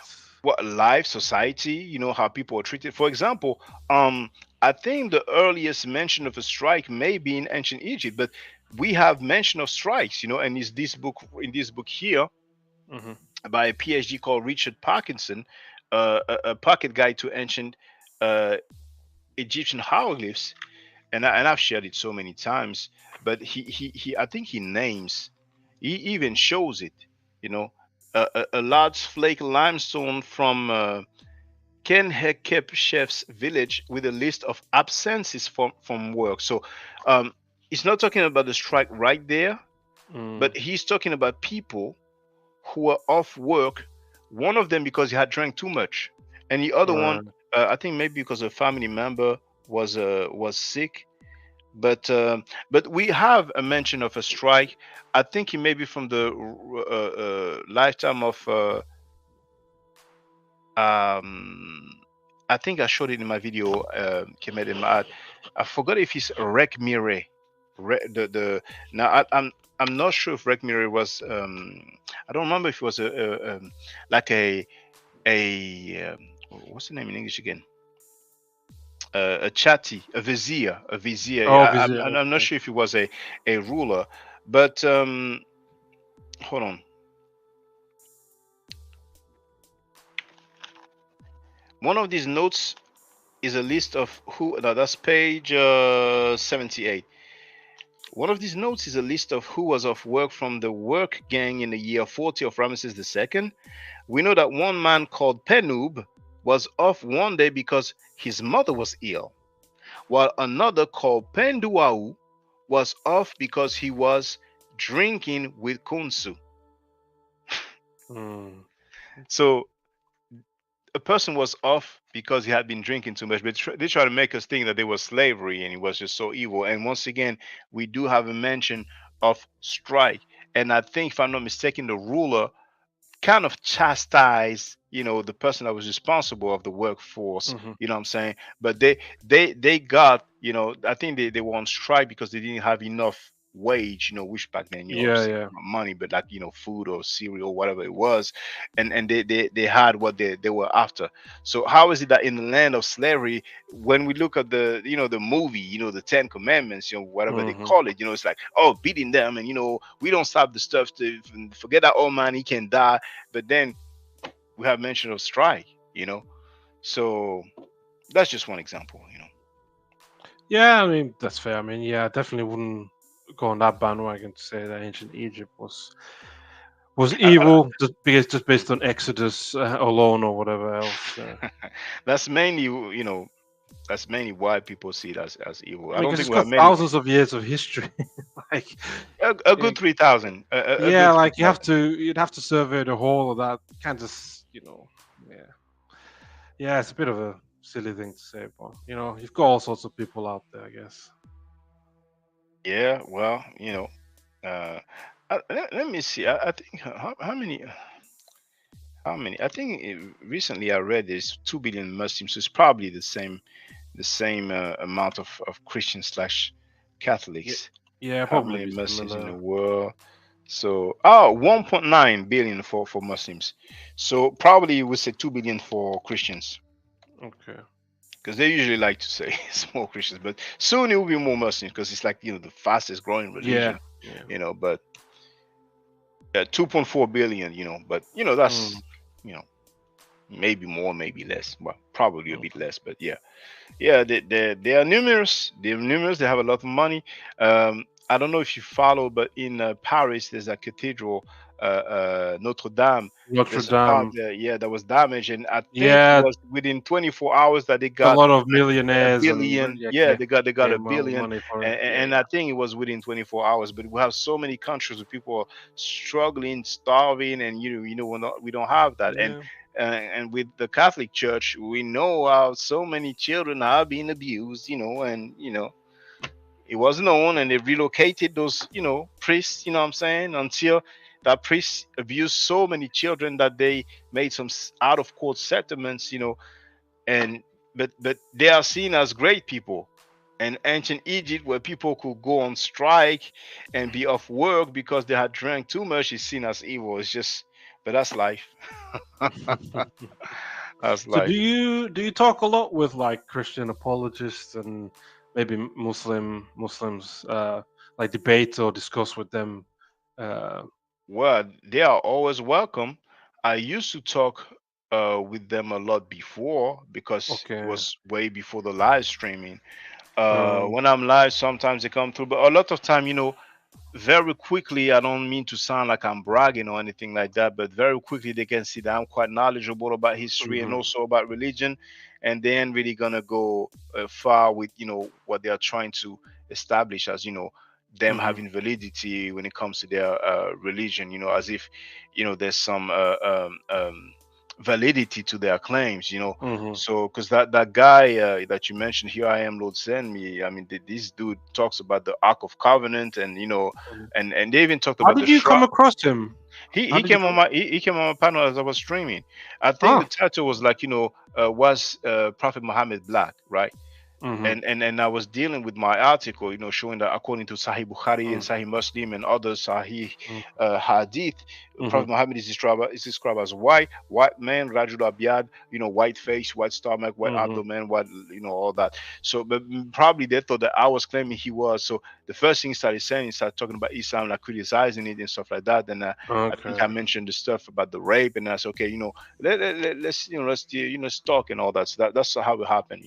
Speaker 1: What life, society, how people are treated. For example, I think the earliest mention of a strike may be in ancient Egypt, but we have mention of strikes, and is this book in this book here
Speaker 3: Mhm.
Speaker 1: by a PhD called Richard Parkinson, a pocket guide to ancient uh, Egyptian hieroglyphs, and I've shared it so many times. But he I think he names, he even shows it, you know, a large flake limestone from Ken Chef's village with a list of absences from work. So um, he's not talking about the strike right there,
Speaker 3: Mm.
Speaker 1: but he's talking about people who were off work. One of them because he had drank too much, and the other one,
Speaker 3: Right.
Speaker 1: I think maybe because a family member was sick. But we have a mention of a strike. I think it may be from the lifetime of. I think I showed it in my video. Kemet and Maat. I forgot if it's Rek Mire. The now I'm not sure if Rek Mire was. I don't remember if it was like a what's the name in English again? A chatti, a vizier.
Speaker 3: Oh,
Speaker 1: I'm not
Speaker 3: okay.
Speaker 1: sure if he was a ruler, but hold on. One of these notes is a list of who. Now that's page 78. One of these notes is a list of who was off work from the work gang in the year 40 of Ramesses II. We know that one man called Penub was off one day because his mother was ill, while another called Penduau was off because he was drinking with Kunsu.
Speaker 3: Mm.
Speaker 1: So a person was off because he had been drinking too much, but they try to make us think that there was slavery and it was just so evil. And once again, we do have a mention of strike. And I think, if I'm not mistaken, the ruler kind of chastised, the person that was responsible of the workforce.
Speaker 3: Mhm.
Speaker 1: You know what I'm saying? But they got, I think they were on strike because they didn't have enough wage, which back then,
Speaker 3: Yeah,
Speaker 1: obviously
Speaker 3: yeah.
Speaker 1: not money, but like, food or cereal, whatever it was. And they had what they were after. So how is it that in the land of slavery, when we look at the movie, the Ten Commandments, whatever they
Speaker 3: Mhm.
Speaker 1: call it, it's like, oh, beating them, and we don't stop the stuff to forget that old man, he can die. But then we have mention of strike, so that's just one example.
Speaker 3: Yeah, I mean that's fair. I mean, yeah, I definitely wouldn't go on that bandwagon to say that ancient Egypt was
Speaker 1: I,
Speaker 3: evil just based on Exodus alone or whatever else.
Speaker 1: that's mainly, that's mainly why people see it as evil.
Speaker 3: I
Speaker 1: I
Speaker 3: mean,
Speaker 1: don't
Speaker 3: because
Speaker 1: think
Speaker 3: it's
Speaker 1: we have
Speaker 3: got
Speaker 1: many.
Speaker 3: thousands of years of history. like,
Speaker 1: A
Speaker 3: eh,
Speaker 1: good 3,000, a
Speaker 3: yeah,
Speaker 1: good three
Speaker 3: like
Speaker 1: thousand.
Speaker 3: you'd have to survey the whole of that. You can't just, yeah, yeah. It's a bit of a silly thing to say, but you've got all sorts of people out there, I guess.
Speaker 1: Yeah, well, uh let me see. I think how many I think recently I read there's 2 billion Muslims, so it's probably the same amount of Christians slash
Speaker 3: Yeah,
Speaker 1: Catholics.
Speaker 3: yeah,
Speaker 1: How
Speaker 3: probably
Speaker 1: many
Speaker 3: be
Speaker 1: Muslims in the
Speaker 3: similar.
Speaker 1: world? So, 1.9 billion for Muslims. So probably we say 2 billion for Christians,
Speaker 3: Okay.
Speaker 1: because they usually like to say it's more Christians, but soon it will be more Muslims because it's like the fastest growing
Speaker 3: Yeah.
Speaker 1: religion.
Speaker 3: Yeah.
Speaker 1: But 2.4 billion. But that's
Speaker 3: Mm,
Speaker 1: you know maybe more, maybe less. Well, probably a
Speaker 3: mm.
Speaker 1: bit less, but yeah. Yeah, they are numerous. They're numerous. They have a lot of money. I don't know if you follow, but in Paris, there's a cathedral, Notre Dame.
Speaker 3: Notre
Speaker 1: There's a part
Speaker 3: Dame.
Speaker 1: there, yeah, that was damaged, and I think it
Speaker 3: Yeah,
Speaker 1: was within 24 hours that they
Speaker 3: a
Speaker 1: got
Speaker 3: lot of
Speaker 1: like a
Speaker 3: millionaires and
Speaker 1: billion.
Speaker 3: yeah,
Speaker 1: Yeah, they got a
Speaker 3: came out with
Speaker 1: billion,
Speaker 3: money for it. Yeah,
Speaker 1: and I think it was within 24 hours. But we have so many countries where people are struggling, starving, and we don't have that. And
Speaker 3: yeah,
Speaker 1: and with the Catholic Church, we know how so many children are being abused, and it was known, and they relocated those, priests, you know what I'm saying, until that priest abused so many children that they made some out of court settlements, and but they are seen as great people. In ancient Egypt, where people could go on strike and be off work because they had drank too much, is seen as evil. It's just, but that's life. That's
Speaker 3: So
Speaker 1: life.
Speaker 3: do you talk a lot with like Christian apologists and maybe Muslims, like debate or discuss with them? Uh,
Speaker 1: Well, they are always welcome. I used to talk with them a lot before, because it
Speaker 3: okay.
Speaker 1: was way before the live streaming.
Speaker 3: Um,
Speaker 1: When I'm live, sometimes they come through, but a lot of time, very quickly, I don't mean to sound like I'm bragging or anything like that, but very quickly they can see that I'm quite knowledgeable about history and
Speaker 3: mhm,
Speaker 1: also about religion, and they ain't really gonna go far with what they are trying to establish as them
Speaker 3: mhm,
Speaker 1: having validity when it comes to their religion, as if there's some validity to their claims,
Speaker 3: mhm.
Speaker 1: so, because that guy that you mentioned, here I am, Lord send me. I mean, this dude talks about the Ark of Covenant, and
Speaker 3: Mhm.
Speaker 1: and they even talked
Speaker 3: How
Speaker 1: about the
Speaker 3: did you come
Speaker 1: shrine.
Speaker 3: across him?
Speaker 1: He
Speaker 3: How
Speaker 1: he
Speaker 3: did you
Speaker 1: came on
Speaker 3: come?
Speaker 1: my panel as I was streaming. I think the
Speaker 3: Ah,
Speaker 1: title was like, was Prophet Muhammad black, right?
Speaker 3: mhm,
Speaker 1: And I was dealing with my article, showing that according to Sahih Bukhari and
Speaker 3: mhm,
Speaker 1: Sahih Muslim and other Sahih
Speaker 3: mhm,
Speaker 1: Hadith,
Speaker 3: mhm,
Speaker 1: Prophet Muhammad is described as white man, Rajul Abiyad, white face, white stomach, white
Speaker 3: mhm,
Speaker 1: abdomen, white, all that. So, but probably they thought that I was claiming he was. So the first thing he started saying, he started talking about Islam, like criticizing it and stuff like that. And I think I
Speaker 3: okay.
Speaker 1: mentioned the stuff about the rape, and I said, okay, let's talk and all that. So that's how it happened,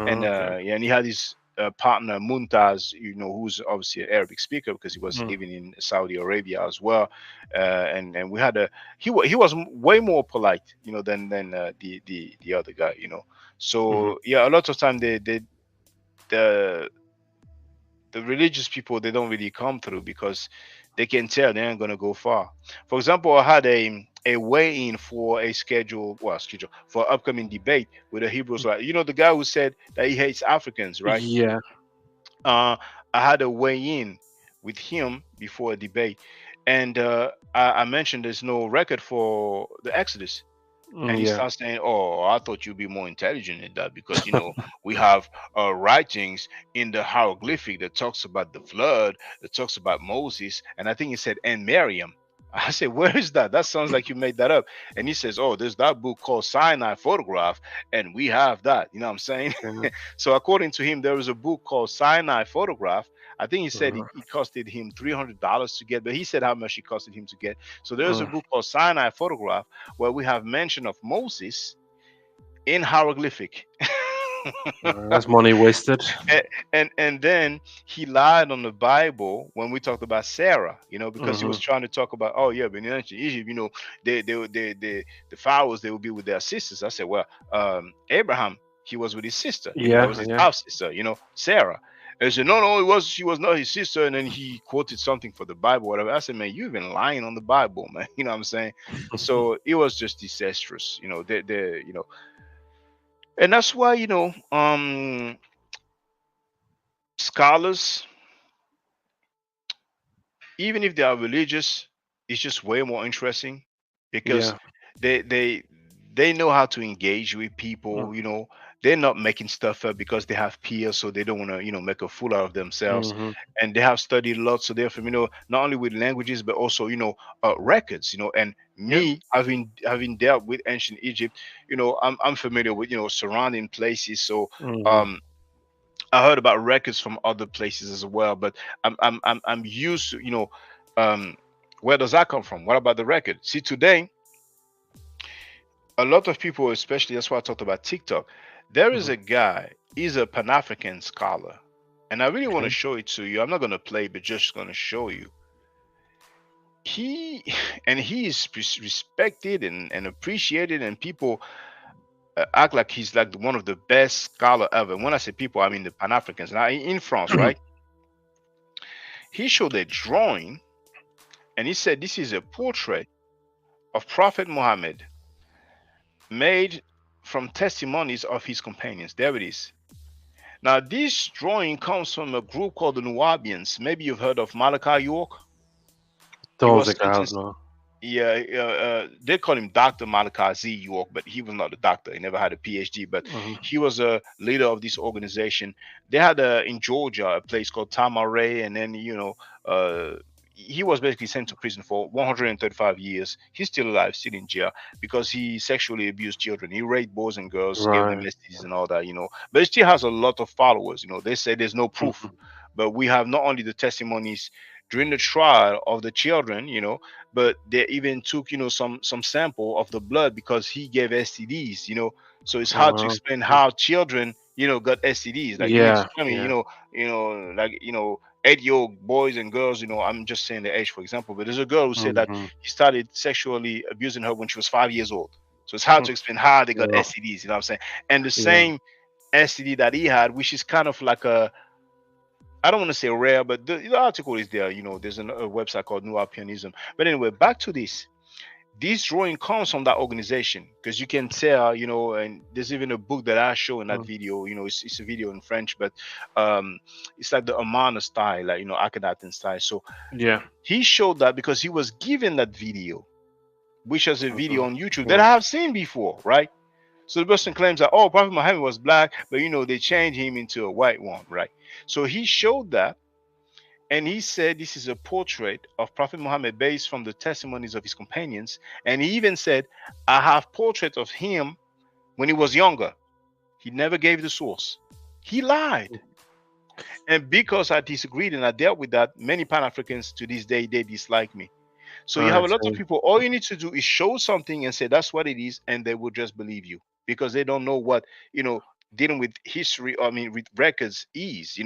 Speaker 1: and
Speaker 3: Okay.
Speaker 1: yeah, and he had his partner Muntaz, who's obviously an Arabic speaker because he was
Speaker 3: Mm,
Speaker 1: living in Saudi Arabia as well, and we had he was way more polite, than the other guy,
Speaker 3: mhm,
Speaker 1: So yeah, a lot of time the the religious people, they don't really come through because they can tell they ain't gonna go far. For example, I had a weigh-in for a schedule for upcoming debate with the Hebrews. Like, the guy who said that he hates Africans, right?
Speaker 3: yeah.
Speaker 1: uh I had a weigh-in with him before a debate, and I mentioned there's no record for the Exodus, and he
Speaker 3: Yeah.
Speaker 1: starts saying, "Oh, I thought you'd be more intelligent in that because we have writings in the hieroglyphic that talks about the flood, that talks about Moses, and I think he said and Miriam." I said, "Where is that? That sounds like you made that up." And he says, "Oh, there's that book called Sinai Photograph, and we have that." You know what I'm saying?
Speaker 3: Okay.
Speaker 1: So according to him, there is a book called Sinai Photograph. I think he said
Speaker 3: Uh-huh.
Speaker 1: it costed him $300 to get, but he said how much it costed him to get. So there's a
Speaker 3: Mm.
Speaker 1: book called Sinai Photograph where we have mention of Moses in hieroglyphic.
Speaker 3: That's money wasted.
Speaker 1: and, and then he lied on the Bible when we talked about Sarah, because he was
Speaker 3: Hmm.
Speaker 1: trying to talk about, oh yeah, but in ancient Egypt, the pharaohs, they would be with their sisters. I said, well, Abraham, he was with his sister, that
Speaker 3: Yeah,
Speaker 1: was his
Speaker 3: yeah.
Speaker 1: half sister, Sarah. And he said, no, she was not his sister. And then he quoted something for the Bible, whatever. I said, man, you've been lying on the Bible, man. You know what I'm saying? So it was just disastrous, and that's why, scholars, even if they are religious, it's just way more interesting because
Speaker 3: Yeah.
Speaker 1: they they they know how to engage with people. They're not making stuff up because they have peers, so they don't want to make a fool out of themselves.
Speaker 3: Mm-hmm.
Speaker 1: And they have studied a lot, so they're familiar not only with languages but also records. And
Speaker 3: Yep.
Speaker 1: me having dealt with ancient Egypt, I'm familiar with surrounding places. So
Speaker 3: Hmm.
Speaker 1: um I heard about records from other places as well, but I'm used to, um, where does that come from? What about the record? See, today, a lot of people, especially that's why I talked about TikTok. There is
Speaker 3: Hmm.
Speaker 1: a guy, he's a Pan African scholar, and I really want to
Speaker 3: Okay.
Speaker 1: show it to you. I'm not gonna play, but just gonna show you. He and he is respected and appreciated, and people act like he's like one of the best scholar ever. When I say people, I mean the Pan Africans. Now in France, right? He showed a drawing and he said this is a portrait of Prophet Muhammad made from testimonies of his companions. There it is. Now, this drawing comes from a group called the Nubians. Maybe you've heard of Malachi York. He
Speaker 3: Don't
Speaker 1: was
Speaker 3: think I have
Speaker 1: sentenced.
Speaker 3: no.
Speaker 1: Yeah, they call him Dr. Malachi Z. York, but he was not a doctor. He never had a PhD, but
Speaker 3: Mhm.
Speaker 1: he was a leader of this organization. They had in Georgia a place called Tamaray, and then he was basically sent to prison for 135 years. He's still alive, still in jail because he sexually abused children. He raped boys and girls, gave them
Speaker 3: Right.
Speaker 1: STDs and all that, But he still has a lot of followers. They say there's no proof,
Speaker 3: Mhm.
Speaker 1: but we have not only the testimonies during the trial of the children, but they even took some sample of the blood because he gave STDs, so it's hard to
Speaker 3: Wow.
Speaker 1: explain how children got STDs. Like you mean to
Speaker 3: Yeah.
Speaker 1: tell me,
Speaker 3: Yeah.
Speaker 1: like 8-year-old boys and girls, I'm just saying the age for example, but there's a girl who said that
Speaker 3: Mhm.
Speaker 1: he started sexually abusing her when she was 5 years old. So it's hard to explain how they got
Speaker 3: Wow.
Speaker 1: STDs, what I'm saying? And the
Speaker 3: Yeah.
Speaker 1: same STD that he had, which is kind of like I don't want to say rare, but the article is there. There's a website called New Alpianism. But anyway, back to this. This drawing comes from that organization because you can tell, and there's even a book that I show in that
Speaker 3: Mm.
Speaker 1: video. It's a video in French, but it's like the Amana style, like Akhenaten style. So
Speaker 3: Yeah.
Speaker 1: he showed that because he was given that video, which was a video
Speaker 3: Mhm.
Speaker 1: on YouTube that
Speaker 3: Yeah.
Speaker 1: I have seen before, right? So the person claims that, oh, Prophet Muhammad was black, but they changed him into a white one, right? So he showed that, and he said this is a portrait of Prophet Muhammad based from the testimonies of his companions. And he even said, I have portrait of him when he was younger. He never gave the source. He lied. And because I disagreed and I dealt with that, many Pan-Africans to this day, they dislike me. So you
Speaker 3: I
Speaker 1: have a lot of
Speaker 3: see.
Speaker 1: people, all you need to do is show something and say that's what it is, and they will just believe you because they don't know what, dealing with history, I mean, with records is.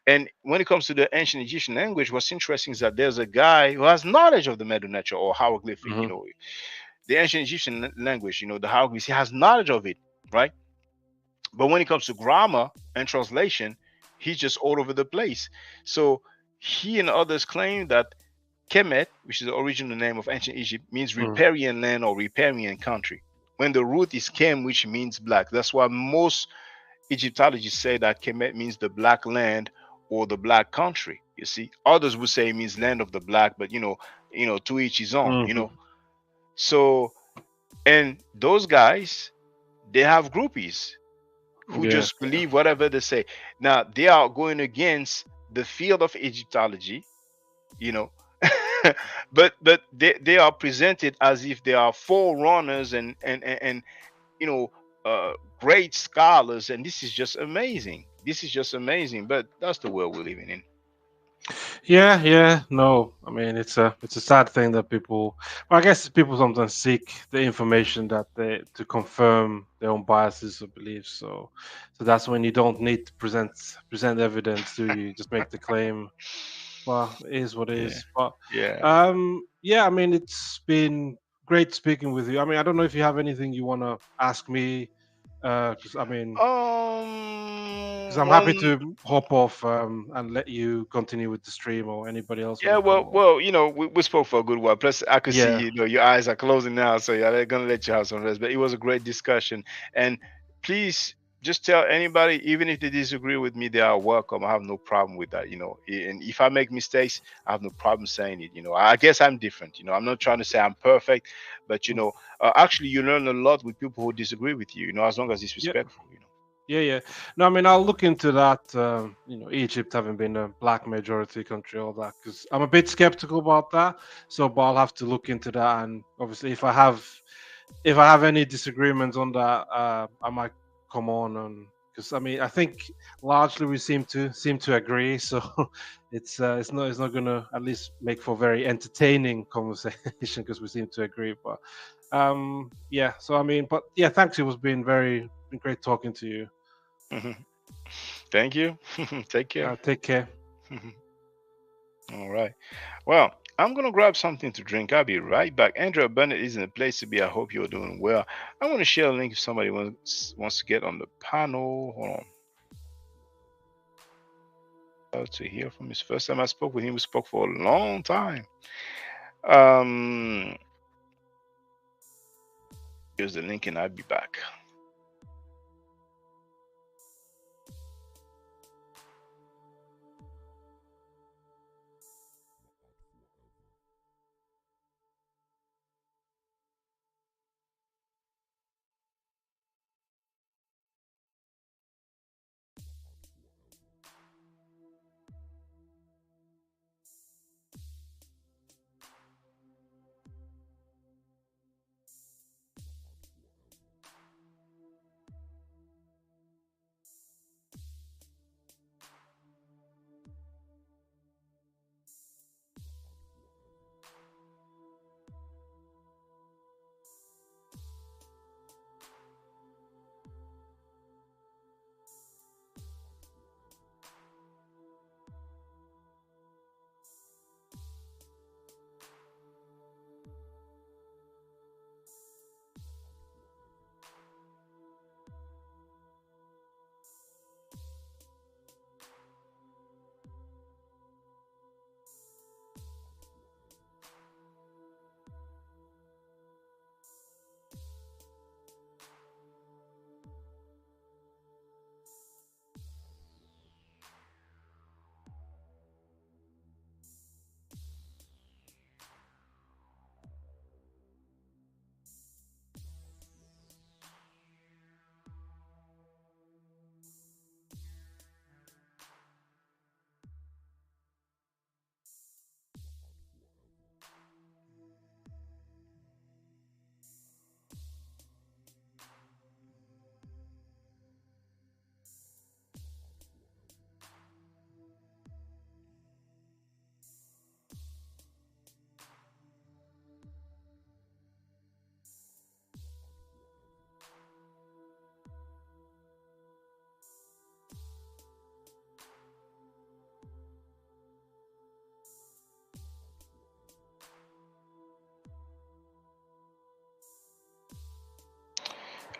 Speaker 1: And when it comes to the ancient Egyptian language, what's interesting is that there's a guy who has knowledge of the Medu Neter or hieroglyphic,
Speaker 3: Mhm.
Speaker 1: the ancient Egyptian language, the hieroglyphs, he has knowledge of it, right? But when it comes to grammar and translation, he's just all over the place. So he and others claim that Kemet, which is the original name of ancient Egypt, means
Speaker 3: Mm.
Speaker 1: riparian land or riparian country. When the root is Kem, which means black. That's why most Egyptologists say that Kemet means the black land or the black country. You see, others would say it means land of the black, but to each his own.
Speaker 3: Mhm.
Speaker 1: So, and those guys, they have groupies who
Speaker 3: Yeah.
Speaker 1: just believe whatever they say. Now they are going against the field of Egyptology, you know, but they are presented as if they are forerunners and you know uh great scholars, and this is just amazing. This is just amazing, but that's the world we're living in.
Speaker 3: Yeah, yeah, no. I mean, it's a sad thing that people. Well, I guess people sometimes seek the information that they to confirm their own biases or beliefs. So that's when you don't need to present evidence. Do you just make the claim? Well, it is what it
Speaker 1: Yeah,
Speaker 3: is. But
Speaker 1: yeah.
Speaker 3: yeah. I mean, it's been great speaking with you. I mean, I don't know if you have anything you want to ask me. Because I mean, because I'm
Speaker 1: Well,
Speaker 3: happy to hop off and let you continue with the stream or anybody else want
Speaker 1: yeah,
Speaker 3: to come
Speaker 1: well,
Speaker 3: on.
Speaker 1: well, we spoke for a good while. Plus, I could see,
Speaker 3: Yeah,
Speaker 1: your eyes are closing now, so yeah, they're gonna let you have some rest. But it was a great discussion, and please just tell anybody, even if they disagree with me, they are welcome. I have no problem with that, And if I make mistakes, I have no problem saying it. I guess I'm different. I'm not trying to say I'm perfect, but actually, you learn a lot with people who disagree with you. As long as it's
Speaker 3: yeah,
Speaker 1: respectful.
Speaker 3: yeah. No, I mean, I'll look into that. Egypt having been a black majority country, all that, because I'm a bit skeptical about that. So, but I'll have to look into that. And obviously, if I have any disagreements on that, I might come on and because I mean I think largely we seem to agree. So it's not gonna at least make for very entertaining conversation because we seem to agree. But yeah. So I mean, but yeah, thanks. It was been great talking to you.
Speaker 1: Thank you. Take care.
Speaker 3: Take care.
Speaker 1: All right. Well, I'm gonna grab something to drink. I'll be right back. Andrew Bennett is in a place to be. I hope you're doing well. I want to share a link if somebody wants to get on the panel. Hold on. To hear from his first time I spoke with him, we spoke for a long time. Um, Use the link and I'll be back.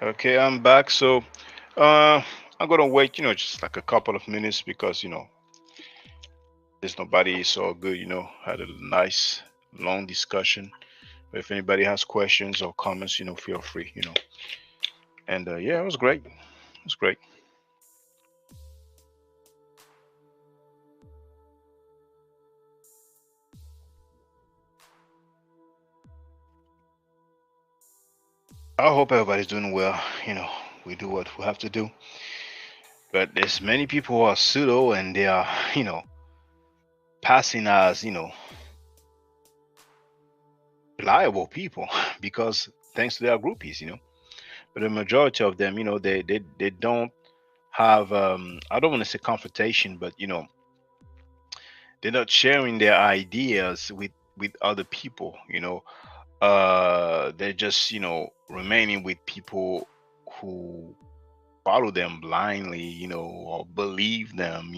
Speaker 1: Okay, I'm back. So I'm gonna wait, just like a couple of minutes because there's nobody so good, had a nice long discussion. But if anybody has questions or comments, feel free, And yeah, it was great. It was great. I hope everybody's doing well. We do what we have to do. But there's many people who are pseudo and they are, passing as, reliable people because thanks to their groupies, But the majority of them, they don't have I don't want to say confrontation, but they're not sharing their ideas with other people, they're just remaining with people who follow them blindly, or believe them,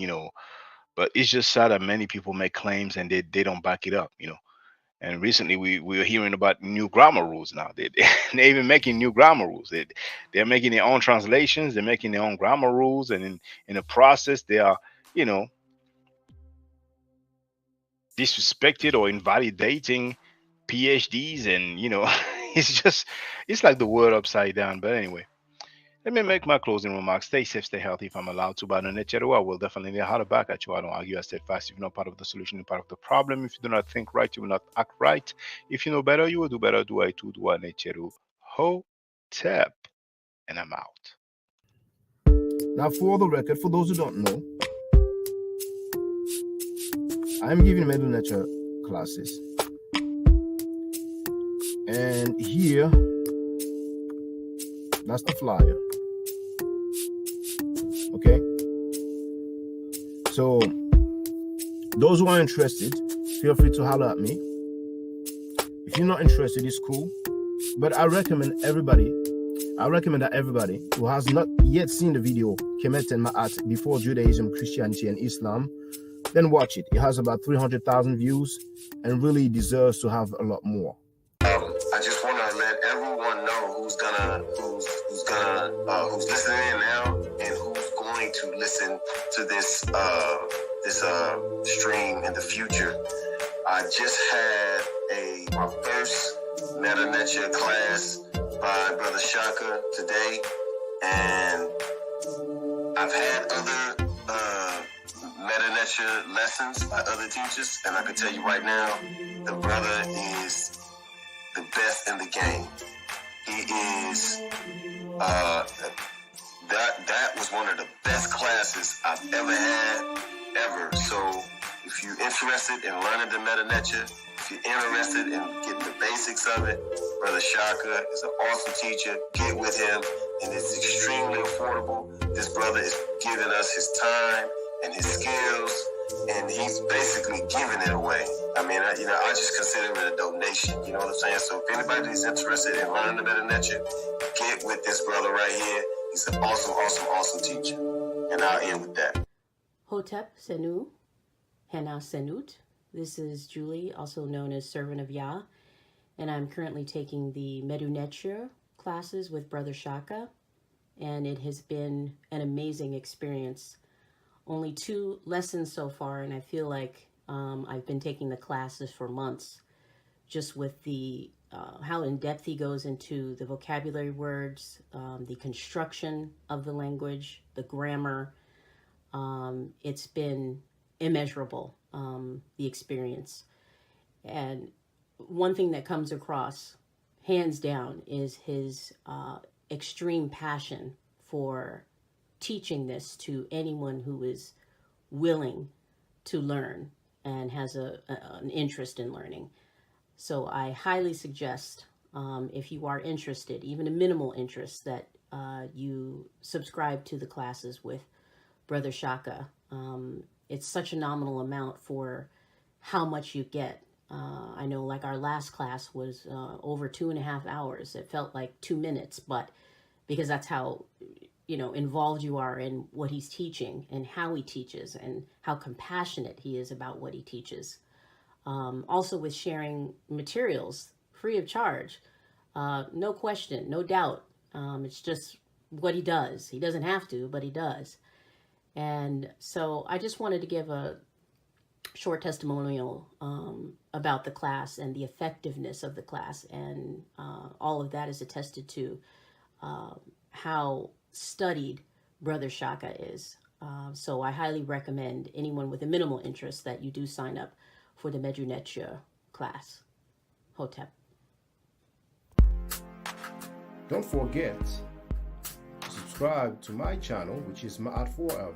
Speaker 1: but it's just sad that many people make claims and they don't back it up, And recently we were hearing about new grammar rules now. They're even making new grammar rules. They're making their own translations, they're making their own grammar rules, and in the process they are, disrespected or invalidating PhDs, and it's like the world upside down. But anyway, let me make my closing remarks. Stay safe, stay healthy if I'm allowed to. But on the I will definitely holler back at you. I don't argue, I stay fast. If you're not part of the solution, you're part of the problem. If you do not think right, you will not act right. If you know better, you will do better. Do I too, do I Necheru. Hotep. And I'm out.
Speaker 6: Now, for the record, for those who don't know, I'm giving Medu Nature classes. And here, that's the flyer. Okay? So, those who are interested, feel free to holler at me. If you're not interested, it's cool. But I recommend that everybody who has not yet seen the video, Kemet and Ma'at, Before Judaism, Christianity, and Islam, then watch it. It has about 300,000 views and really deserves to have a lot more.
Speaker 7: I just want to let everyone know who's listening in now and who's going to listen to this stream in the future. I just had my first Meta Nature class by Brother Shaka today, and I've had other Meta lessons by other teachers, and I can tell you right now, the brother is the best in the game. He is that was one of the best classes I've ever had, ever. So if you're interested in learning the Meta, if you're interested in getting the basics of it, Brother Shaka is an awesome teacher. Get with him, and it's extremely affordable. This brother is giving us his time and his skills, and he's basically giving it away. I mean, I just consider it a donation. You know what I'm saying? So if anybody's interested in learning the Meta, get with this brother right here. He's an awesome teacher. And I'll end with that.
Speaker 8: Hotep Senu, Hena Senut. This is Julie, also known as Servant of Yah, and I'm currently taking the Medu Neter classes with Brother Shaka, and it has been an amazing experience. Only 2 lessons so far, and I feel like I've been taking the classes for months, just with the how in depth he goes into the vocabulary words, the construction of the language, the grammar. It's been immeasurable, the experience. And one thing that comes across, hands down, is his extreme passion for teaching this to anyone who is willing to learn and has an interest in learning. So I highly suggest, if you are interested, even a minimal interest, that you subscribe to the classes with Brother Shaka. It's such a nominal amount for how much you get. I know, like, our last class was over 2.5 hours. It felt like 2 minutes, but because that's how, involved you are in what he's teaching and how he teaches and how compassionate he is about what he teaches. Also with sharing materials free of charge, no question, no doubt. It's just what he does. He doesn't have to, but he does. And so I just wanted to give a short testimonial about the class and the effectiveness of the class, and all of that is attested to how studied Brother Shaka is. So I highly recommend anyone with a minimal interest that you do sign up for the Medu Neter class. Hotep.
Speaker 6: Don't forget to subscribe to my channel, which is Ma'at Forever.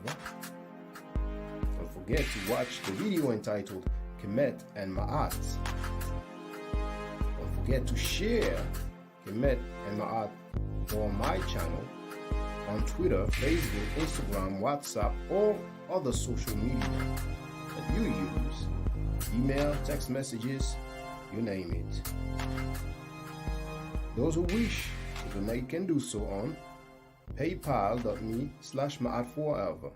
Speaker 6: Don't forget to watch the video entitled Kemet and Ma'at. Don't forget to share Kemet and Ma'at on my channel on Twitter, Facebook, Instagram, WhatsApp, or other social media that you use. Email, text messages, you name it. Those who wish to donate can do so on paypal.me/Ma'at Forever.